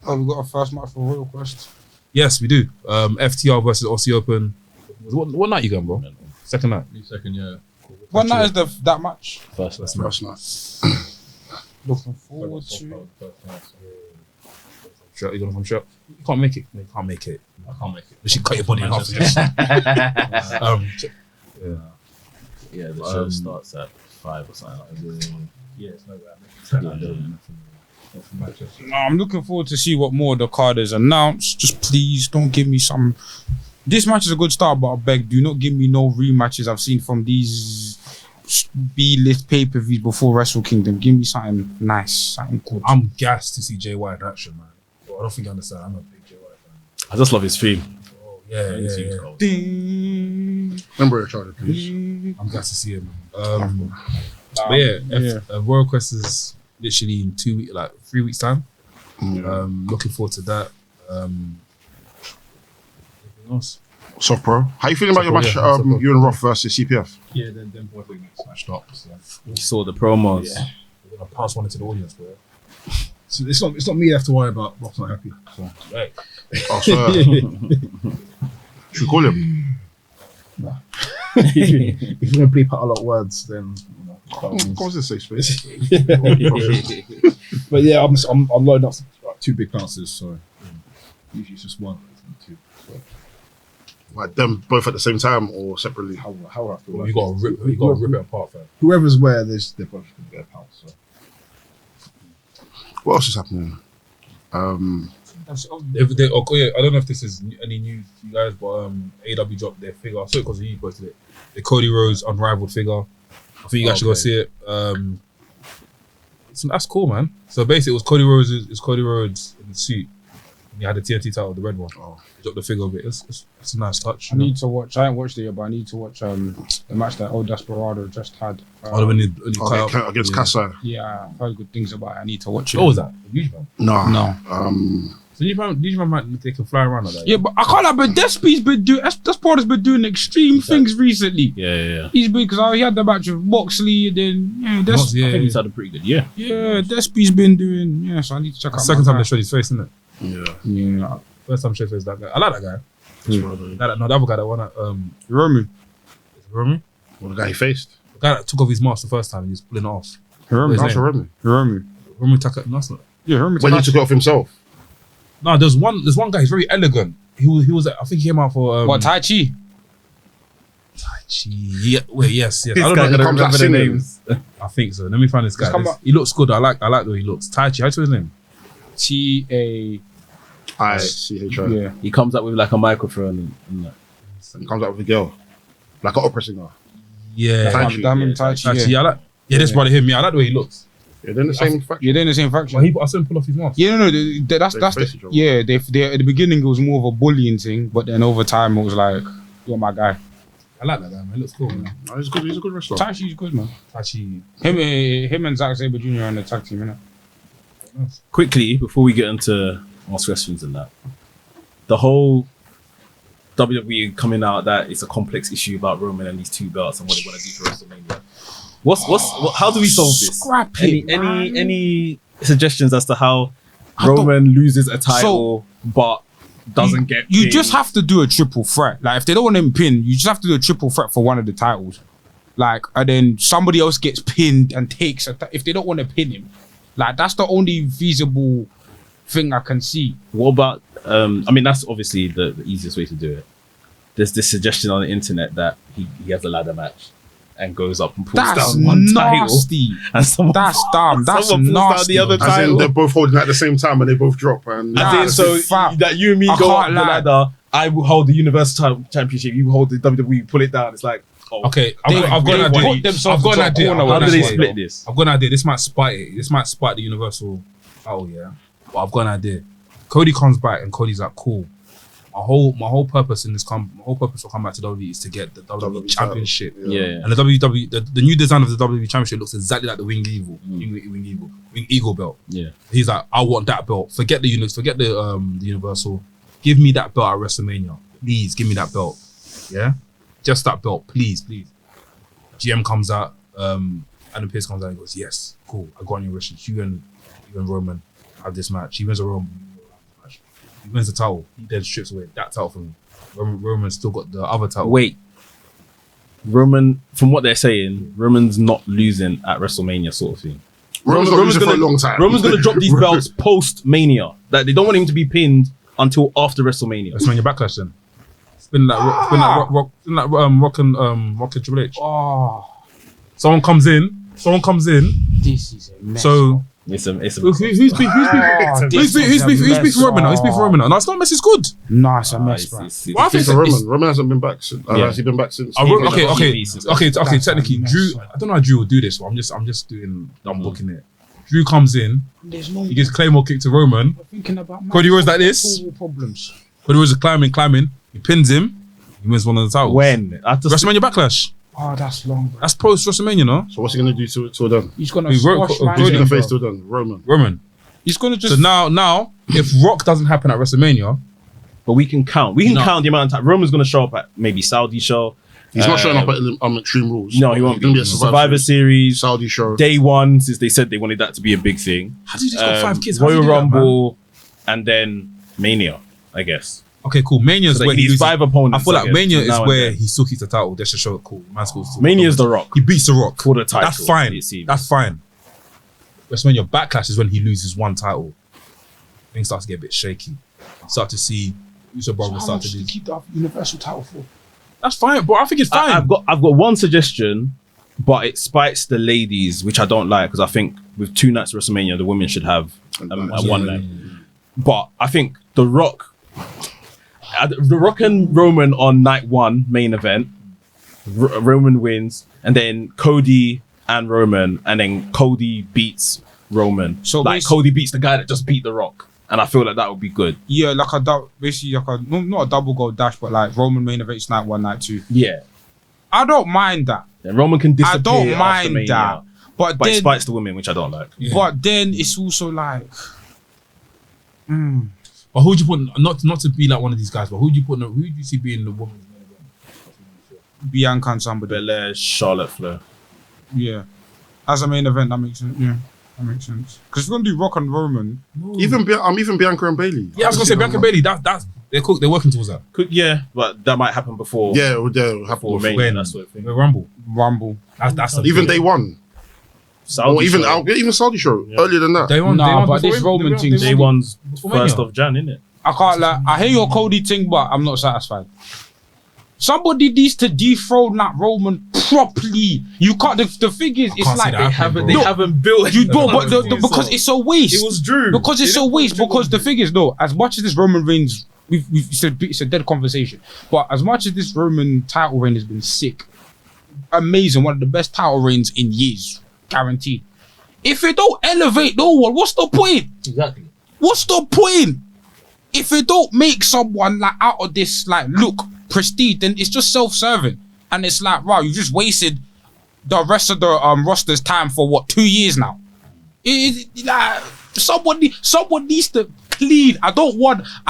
F: Oh, we got a first match for Royal Quest.
B: Yes, we do. FTR versus Aussie Open. What night you going, bro? Second night.
D: Me second, yeah.
F: What night is that match?
E: First
B: That's
C: First night.
F: Looking forward to.
B: Shirt, you gonna come shirt? You can't make it. No, you can't make it.
D: I can't make it.
B: You should cut your body in half.
E: Yeah, the show starts at 5 or something like that.
D: Yeah, it's no way.
F: No, I'm looking forward to see what more the card is announced. Just please don't give me some. This match is a good start, but I beg, do not give me no rematches I've seen from these B-list pay-per-views before Wrestle Kingdom. Give me something nice, something good.
B: I'm gassed to see Jay White in action, man. But I don't think you understand. I'm a big Jay White fan.
E: I just love his theme.
B: Oh, yeah.
E: His theme's cold.
F: Ding.
C: Remember your charger, please.
B: I'm glad to see him. But yeah, Royal Quest is literally in 2 weeks, like 3 weeks time. Looking forward to that. Anything else?
C: Soft Pro. How you feeling about your match?
B: Soft Pro.
C: You and Roth versus CPF.
B: Yeah, then both will get smashed up. So
E: You saw the promos.
B: we're gonna pass one into the audience, bro.
D: So it's not me I have to worry about. Rock's not happy. So.
B: Right.
C: Oh, swear. Should we call him?
D: If you're gonna bleep out a lot of words, then
C: Of course, it's safe space.
D: But yeah, I'm loading up like 2 big bounces, so usually it's just one, two. So
C: Like them both at the same time or separately?
D: how I feel
B: Well,
D: like
B: you gotta rip it apart, fam.
D: whoever's where, they're both gonna get a pound. So
C: What else is happening?
B: I don't know if this is any news to you guys, but AW dropped their figure. I saw it because you posted it. The Cody Rhodes unrivaled figure. I think you guys should go see it. That's cool, man. So basically, it was Cody Rhodes in the suit. And he had the TNT title, the red one. He dropped the figure a bit. It's a nice touch.
F: I need to watch. I haven't watched it yet, but I need to watch the match that Old Desperado just had.
C: Against Kasai.
F: Yeah, I've heard good things about it. I need to watch it.
B: What was that? The New Man.
C: No.
B: So New Man might they can fly around like that.
F: Yeah, but I can't lie, but Despy's been doing. Desperado's been doing extreme things recently.
E: Yeah.
F: He's been because he had the match with Moxley, and then
E: I think he's had a pretty good year.
F: Yeah, Despy's been doing. Yeah, so I need to check out.
B: Second time they showed his face, isn't it?
F: Yeah,
B: First time showed his face, that guy. I like that guy. No, the other guy that won at
F: Roman.
B: Romy?
C: Well, the guy he faced.
B: The guy that took off his mask the first time and he was pulling it off.
F: Roman.
B: His
C: That's
B: name?
C: Remy.
B: Romy Taka. No, it's not.
F: Yeah, Roman.
C: When he took it off himself.
B: No, there's one guy. He's very elegant. He was. I think he came out for
F: What, Tai Chi?
B: Yeah. Wait. Yes.
E: This
B: I don't
E: guy
B: know.
E: gonna
C: comes out
E: remember the
C: singing.
E: names.
B: I think so. Let me find this guy.
F: come back.
B: He looks good. I like the way he looks. Tai Chi. How's his name?
F: T-A.
C: I-C-H-I.
F: Yeah.
E: He comes up with like a microphone and like,
C: He comes out with a girl. Like an opera singer.
B: Yeah.
C: Tai Chi.
F: Diamond Tai Chi.
B: Tai Chi.
F: Yeah.
B: I like. Yeah, this brother him. Yeah, I like the way he looks.
C: Yeah, they're in the same faction.
F: You're in the same
B: But
F: faction.
B: I saw him pull off his mask.
F: Yeah, no, that's
C: They
F: the,
C: face each other.
F: yeah. They at the beginning it was more of a bullying thing, but then over time it was like, you're my guy.
B: I like that guy, man. He looks cool, man.
C: No, he's good. He's a good wrestler.
F: Tai Chi's good, man.
B: Tai Chi.
F: Him and Zack Sabre Jr. on the tag team, innit?
E: quickly before we get into Ask Questions and that, the whole WWE coming out that it's a complex issue about Roman and these 2 belts and what they want to do for WrestleMania. How do we solve this?
F: Scrap it,
E: Any suggestions as to how
F: don't-
E: Roman loses a title but doesn't get
F: You
E: pinned?
F: just have to do a triple threat. Like if they don't want him pinned, you just have to do a triple threat for one of the titles. Like and then somebody else gets pinned and takes if they don't want to pin him. Like that's the only feasible thing I can see.
E: What about? I mean, that's obviously the easiest way to do it. There's this suggestion on the internet that he has a ladder match and goes up and pulls
F: That's
E: down one title,
F: nasty.
E: and someone
F: That's dumb. That's
E: someone pulls down
F: nasty.
E: the other
C: As in,
E: title.
C: they're both holding it at the same time and they both drop. And
E: As
F: Nah,
E: in, so
F: fam.
E: that you and me
F: I
E: go up
F: can't
E: the
F: lie.
E: ladder. I will hold the Universal Championship. You hold the WWE. Pull it down. It's like, oh,
B: Okay, I've got an
F: They
B: idea.
F: put themselves
B: I've got an
F: into a
B: idea.
F: corner.
B: I've got
E: how
B: an
E: do they
B: idea.
E: split this?
B: I've got an idea. This might spite it. This might spite the Universal title, yeah. But I've got an idea. Cody comes back and Cody's like, cool. My whole purpose in this my whole purpose of coming back to WWE is to get the WWE Championship.
E: Yeah.
B: And the WWE, the new design of the WWE Championship looks exactly like the Wing Eagle belt.
E: Yeah.
B: He's like, I want that belt. Forget the Universal. Give me that belt at WrestleMania. Please give me that belt. Yeah, just that belt, please. GM comes out. Adam Pearce comes out and goes, yes, cool. I got on your wishes. You and Roman have this match. He wins a Roman match. He wins the title. He then strips away that title from him. Roman's still got the other title.
E: Wait. Roman, from what they're saying, Roman's not losing at WrestleMania, sort of thing.
C: Roman's not losing for a long time.
E: Roman's gonna drop these belts post Mania. That they don't want him to be pinned until after WrestleMania.
B: WrestleMania Backlash then. It's been like Rock and Triple H.
F: Oh,
B: Someone comes in.
F: this is a mess.
B: So
E: It's a
B: who's beefing Roman now? Who's beefing Roman now? No, it's not mess. It's good.
F: Nah, it's a mess, bro.
B: Well, I think
C: For Roman. Roman hasn't been back since.
E: Yeah.
C: Has he been back since?
B: Okay.
F: That's
B: Technically,
F: a mess,
B: Drew.
F: man.
B: I don't know how Drew will do this. But I'm just doing. I'm booking it. Drew comes in.
F: There's no
B: He gives Claymore kick to Roman.
F: thinking about
B: Cody Rhodes like this.
F: problems.
B: Cody Rhodes is climbing. He pins him. He wins one of the titles.
E: When? I just,
B: WrestleMania Backlash.
F: Oh, that's long. Bro.
B: That's post WrestleMania, no?
C: So what's he gonna do till then?
F: He's gonna
B: Who's
F: squash
B: Cody?
C: Who's he gonna
F: Manziel,
C: face
F: bro.
C: till then? Roman.
B: Roman.
F: He's gonna just.
B: So now, if Rock doesn't happen at WrestleMania,
E: but we can count. We can
B: No.
E: count the amount of time. Roman's going to show up at maybe Saudi show.
C: He's not showing up at Extreme Rules.
E: No, he won't
C: He's gonna be
E: be.
C: at
E: Survivor Series,
C: Saudi show.
E: day one, since they said they wanted that to be a big thing.
B: how do you just got 5 kids? How do
E: Royal
B: you do that, man?
E: Rumble, and then Mania, I guess.
B: Okay, cool. Mania is
E: So
B: where
E: he
B: he
E: needs
B: loses.
E: 5 opponents.
B: I feel like
E: I guess,
B: Mania is
E: now and
B: where
E: then.
B: he still keeps the title. Just to show it cool. Man still
E: Mania's The Rock.
B: He beats The Rock
E: For the title,
B: That's fine.
E: it seems.
B: That's fine. WrestleMania Backlash is when he loses one title. Things start to get a bit shaky. Start to see Uso
F: How
B: Brothers start
F: much
B: to
F: did he
B: lose.
F: keep the Universal title for?
B: That's fine, but I think it's fine.
E: I've got one suggestion, but it spites the ladies, which I don't like, because I think with 2 nights of WrestleMania, the women should have a one night. But I think The Rock and Roman on night 1 main event, Roman wins, and then Cody and Roman, and then Cody beats Roman.
F: So
E: like
F: basically-
E: Cody beats the guy that just beat The Rock, and I feel like that would be good.
F: Yeah, like basically like a not a double gold dash, but like Roman main events night 1, night 2.
E: Yeah,
F: I don't mind that.
E: and Roman can disappear.
F: I don't
E: after
F: mind
E: Mania,
F: that. But
E: but it
F: then,
E: spites the women, which I don't like.
F: but then it's also like,
B: But who'd you put? Not to be like one of these guys, but who'd you put? Who do you see being the woman's main event?
F: Bianca and somebody.
E: Belair, Charlotte Flair.
F: Yeah, as a main event, that makes sense. Yeah, that makes sense. Because we're gonna do Rock and Roman.
C: Even Bianca and Bailey.
B: Yeah, I was gonna say Bianca and Bailey. That's they're working towards that.
E: Yeah, but that might happen before.
C: Yeah, it'll happen
E: Before
C: before.
E: Mania,
B: When
E: that sort of thing.
B: the Rumble.
F: Rumble.
B: That's a
C: Even
B: big-
C: day one.
E: Saudi
C: Or even
E: show.
C: even Saudi show earlier than that.
B: Day one.
F: Nah,
B: day one
F: but
B: before
F: this
B: him?
F: Roman thing-
E: Day one's
B: Before
E: 1st
B: Mania.
E: of Jan, isn't it?
F: I can't like. I hear your Cody thing, but I'm not satisfied. Somebody needs to dethrone that Roman properly. You can't. The thing is, it's
B: can't see
F: like
B: that happening, bro.
F: No,
E: haven't built
F: you don't. But because it's a waste.
E: It was Drew.
F: Because it's a waste. Because the thing is, no. As much as this Roman Reigns, it's a dead conversation. But as much as this Roman title reign has been sick, amazing, one of the best title reigns in years, guaranteed. If it don't elevate no one, what's the point?
E: Exactly.
F: What's the point? If it don't make someone like out of this like look prestige, then it's just self-serving, and it's like, wow, you just wasted the rest of the roster's time for what 2 years now. Like someone needs to clean.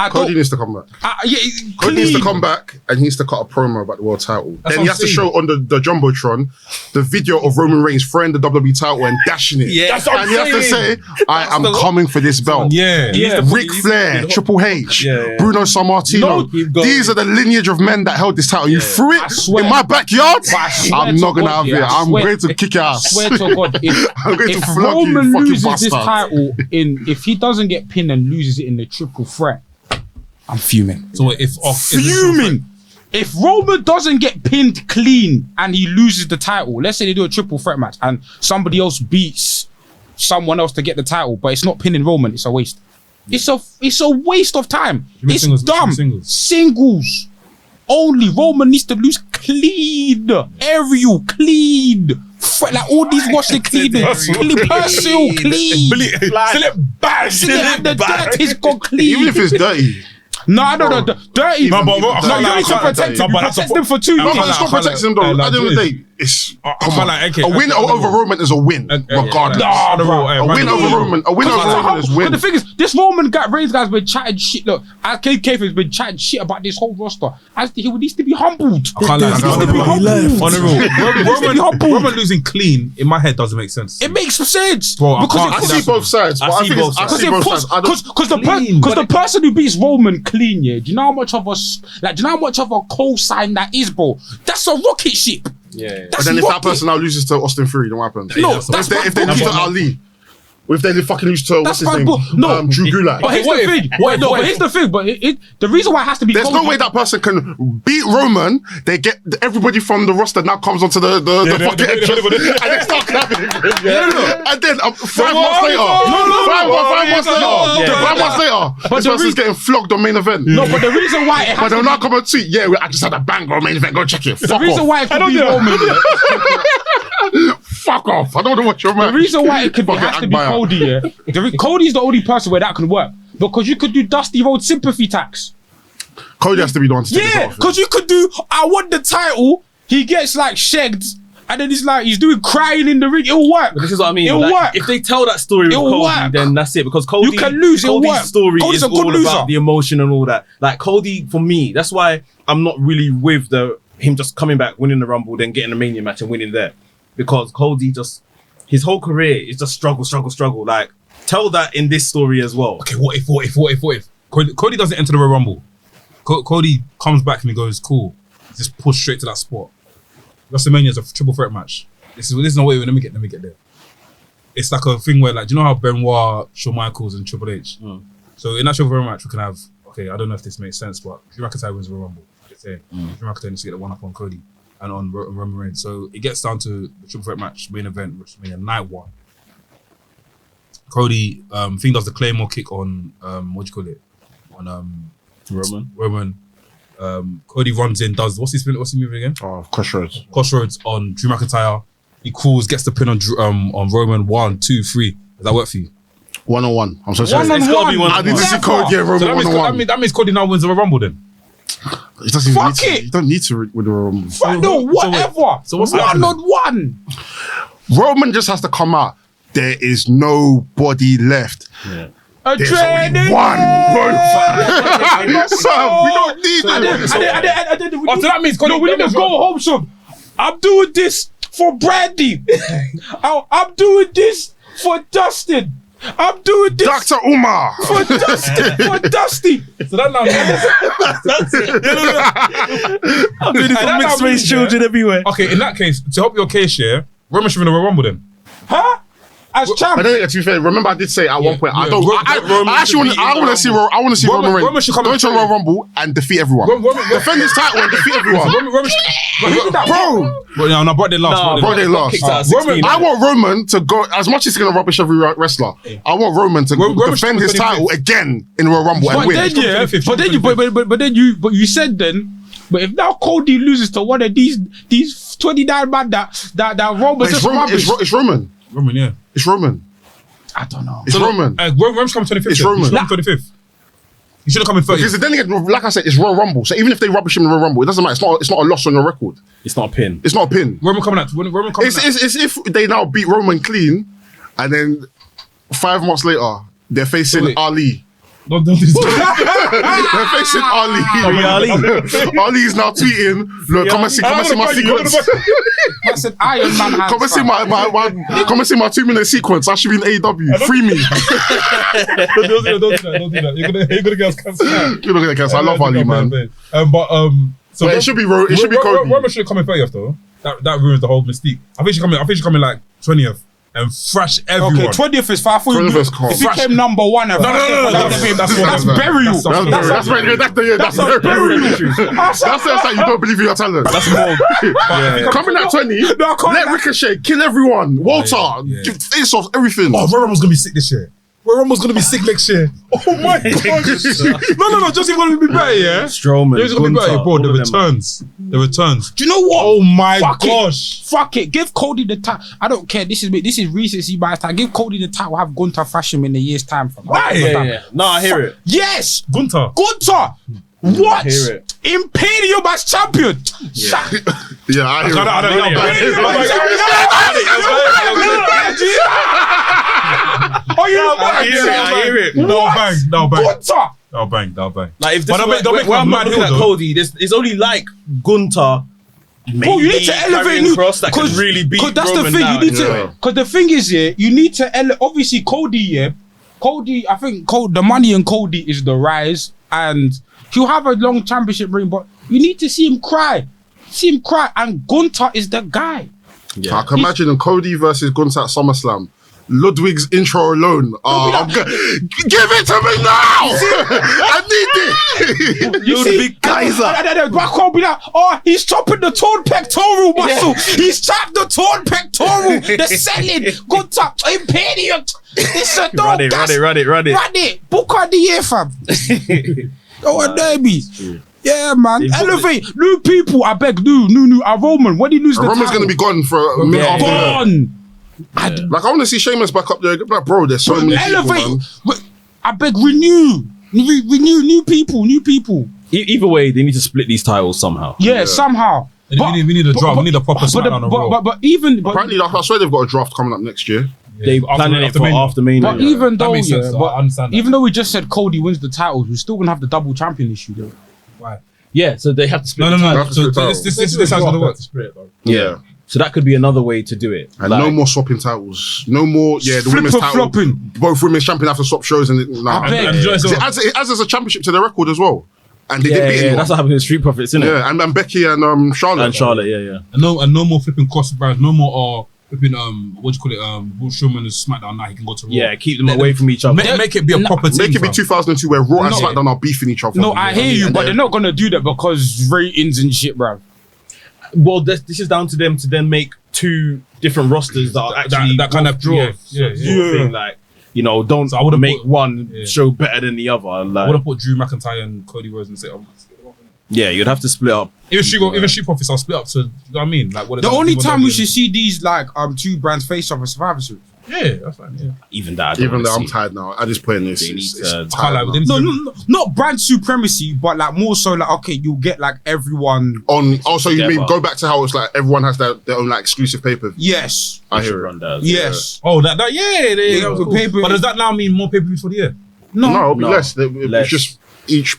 C: Cody needs to come back.
F: Yeah,
C: Cody needs to
F: clean.
C: come back and he needs to cut a promo about the world title.
B: That's
C: Then
B: what
C: he
B: I'm
C: has to
B: saying.
C: show on the Jumbotron the video of Roman Reigns throwing the WWE title and dashing it.
E: Yeah, that's what
C: and he has to say, I am
E: the-
C: coming for this belt.
B: Yeah.
C: Ric Flair, Triple H,
E: Yeah.
C: Bruno Sammartino.
F: No,
E: keep going.
C: These are the lineage of men that held this title. You threw
F: I
C: it
F: swear.
C: in my backyard.
F: But I swear
C: I'm
F: to
C: not gonna
F: God,
C: have
F: yeah,
C: it.
F: I
C: I'm
F: swear-
C: going to kick your ass.
F: Swear to God,
C: I'm going
F: if
C: to flog you,
F: Roman
C: fucking
F: loses this
C: bastard.
F: title if he doesn't get pinned and loses it in the triple threat, I'm fuming.
B: So if
F: Fuming. If Roman doesn't get pinned clean and he loses the title, let's say they do a triple threat match and somebody else beats someone else to get the title, but it's not pinning Roman, it's a waste. It's a waste of time.
B: You mean
F: It's
B: singles?
F: dumb. Singles. Only Roman needs to lose clean. Aerial clean. Like all these watching clean. Personal clean. The dirt is gone clean.
C: Even if it's dirty.
F: No, dirty.
C: No, but
F: no, you need to protect him. You protect them for 2
C: No,
F: years.
C: but it's not protecting him though. At the end of the day, it's come on. A win over Roman is a win, regardless. A win over Roman is
F: But
C: win.
F: the thing is, this Roman Reigns guy's been chatting shit. Look, Kayfabe has been chatting shit about this whole roster. He needs to be humbled.
B: I can't lie.
F: He needs to be humbled.
B: On the
F: humbled.
B: road, Roman losing clean in my head doesn't make sense.
F: It makes sense.
B: Bro, I can't-
C: I see both sides. But I
E: see
C: think
E: both
C: I
E: sides.
C: see both sides. I don't-
F: Because the person who beats Roman clean, yeah, do you know how much of a cosign that is, bro? That's a rocket ship.
E: Yeah.
C: But then if that person now loses to Austin Fury, then what happens?
F: No,
C: If
F: that's
C: they lose to Ali, if they fucking lose to what's
F: That's
C: his
F: fine,
C: name,
F: but no.
C: Drew Gulak.
F: But here's the thing. But here's the thing. But the reason why it has to be
C: There's no way that person can beat Roman. They get everybody from the roster now comes onto the fucking entrance and they start clapping. And then 5 months later, 5 months later, this person's getting flogged on main event.
F: No, but the reason why it
C: But
F: has
C: they'll
F: to
C: now come and tweet, yeah, I just had a banger on main event. Go check it.
F: the
C: Fuck
F: reason
C: off.
F: why it could be Roman.
C: Fuck off. I don't want to watch your
F: The
C: match.
F: reason why it
C: Fucking
F: has to be
C: Akbaya.
F: Cody, yeah. Cody's the only person where that can work because you could do Dusty Road sympathy tax.
C: Cody has to be the one to take this
F: Yeah,
C: off.
F: because you could do. I want the title. He gets like shagged, and then he's doing crying in the ring. It'll work.
E: But this is what I mean.
F: It'll
E: like,
F: work.
E: If they tell that story with
F: It'll
E: Cody,
F: work.
E: then that's it. Because Cody,
F: You can lose, it'll
E: Cody's
F: work.
E: story
F: Cody's
E: is
F: a good
E: all
F: loser.
E: about the emotion and all that. Like Cody, for me, that's why I'm not really with him just coming back, winning the Rumble, then getting a Mania match and winning there. Because Cody his whole career is just struggle. Like, tell that in this story as well.
B: Okay, what if? Cody doesn't enter the Royal Rumble. Cody comes back and he goes, cool. Just push straight to that spot. WrestleMania is a triple threat match. This is no way. Let me get there. It's like a thing where, like, do you know how Benoit, Shawn Michaels, and Triple H? So in that triple threat match, we can have. Okay, I don't know if this makes sense, but Drew McIntyre wins the Royal Rumble. Drew McIntyre needs to get the one up on Cody and on Roman Reigns. So it gets down to the triple threat match main event, WrestleMania Night 1. Cody, Thing does the Claymore kick on what do you call it? On Roman. Cody runs in, does what's he moving again?
C: Oh, Crossroads.
B: Crossroads on Drew McIntyre. He calls, gets the pin on Roman. 1, 2, 3. Does that work for you?
C: 1-on-1. I'm so sorry.
E: It's gotta be one.
C: I need to see Cody and
B: So
C: Roman 1-on-1.
B: that means Cody now wins the Royal Rumble then.
C: It doesn't even
F: Fuck
C: need
F: it.
C: to. You don't need to win the Roman.
F: No, whatever.
B: So what's
F: one
B: happening?
F: on one?
C: Roman just has to come out. There is nobody left. There's only one. Sam, we don't need it.
F: So that means Cody, we need to go home soon. I'm doing this for Brandy. I'm doing this for Dustin. I'm doing this
C: Dr. Umar.
F: for Dustin. For Dusty.
B: So that now means
E: I'm doing this for mixed race children everywhere.
B: okay. In that case, to help your case, yeah, Roman should win the Royal Rumble then.
F: Huh? As champ.
C: But then, to be fair, remember I did say at one point I don't.
B: Roman
C: I actually want. I want to see. I want to see Roman
B: Roman
C: Reigns
B: should come
C: go
B: and
C: to the Royal Rumble and defeat everyone. Defend his title and defeat everyone. Bro,
B: Well, no, brought their last.
C: bro, they lost.
E: Kicked out at 16.
C: I want Roman to go, as much as he's going to rubbish every wrestler, I want Roman to
B: Roman
C: defend
B: should
C: his
B: go
C: title
B: 25th.
C: again in the Royal Rumble and
F: But
C: win.
F: then, yeah,
B: 25th,
F: but then you,
B: 25th.
F: but then you said then, but if now Cody loses to one of these 29 man that Roman
C: It's
F: just
C: Roman.
F: rubbish.
C: It's Roman.
B: Roman, yeah.
C: It's Roman.
F: I don't know.
C: It's Roman.
B: Roman's coming 25th.
C: It's
B: yeah.
C: Roman.
B: He should come 25th. He should have come in 30th.
C: Because then again, like I said, it's Royal Rumble. So even if they rubbish him in the Royal Rumble, it doesn't matter. It's not a loss on your record.
E: It's not a pin.
C: It's not a pin.
B: Roman coming out. Roman coming out.
C: It's if they now beat Roman clean, and then 5 months later they're facing
B: Wait.
C: Ali.
B: Don't do this.
C: They're facing Ali. Ali is now tweeting, look, come and see my sequence.
F: I said Iron Man has
C: Come and see come and see my 2-minute sequence. I should be in AEW. Free me.
B: Don't do that. You're gonna get us cancelled.
C: You look at that, I love Ali, man.
B: So
C: But it should be Cody.
B: Roman should come in 30th though. That ruins the whole mystique. I think she come in like 20th and thrash everyone.
F: Okay, 20th is far.
C: 20th is calm.
F: If he came number one,
B: No,
F: that's burial.
C: That's burial. That's like you don't believe in your talent.
E: That's more.
C: Coming at 20, let Ricochet kill everyone. Walter,
B: Yeah.
C: face off everything.
B: Oh, Roman was gonna be sick this year. Roman's gonna be sick next year. Oh my gosh. No, just even gonna be better, yeah?
E: Strowman.
B: He's gonna be better, bro. The returns.
F: Do you know what?
B: Oh my
F: Fuck
B: gosh.
F: Fuck it. Give Cody the title. I don't care. This is recency bias time. Give Cody the title. Have Gunther thrash him in a year's time.
B: Why?
E: Yeah. No, I hear it.
F: Yes.
B: Gunther.
F: What?
E: hear it.
F: Imperium as champion.
C: Yeah, I hear
F: Oh, you
E: I hear it.
B: No bang.
F: Gunther.
B: No bang.
E: Like if this
B: But
E: is
B: don't make
E: where
B: him
E: I'm
B: a
E: not
B: mad
E: looking
B: heel,
E: at
B: though.
E: Cody, it's only like Gunther.
F: Bro, you need to elevate
E: Karrion
F: new
E: Kross that can really beat
F: Because that's
E: Roman
F: the thing.
E: now.
F: You need to. Because the thing is, yeah, you need to obviously Cody. Yeah, Cody. I think the money in Cody is the rise, and he'll have a long championship reign. But you need to see him cry. And Gunther is the guy.
C: I can imagine Cody versus Gunther at SummerSlam. Ludwig's intro alone. Give it to me now! I need it!
F: You
E: Ludwig Kaiser.
F: Back home be like, oh, he's chopping the torn pectoral muscle. He's chopped the torn pectoral. The selling. Gunther, Imperium. This a dog.
E: Run it.
F: Run it. Book of the year, fam. Oh, derby. Yeah, man. Elevate. New people, I beg. New. Roman, when he lose the
C: Roman's
F: title.
C: going to be gone for a minute after that.
F: Gone.
C: Like, I want to see Sheamus back up there. Like, bro, there's so many people,
F: Elevate.
C: man.
F: I beg, renew. Renew new people.
E: Either way, they need to split these titles somehow.
F: Yeah, somehow.
B: We need a draft. We need a proper SmackDown on Raw.
F: But even
C: Apparently, like, I swear they've got a draft coming up next year.
E: They planning it for
B: Mania.
E: after Mania.
F: But even
B: That
F: though,
B: makes sense, though. I understand that.
F: even though we just said Cody wins the titles, we're still gonna have the double champion issue though.
B: Why?
E: Yeah, so they have to split.
B: No.
C: That's
B: So
C: the title.
B: this is how it's gonna work.
E: Yeah. So that could be another way to do it.
C: And
E: Like,
C: no more swapping titles. No more, the women's title.
F: Flip-a-flopping.
C: Both women's champions have to swap shows. And nah.
F: I bet.
B: And Joyce,
C: It adds as a championship to the record as well. And they didn't beat anyone.
E: that's what happened in Street Profits, isn't it?
C: Yeah, and Becky and Charlotte.
E: And Charlotte, yeah.
B: and no more flipping cross brands. No more flipping what do you call it? Braun Strowman is SmackDown now. He can go to Raw.
E: Yeah, keep them away from each other.
B: Make it be a proper team.
C: Make it be
B: fam.
C: 2002 where Raw and
F: No.
C: SmackDown are beefing each other.
F: No, I hear you, but they're not gonna do that because ratings and shit, bro.
E: Well, this is down to them to then make two different rosters that are actually
B: that kind of
E: draws.
B: yeah.
E: Thing, like, don't
B: So I would've
E: make
B: put-
E: one
B: yeah.
E: show better than the other.
B: I
E: Like,
B: would have put Drew McIntyre and Cody Rhodes and say,
E: yeah, you'd have to split up.
B: even Street Profits, I'll split up to, you know what I mean? Like, what
F: The only time we should see these like two brands face off is Survivor Series.
B: Yeah, that's fine. Yeah.
E: Even that, I don't
C: Even
E: wanna
C: though I'm
E: see.
C: tired now. At this point, it's
E: They need to-
B: I can't
C: tired
B: lie,
C: now.
B: they need
F: No,
B: to-
F: not brand supremacy, but like more so like okay, you get like everyone.
C: Also, you mean
E: Together.
C: go back to how it's like everyone has their own like exclusive paper.
F: Yes,
C: I
E: They should
C: hear it.
E: run that.
F: yes.
B: Oh, that yeah.
F: Yeah,
B: Cool.
F: the pay-per-view-
B: But does that now mean more pay-per-views for the year?
C: No, it'll be
E: No.
C: less.
E: Less.
C: It's just each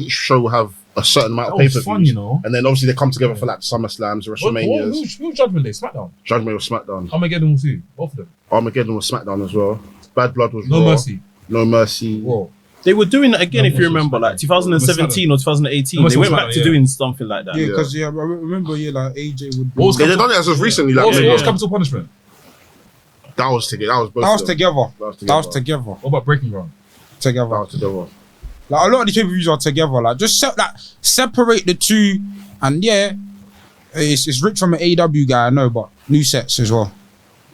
C: show will have a certain amount of
B: That was
C: paper
B: fun, you know.
C: And then obviously they come together for like SummerSlams, WrestleManias.
B: Who's Judgment Day? SmackDown.
C: Judgment was SmackDown.
B: Armageddon was who? Both of them.
C: Armageddon was SmackDown as well. Bad Blood was
B: No
C: Raw.
B: Mercy.
C: No Mercy.
B: Raw.
E: They were doing it again,
B: No,
E: if you
B: no,
E: remember,
B: no,
E: like 2017 or 2018.
B: No,
E: They went
B: no,
E: back to
B: yeah.
E: doing something like that.
F: Yeah,
C: Yeah.
F: because I remember like AJ would.
B: What was
C: They've done it as of recently. Like,
B: What was,
E: Yeah,
B: what was
E: yeah.
B: Capital Punishment?
C: That was together. That was both.
F: That was
C: of them.
F: together.
C: That was
F: That was
C: together.
F: together.
B: What about Breaking Ground?
C: That
F: Together.
C: was together.
F: Like a lot of these pay-per-views are together. Like just separate the two, and yeah, it's rich from an AEW guy, I know, but new sets as well.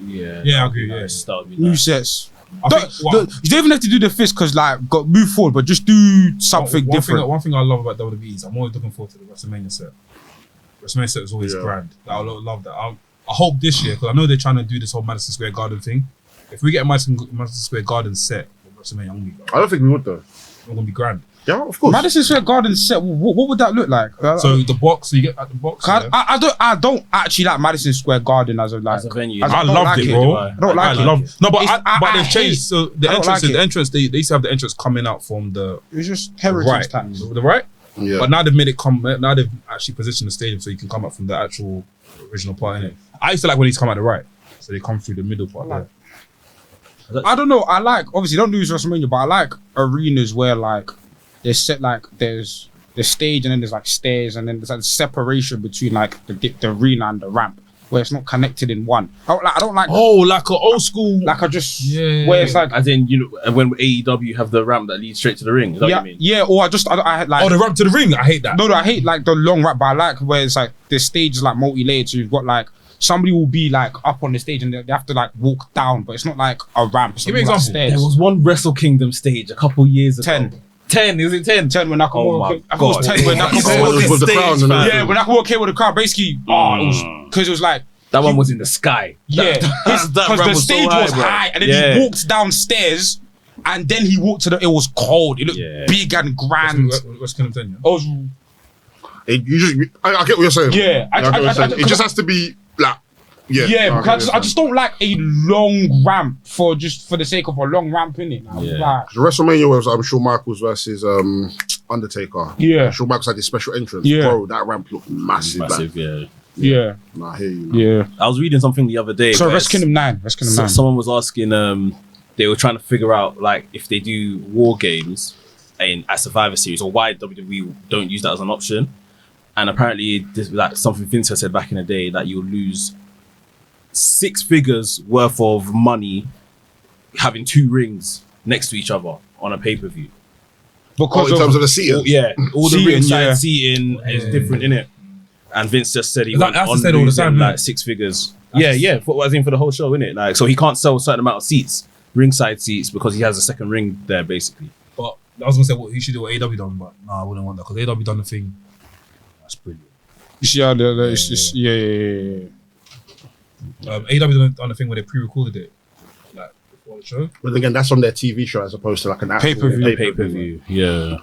E: Yeah,
B: Yeah, I agree, yeah.
E: That would be
F: New
E: nice.
F: sets.
B: I think
F: You don't even have to do the fist because like got move forward, but just do something different.
B: One thing I love about WWE is I'm always looking forward to the WrestleMania set. WrestleMania set is always
C: Yeah.
B: grand. I love that. I hope this year, because I know they're trying to do this whole Madison Square Garden thing. If we get a Madison Square Garden set for WrestleMania, I'm
C: I don't think we would though.
B: gonna be grand.
C: Yeah, of course.
F: Madison Square Garden set. What would that look like?
B: So the box, so you get at the box. Yeah.
F: I don't actually like Madison Square Garden as a like.
E: As a venue.
F: as
B: I
F: don't
B: loved
F: like
B: it, bro.
F: I don't like
B: I
F: it.
B: love. No, but
F: It's-
B: but
F: I
B: they've
F: hate-
B: changed. So the
F: I don't like
B: entrance,
F: it.
B: they used to have the entrance coming out from the
F: It's just heritage
B: right,
F: tax.
B: the right.
C: Yeah.
B: But now they've made it come. Now they've actually positioned the stadium so you can come up from the actual original part in it. I used to like when he's come out the right, so they come through the middle part there.
F: I don't know. I like obviously don't lose WrestleMania, but I like arenas where like there's set like there's the stage and then there's like stairs and then there's like separation between like the arena and the ramp where it's not connected in one. I don't like
B: Oh, like an old school.
F: like I just
B: Yeah.
F: where it's like
E: As in, when AEW have the ramp that leads straight to the ring. Is that
F: yeah
E: what you mean?
F: yeah or I had like
B: Oh, the ramp to the ring. I hate that.
F: no I hate like the long ramp, but I like where it's like the stage is like multi-layered, so you've got like somebody will be like up on the stage and they have to like walk down, but it's not like a ramp. It's
B: Give me an
F: like
B: example.
F: stairs.
E: There was one Wrestle Kingdom stage a couple years ago.
F: 10.
E: 10, is it 10?
F: 10 when Nakamura
E: Oh my
F: came. I thought it was
E: God.
F: 10 when
C: Oh,
F: Nakamura.
C: with the crown and everything.
F: Yeah, when Nakamura came with the crowd, basically, it was because it was like,
E: That one was in the sky.
F: yeah,
E: That
F: because
E: ramp
F: the
E: was so
F: stage was
E: bro.
F: high, and then
E: Yeah.
F: he walked downstairs, and then he walked to the. It was cold. It looked
E: Yeah.
F: big and grand.
B: What's Kingdom 10?
F: I was,
C: I get what you're saying.
F: Yeah,
C: I get what you're saying. It just has to be like, yeah.
F: yeah,
C: I
F: because
C: get
F: I
C: what
F: just don't like a long ramp for the sake of a long ramp in it.
E: Yeah.
C: The WrestleMania was Shawn Michaels versus Undertaker.
F: Yeah.
C: Shawn Michaels had this special entrance.
F: Yeah.
C: Bro, that ramp looked massive.
E: Massive, yeah.
F: Yeah,
C: Nah, I hear you.
F: yeah.
E: I was reading something the other day.
F: So
E: where
F: West Kingdom 9. West Kingdom 9.
E: someone was asking, they were trying to figure out like if they do war games in a Survivor Series or why WWE don't use that as an option. And apparently, this like something Vince had said back in the day that you'll lose 6 figures worth of money having 2 rings next to each other on a pay-per-view.
F: Because
C: in terms of the seating.
E: Yeah, all the
F: Seating,
E: ringside
F: yeah.
E: seating is different, innit? And Vince just said he
B: That-
E: went
B: that's
E: on
B: said all the
E: losing,
B: time,
E: like
B: innit?
E: 6 figures.
B: That's-
E: Yeah, as in for the whole show, innit? Like, so he can't sell a certain amount of seats, ringside seats, because he has a second ring there, basically.
B: But I was gonna say what he should do what AW done, but no, I wouldn't want that because AW done the thing. That's brilliant.
F: you see how it's just yeah.
B: AW done the thing where they pre-recorded it, like before the show.
C: But again, that's on their TV show as opposed to like an actual
F: Pay-per-view.
E: Pay-per-view, yeah.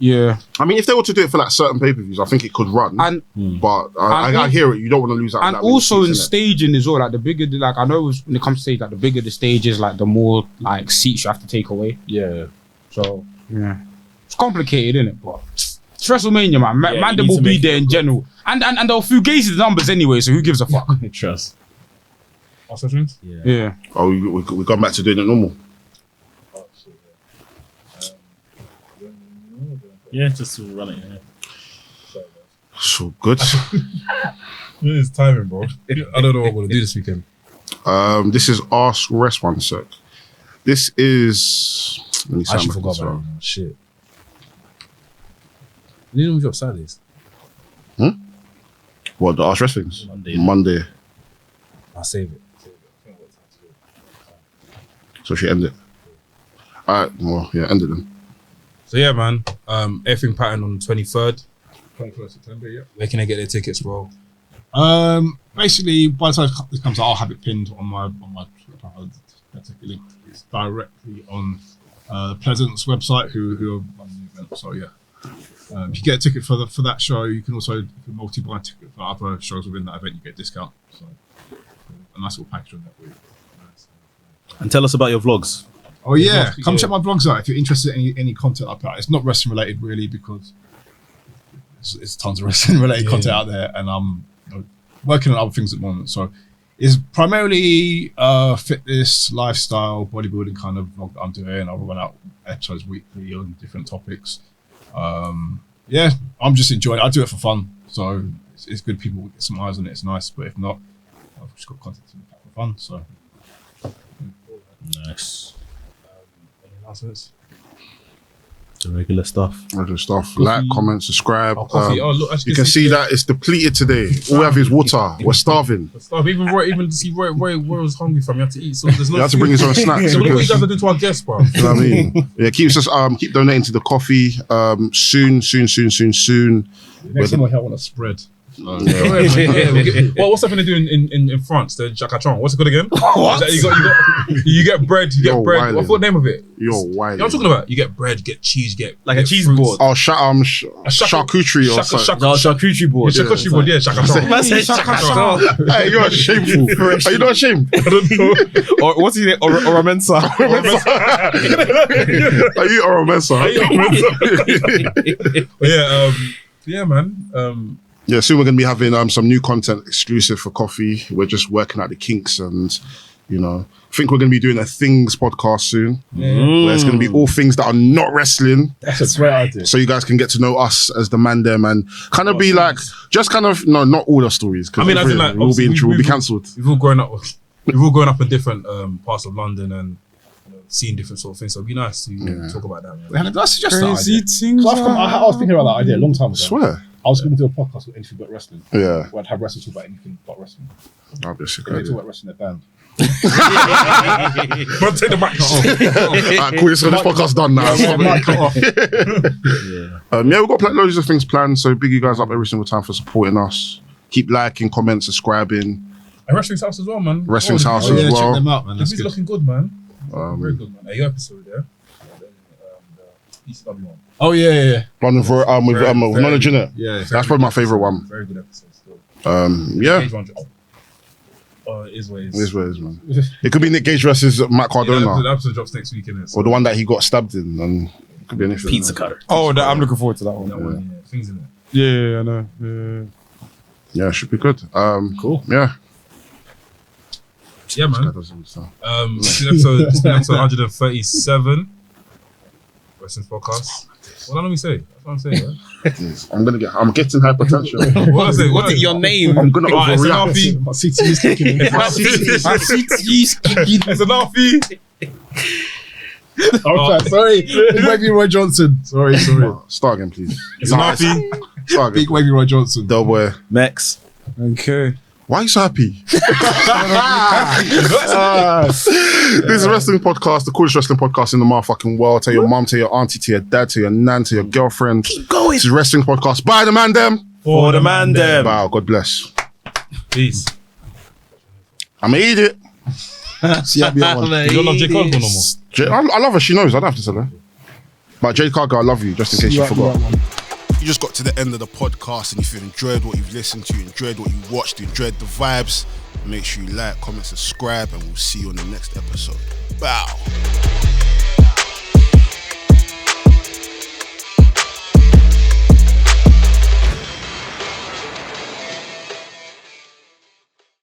F: Yeah.
C: I mean, if they were to do it for like certain pay-per-views, I think it could run.
F: And
C: But I hear it. You don't want to lose out.
F: and
C: that many
F: also in
C: seats, innit?
F: staging as well, like the bigger, like I know when it comes to stage, like the bigger the stage is, like the more like seats you have to take away.
E: Yeah.
F: So yeah, it's complicated, isn't it? But it's WrestleMania, man.
E: Yeah,
F: Man,
E: you
F: they
E: need
F: will
E: to
F: be
E: make
F: there
E: it
F: in
E: good.
F: general, and they'll fugazi the numbers anyway. So who gives a fuck?
E: Trust.
B: What's that means?
E: Yeah.
F: Yeah.
C: Oh, we gone back to doing it normal.
E: Yeah, just to run it. Yeah.
C: So good.
B: It's timing, bro. I don't know what I'm gonna do this weekend.
C: This is Ask Rest 1 sec. This is. Let me
B: I
C: sound
B: actually
C: back
B: forgot
C: as well.
B: about it. Shit. You didn't drop Saturdays.
C: What, the Ask Rest things?
E: Monday.
C: Monday.
B: I'll save it.
C: So she end it. Alright, well, yeah, end it then.
B: So yeah, man. Everything pattern on the 23rd.
D: 21st September, yeah.
B: Where can I get their tickets, bro?
D: Basically, by the time this comes out, I'll have it pinned on my Twitter. I'll take a link. It's directly on Pleasant's website, who are running the event. So yeah, if you get a ticket for that show, you can also, if you multi-buy a ticket for other shows within that event, you get a discount. So a nice little package on that week.
E: And tell us about your vlogs.
D: Oh yeah,
B: vlogs,
D: come
B: yeah.
D: check my vlogs out if you're interested in any content I put out. It's not wrestling related really, because it's tons of wrestling related content out there, and I'm working on other things at the moment. So it's primarily fitness, lifestyle, bodybuilding kind of vlog that I'm doing. I'll run out episodes weekly on different topics. Yeah, I'm just enjoying it. I do it for fun, so it's good. People get some eyes on it. It's nice, but if not, I've just got content to make for fun. So.
E: Nice.
B: Any announcements?
E: The regular stuff.
C: Regular stuff. Like, comment, subscribe.
B: Oh, coffee. Look, as
C: You can see that it's depleted today. All we have is water. We're starving.
B: Stuff. Even to see Roy was hungry from. You have to eat. So there's no.
C: You have to bring his own snacks.
B: So look what you
C: because-
B: guys are doing to our guests, bro.
C: You know what I mean? Yeah, keep donating to the coffee. Soon.
D: Next time I want a spread.
B: Well, what's happening to do in France? The Jacatron. What's it called again? What? You get bread. You get
C: Yo,
B: bread.
C: wildin'.
B: What's the name of it?
C: You're wild.
B: You know what I'm talking about? You get bread, you get cheese, you get
E: Like a
B: get
E: cheese
B: fruits.
E: board.
C: Oh, charcuterie or something.
E: No, charcuterie board.
B: Yeah, charcuterie board. Yeah, Jacatron.
E: Man said Chacatron.
C: Hey, you're shameful. Are you not ashamed?
B: I don't know.
E: Or what's his name? Or Mensa.
C: Are you or a Mensa?
B: Yeah, man.
C: Yeah, soon we're going to be having some new content exclusive for coffee. We're just working out the kinks, and I think we're going to be doing a things podcast soon. Where it's going to be all things that are not wrestling.
D: That's a great idea.
C: So you guys can get to know us as the man them and kind of be like, just kind of, no, not all the stories. 'Cause
B: I mean, as in, like,
C: we'll be
B: obviously,
C: cancelled.
B: We've all grown up. We've all grown up in different parts of London and seen different sort of things. So it'd be nice to talk about that. Man.
D: Did I suggest that idea?
F: things.
D: I was thinking about that idea a long time ago.
C: I swear.
D: I was going to do a podcast with anything but wrestling.
C: Yeah.
D: Where I'd have wrestlers talk about anything but wrestling.
C: That'd be a sick
D: They talk
C: idea.
D: about wrestling in their band.
B: Bro, take the mic.
C: Alright, cool. So this podcast done now. We've got loads of things planned. So big you guys up every single time for supporting us. Keep liking, commenting, subscribing.
B: And Wrestling's House as well, man.
C: Wrestling's House
D: Oh,
C: as
D: yeah,
C: well.
D: check them out, man.
B: The
D: That's
B: music's
D: good.
B: looking good, man. Very good, man. Your episode there. The ECW one.
D: Oh, yeah.
C: London for with
B: Very,
C: knowledge in it.
D: Yeah.
C: That's probably my favorite one.
B: Very good episode still.
C: Yeah.
B: Page 100. Oh, it is what it
C: It
B: is.
C: is what it is, man. It could be Nick Gage versus Matt
B: Yeah,
C: Cardona,
B: the episode drops next week, innit?
C: or the one that he got stabbed in, and it could be anything.
E: Pizza cutter.
F: Oh, I'm looking forward to that one.
B: That one, yeah. Things in it.
F: Yeah, I know.
C: Yeah, it should be good.
D: Cool.
C: Yeah.
B: Yeah, man.
C: This
B: It's been episode 137. Wrestling podcast. What did I say? That's what I'm saying. Yeah?
C: I'm getting hypertension.
B: What did I say?
E: What's your name?
C: I'm gonna
B: Oh, it's an
C: overreact.
B: RP.
D: My CTE's kicking in.
B: It's an RP.
D: Sorry. Big Wavy Roy Johnson. Sorry.
C: Start again, please.
B: It's an RP.
C: Start
D: Big
C: again.
D: Wavy Roy Johnson.
C: Doughboy.
E: Mex.
F: Okay.
C: Why are you so happy? This is a wrestling podcast, the coolest wrestling podcast in the motherfucking world. Tell your mom, tell your auntie, to your dad, to your nan, to your girlfriend. Keep going. This is a wrestling podcast by the man them.
E: For the man them.
C: Wow, God bless.
B: Peace.
C: I'm gonna eat it.
D: See, I'll be on one.
B: You don't love J. Cole no more?
C: I love her. She knows. I don't have to tell her. But Jade Cargill, I love you, just in case you forgot.
A: You just got to the end of the podcast, and if you've enjoyed what you've listened to, enjoyed what you watched, enjoyed the vibes, make sure you like, comment, subscribe, and we'll see you on the next episode. Bow.